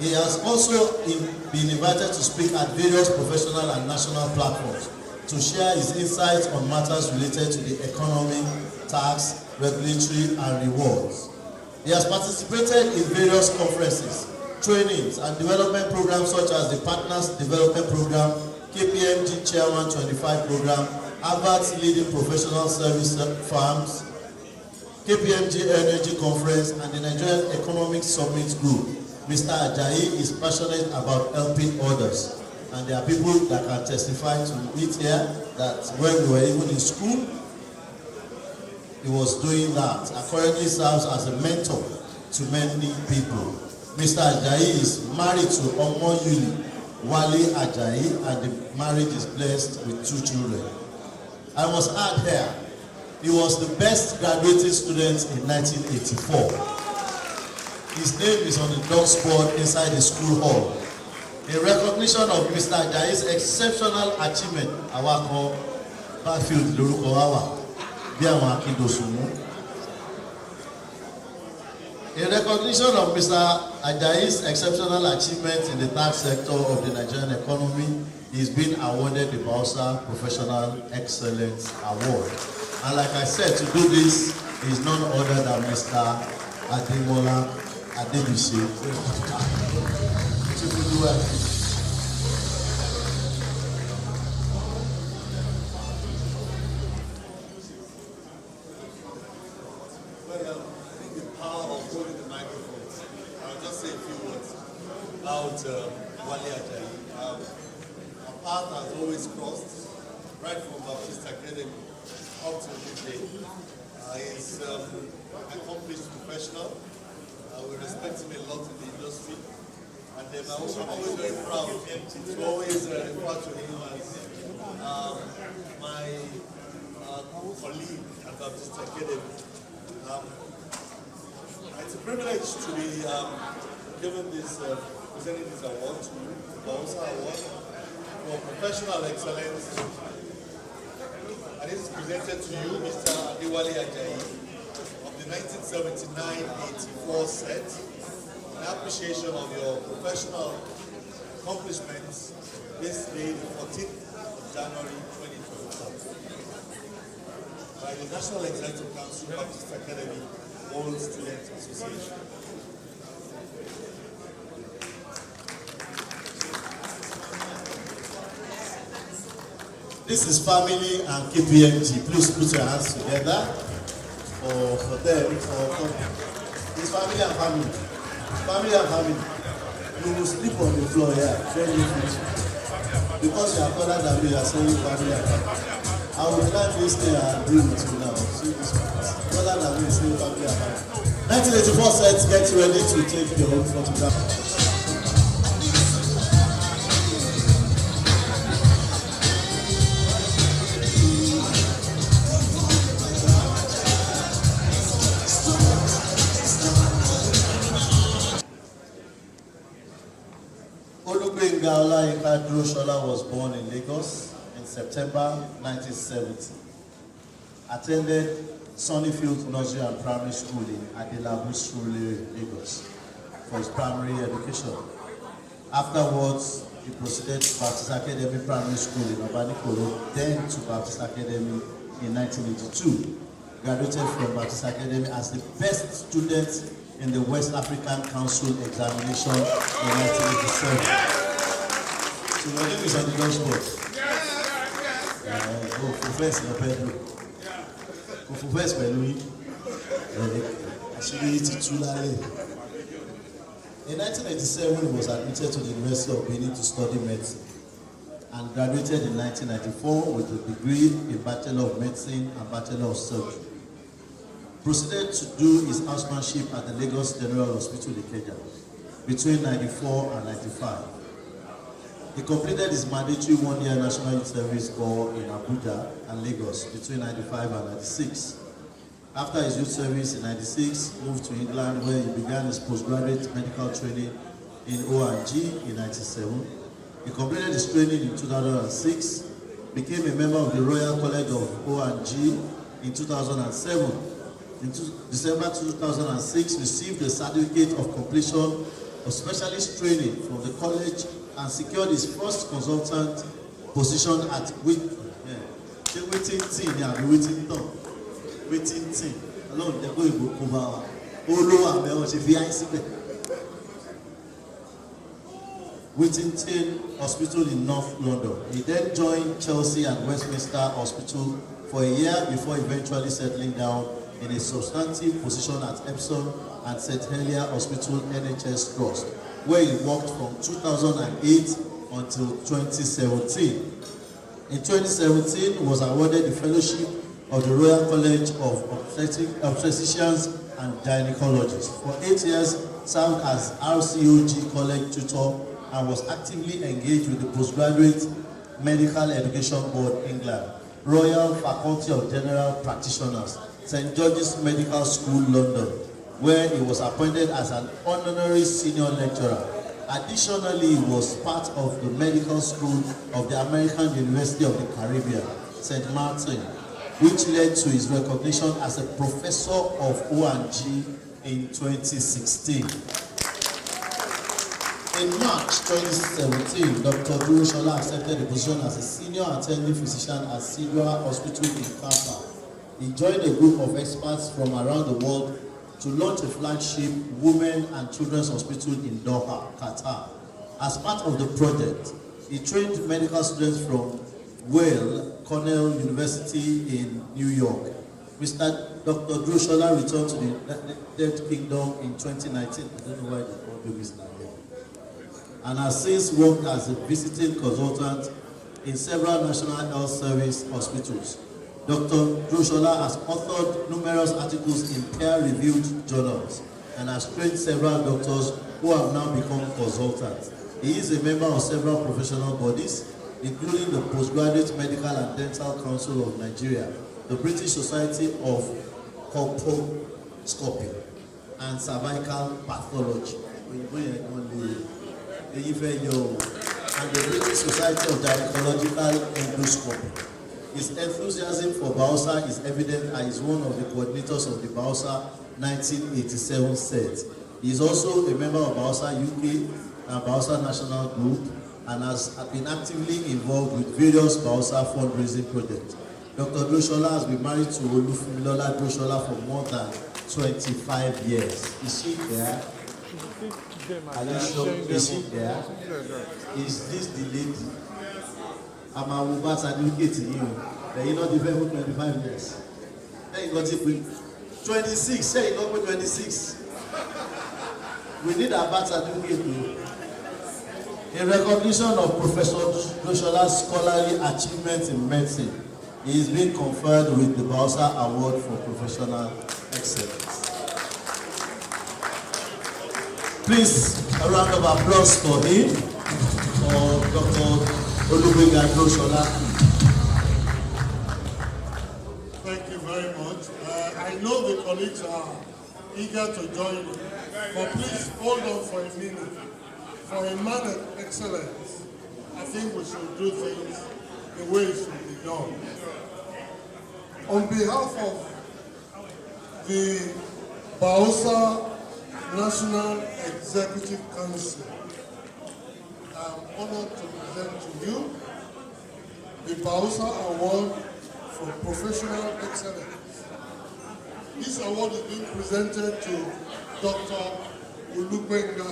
[SPEAKER 3] He has also been invited to speak at various professional and national platforms to share his insights on matters related to the economy, tax, regulatory, and rewards. He has participated in various conferences, trainings, and development programs such as the Partners Development Program, KPMG Chairman 25 Program, Harvard's leading professional service firms, KPMG Energy Conference, and the Nigerian Economic Summit Group. Mr. Ajayi is passionate about helping others, and there are people that can testify to it here that when we were even in school, he was doing that. He currently serves as a mentor to many people. Mr. Ajayi is married to Omoyuli Wale Ajayi, and the marriage is blessed with 2 children. I must add here, he was the best graduating student in 1984. His name is on the dog's board inside the school hall. In recognition of Mr. Ajayi's exceptional achievement, awakọ̀ Battlefield lórúkọ wa bí àwọn akíndòsùnmú. In recognition of Mr. Ajayi's exceptional achievement in the tax sector of the Nigerian economy, he's been awarded the BAOSA Professional Excellence Award. And like I said, to do this is none other than Mr. Ademola Adebisi.
[SPEAKER 11] About Wale Ajayi. Our path has always crossed, right from Baptist Academy up to today. He's an accomplished professional. We respect him a lot in the industry. And then I'm always very proud to always refer to him as my colleague at Baptist Academy. It's a privilege to be given this presenting this award, the BAOSA Award for Professional Excellence. And this is presented to you, Mr. Adewale Ajayi, of the 1979-84 set, in appreciation of your professional accomplishments this day, the 14th of January 2024, by the National Executive Council Baptist Academy Old Student Association.
[SPEAKER 3] This is family and KPMG. Please put your hands together for them. It's family and family. Family and family. You will sleep on the floor here. Very finish. Because you are taller than me, you are saying family and family. I will gladly stay and agree with you now. See this one. Taller than me, saying family and family. 1984 sets, get ready to take your own photograph. Shola was born in Lagos in September 1970. Attended Sunnyfield Nursery and Primary School in Adelabu Sule, Lagos for his primary education. Afterwards, he proceeded to Baptist Academy Primary School in Obanikoro, then to Baptist Academy in 1982. Graduated from Baptist Academy as the best student in the West African Council examination in 1987. So your name is on the gospel. First in Pedro. First Pedro. In 1987, he was admitted to the University of Benin to study medicine and graduated in 1994 with a degree in Bachelor of Medicine and Bachelor of Surgery. Proceeded to do his housemanship at the Lagos General Hospital in Kenya between 1994 and 1995. He completed his mandatory one-year National Youth Service Corps in Abuja and Lagos between 1995 and 1996. After his youth service in 1996, moved to England where he began his postgraduate medical training in O&G in 1997. He completed his training in 2006, became a member of the Royal College of O&G in 2007. In December 2006, received a certificate of completion of specialist training from the college and secured his first consultant position at Waiting Hospital in North London. He then joined Chelsea and Westminster Hospital for a year before eventually settling down in a substantive position at Epsom and St. Helier Hospital NHS Trust, where he worked from 2008 until 2017. In 2017, he was awarded the fellowship of the Royal College of Obstetricians and Gynecologists. For 8 years, served as RCOG College tutor and was actively engaged with the Postgraduate Medical Education Board, England, Royal Faculty of General Practitioners, St. George's Medical School, London, where he was appointed as an honorary senior lecturer. Additionally, he was part of the medical school of the American University of the Caribbean, St. Martin, which led to his recognition as a professor of O&G in 2016. In March 2017, Dr. Duroshola accepted the position as a senior attending physician at Sidra Hospital in Qatar. He joined a group of experts from around the world to launch a flagship Women and Children's Hospital in Doha, Qatar. As part of the project, he trained medical students from Weill Cornell University in New York. Dr. Duroshola returned to the United Kingdom in 2019. I don't know why the audio is not here. And has since worked as a visiting consultant in several National Health Service hospitals. Dr. Duroshola has authored numerous articles in peer-reviewed journals and has trained several doctors who have now become consultants. He is a member of several professional bodies, including the Postgraduate Medical and Dental Council of Nigeria, the British Society of Colposcopy and Cervical Pathology, and the British Society of Gynecological Endoscopy. His enthusiasm for BAOSA is evident and is one of the coordinators of the BAOSA 1987 set. He is also a member of BAOSA UK and BAOSA National Group and has been actively involved with various BAOSA fundraising projects. Dr. Duroshola has been married to Olufunmilola Duroshola for more than 25 years. Is she there? Are you sure? Is she there? Is this the lady? I'm a birth certificate in you. Then you not even for 25 years. Then you got it with 26. Say you not for 26. We need a birth certificate too. In recognition of Professor Joshola's scholarly achievements in medicine, he is being conferred with the BAOSA Award for Professional Excellence. Please, a round of applause for him, for Dr. Joshola.
[SPEAKER 5] Thank you very much. I know the colleagues are eager to join you, but please hold on for a minute. For a man of excellence, I think we should do things the way it should be done. On behalf of the BAOSA National Executive Council, I'm honored to present to you the BAOSA Award for Professional Excellence. This award is being presented to Dr. Olubenga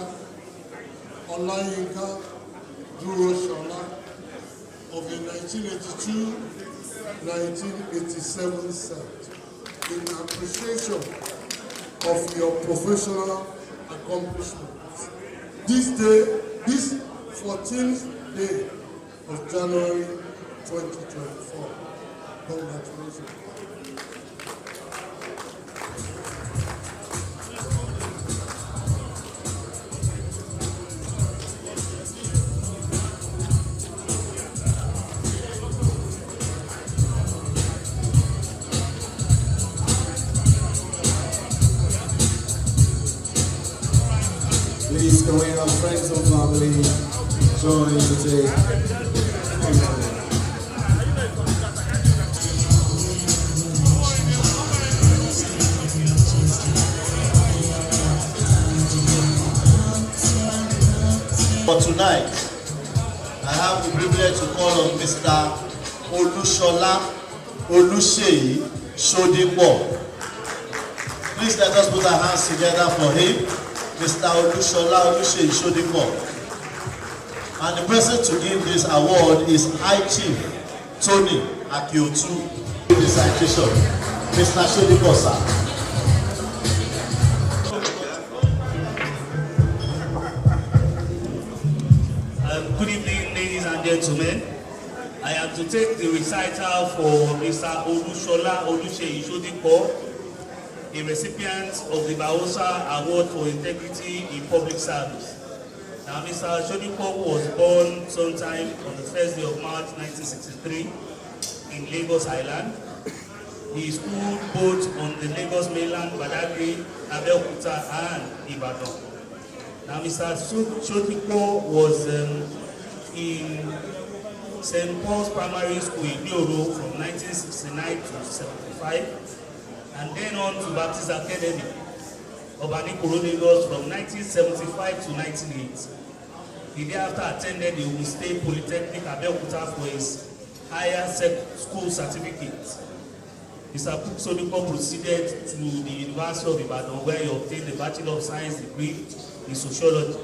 [SPEAKER 5] Olayinka Duroshola of the 1982-1987 set in appreciation of your professional accomplishments. This 14th day of January 2024. Congratulations.
[SPEAKER 4] Please, can we have friends and family join today?
[SPEAKER 3] For tonight, I have the privilege to call on Mr. Olushola Oluseyi Sodipo. Please let us put our hands together for him. Mr. Olushola Oluseyi Sodipo. And the person to give this award is High Chief Tony Akiotu. The citation, Mr. Sodipo, sir.
[SPEAKER 6] Good evening, ladies and gentlemen. I am to take the recital for Mr. Olushola Oluseyi Sodipo, a recipient of the BAOSA Award for Integrity in Public Service. Now, Mr. Sodipo was born sometime on the 1st day of March 1963 in Lagos Island. He schooled both on the Lagos mainland, Badagry, Abeokuta, and Ibadan. Now, Mr. Sodipo was in St. Paul's Primary School in Nyoro from 1969 to 75. And then on to Baptist Academy of Anikoro, Lagos from 1975 to 1980. He thereafter attended the Ogun State Polytechnic Abeokuta for his higher school certificate. Mr. Sodipo proceeded to the University of Ibadan, where he obtained the Bachelor of Science degree in Sociology.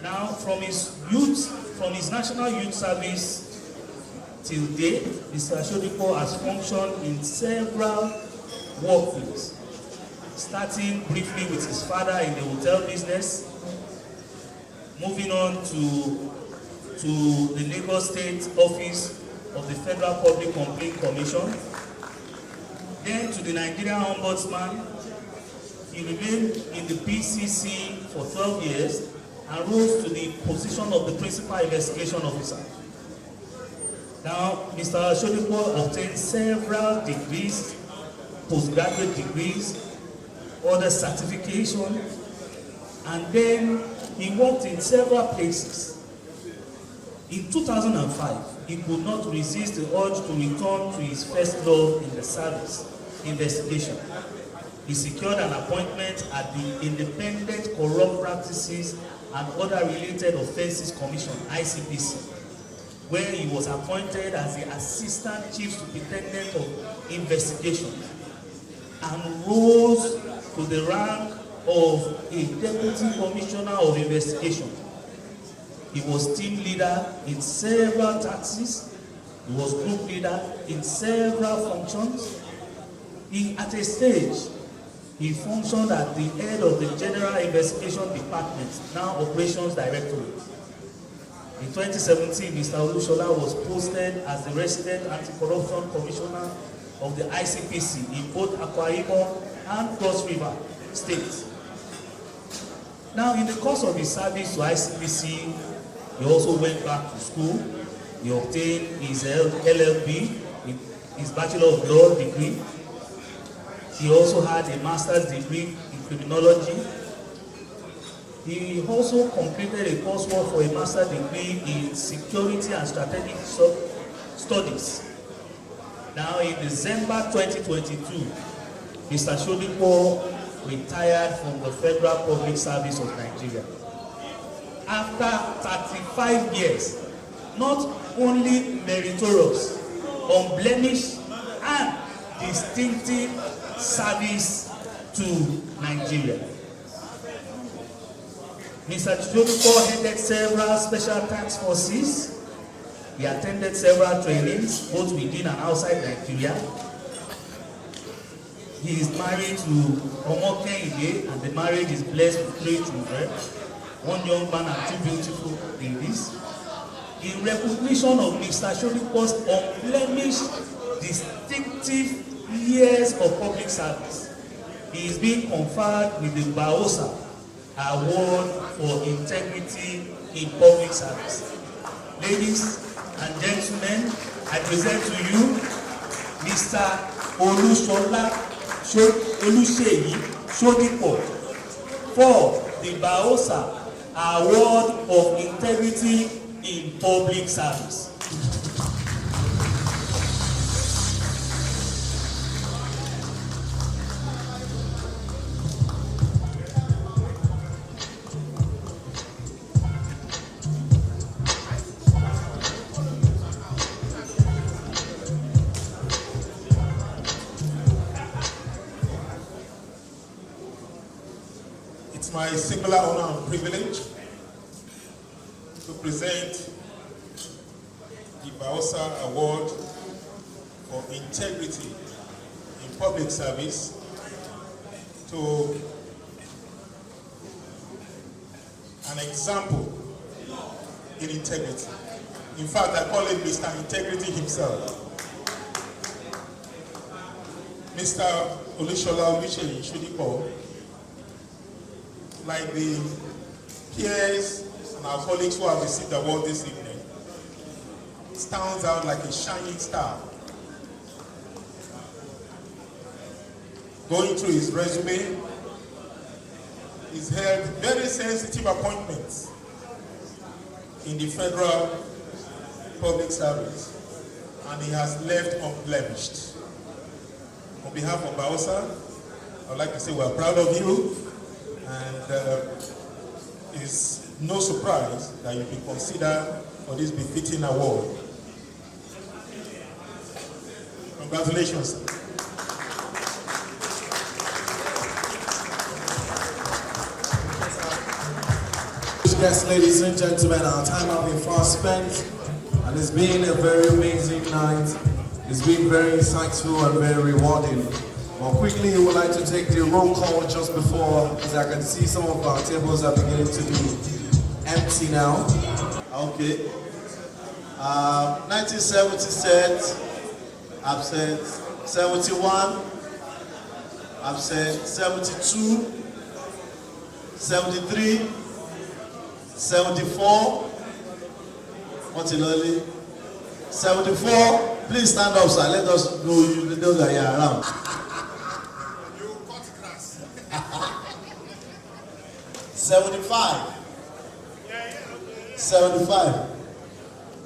[SPEAKER 6] Now, from his National Youth Service till date, Mr. Sodipo has functioned in several work fields, starting briefly with his father in the hotel business, moving on to the Lagos State Office of the Federal Public Complaint Commission, then to the Nigerian Ombudsman. He remained in the PCC for 12 years and rose to the position of the Principal Investigation Officer. Now, Mr. Sodipo obtained several degrees, postgraduate degrees, other certification, and then he worked in several places. In 2005, he could not resist the urge to return to his first love in the service, investigation. He secured an appointment at the Independent Corrupt Practices and Other Related Offences Commission, ICPC, where he was appointed as the Assistant Chief Superintendent of Investigation and rose to the rank of a Deputy Commissioner of Investigation. He was team leader in several taxes. He was group leader in several functions. At a stage, he functioned as the head of the General Investigation Department, now Operations Directorate. In 2017, Mr. Olushola was posted as the resident anti-corruption commissioner of the ICPC in both Akwa Ibom and Cross River states. Now, in the course of his service to ICPC, he also went back to school. He obtained his LLB, his Bachelor of Law degree. He also had a master's degree in criminology. He also completed a coursework for a master's degree in security and strategic studies. Now, in December 2022, Mr. Shodipo retired from the Federal Public Service of Nigeria. After 35 years, not only meritorious, unblemished, and distinctive service to Nigeria. Mr. Shodipo headed several special task forces. He attended several trainings, both within and outside Nigeria. He is married to Omoke Ide, and the marriage is blessed with 3 children, 1 young man and 2 beautiful ladies. In recognition of Mr. Shodipo's unblemished, distinctive years of public service, he is being conferred with the BAOSA Award for Integrity in Public Service. Ladies and gentlemen, I present to you Mr. Oluseyi Shodipo for the BAOSA Award of Integrity in Public Service.
[SPEAKER 7] It's my singular honor and privilege to present the BAOSA Award for Integrity in Public Service to an example in integrity. In fact, I call him Mr. Integrity himself. Mr. Olushola Shodipo, like the peers and our colleagues who have received the award this evening, stands out like a shining star. Going through his resume, he's held very sensitive appointments in the federal public service, and he has left unblemished. On behalf of BAOSA, I'd like to say we're proud of you, and it's no surprise that you've been considered for this befitting award. Congratulations.
[SPEAKER 4] Yes, ladies and gentlemen, our time has been fast spent, and it's been a very amazing night. It's been very insightful and very rewarding. But quickly, we would like to take the roll call just before, because I can see some of our tables are beginning to be empty now.
[SPEAKER 3] Okay. 1970 set, absent. 71, absent. 72, 73, 74, Montiloli, 74. Please stand up, sir. Let us know you that you are around.
[SPEAKER 5] You cut grass.
[SPEAKER 3] 75. 75.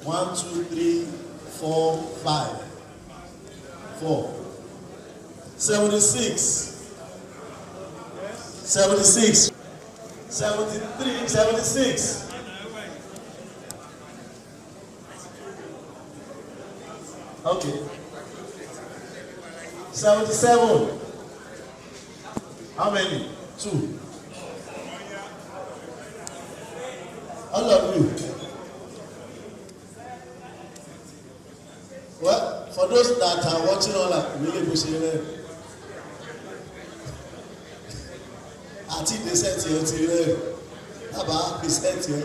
[SPEAKER 3] 1, 2, 3, 4, 5. 4. 76. 76. 73. 76. Okay. 77. How many? 2. All of you. those that are watching online, really appreciate it. I think they sent you to about present you.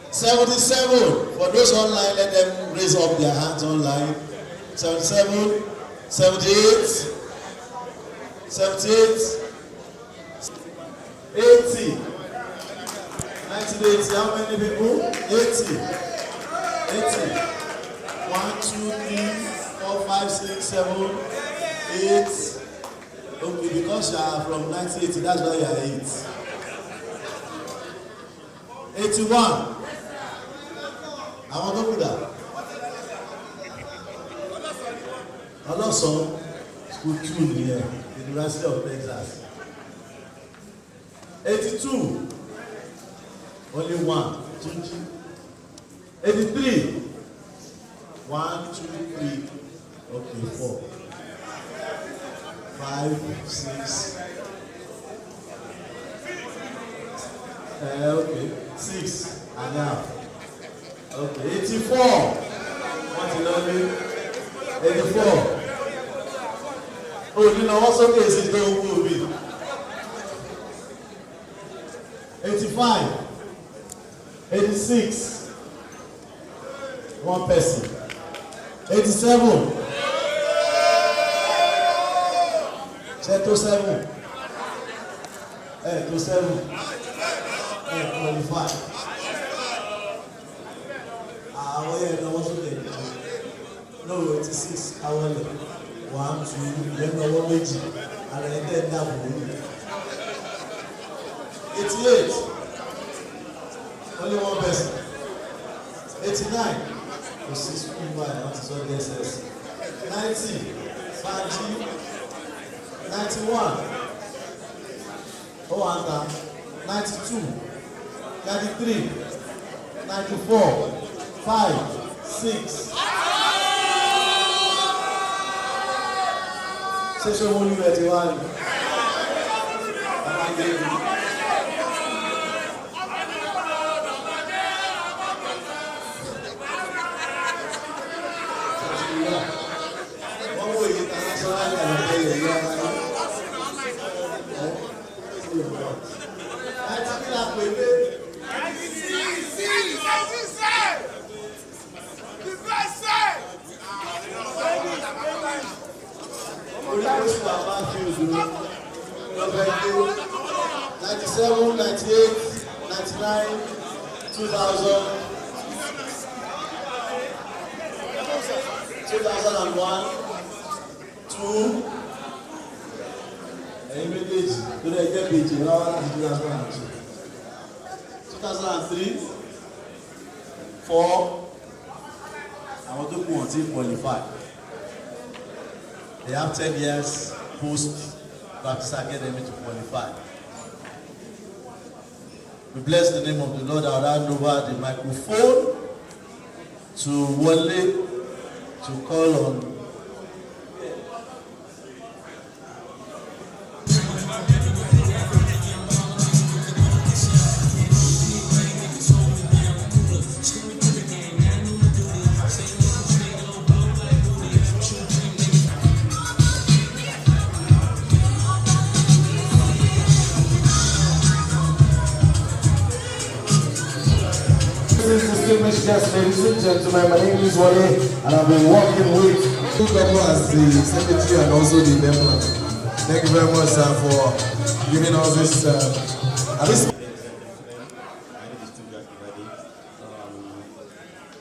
[SPEAKER 3] 77. For those online, let them raise up their hands online. 77, 78, 78, 80. 1980. How many people? 80. 80. 1, 2, 3, 4, 5, 6, 7, 8. Okay, because you are from 1980, that's why you are 8. 81. I want to put that. Also, school 2 here, University of Texas. 82. Only 1. 83. 1, 2, 3. Okay, 4. 5, 6. Okay, 6. And now. Okay, 84. What you know me? 84. Oh, you know what's okay is going to be 85. 86. One person. 87. Say to 7. To 7. 25. Yeah, no, what's okay? No, 86. I want 1, 2, then no one meji, and then that one. 88. Only one person. 89. To 6 people, that is what this says. 90. 91. Oh, and 92. 93. 94. 5, 6. Session 121. '97, '98, '99, 2000, 2001, 2. Immediately, to the get page, 2002, 2003, 4. I want to go until qualify. They have 10 years post Baptist Academy to qualify. We bless the name of the Lord. I'll hand over the microphone to Wale to call on.
[SPEAKER 12] Distinguished guests, ladies and gentlemen, my name is Wale, and I've been working with Governor as the secretary and also the member. Thank you very much, sir, for giving us this.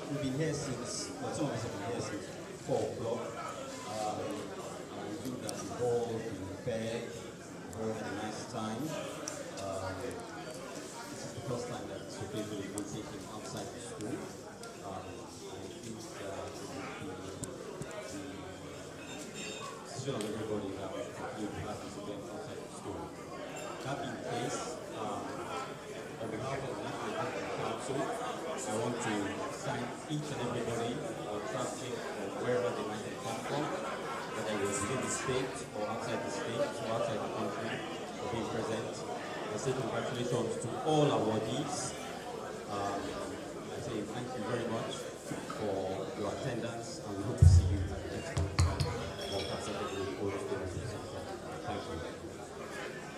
[SPEAKER 13] We've been here since, well, some of us have been here since 4 o'clock. We think that we've all been prepared, we've all had a nice time. This is the first time that Sokezo is going to take him outside the school. I think the decision of everybody that we have this event outside the school. That being the case, on behalf of the council, I want to thank each and everybody for traveling from wherever they might have come from, whether it was within the state or outside the state or outside the country, for being present. I say congratulations to all awardees. I say thank you very much. for your attendance, and we hope to see you at the next one. Thank you.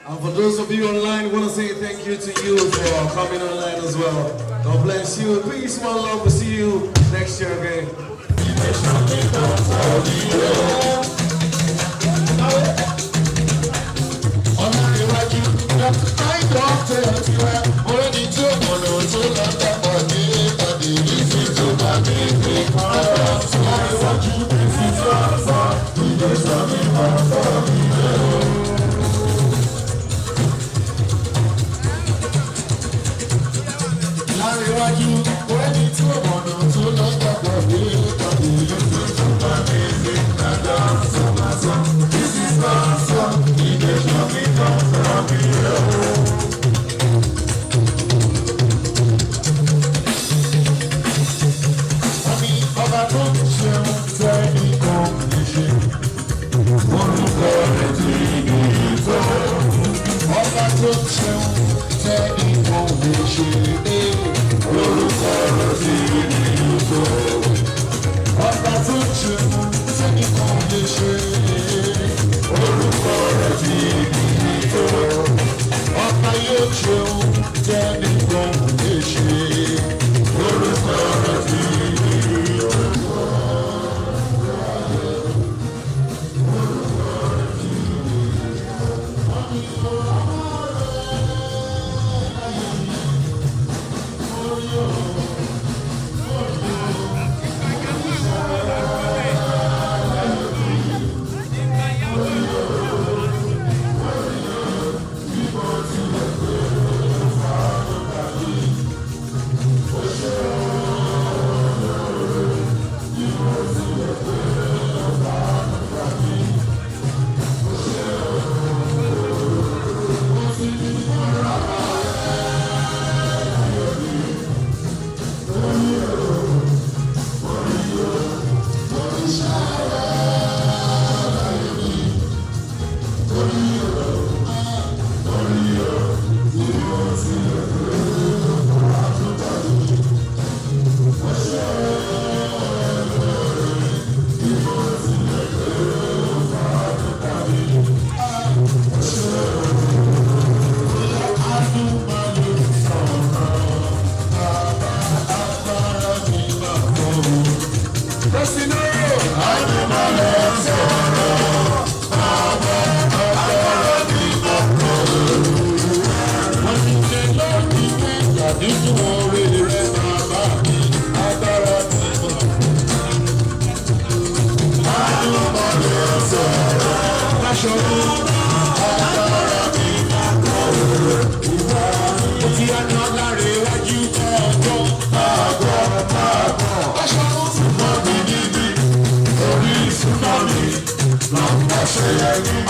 [SPEAKER 12] And for those of you online, I want to say thank you to you for coming online as well. God bless you. Peace, one love. We'll see you next year again.
[SPEAKER 14] Long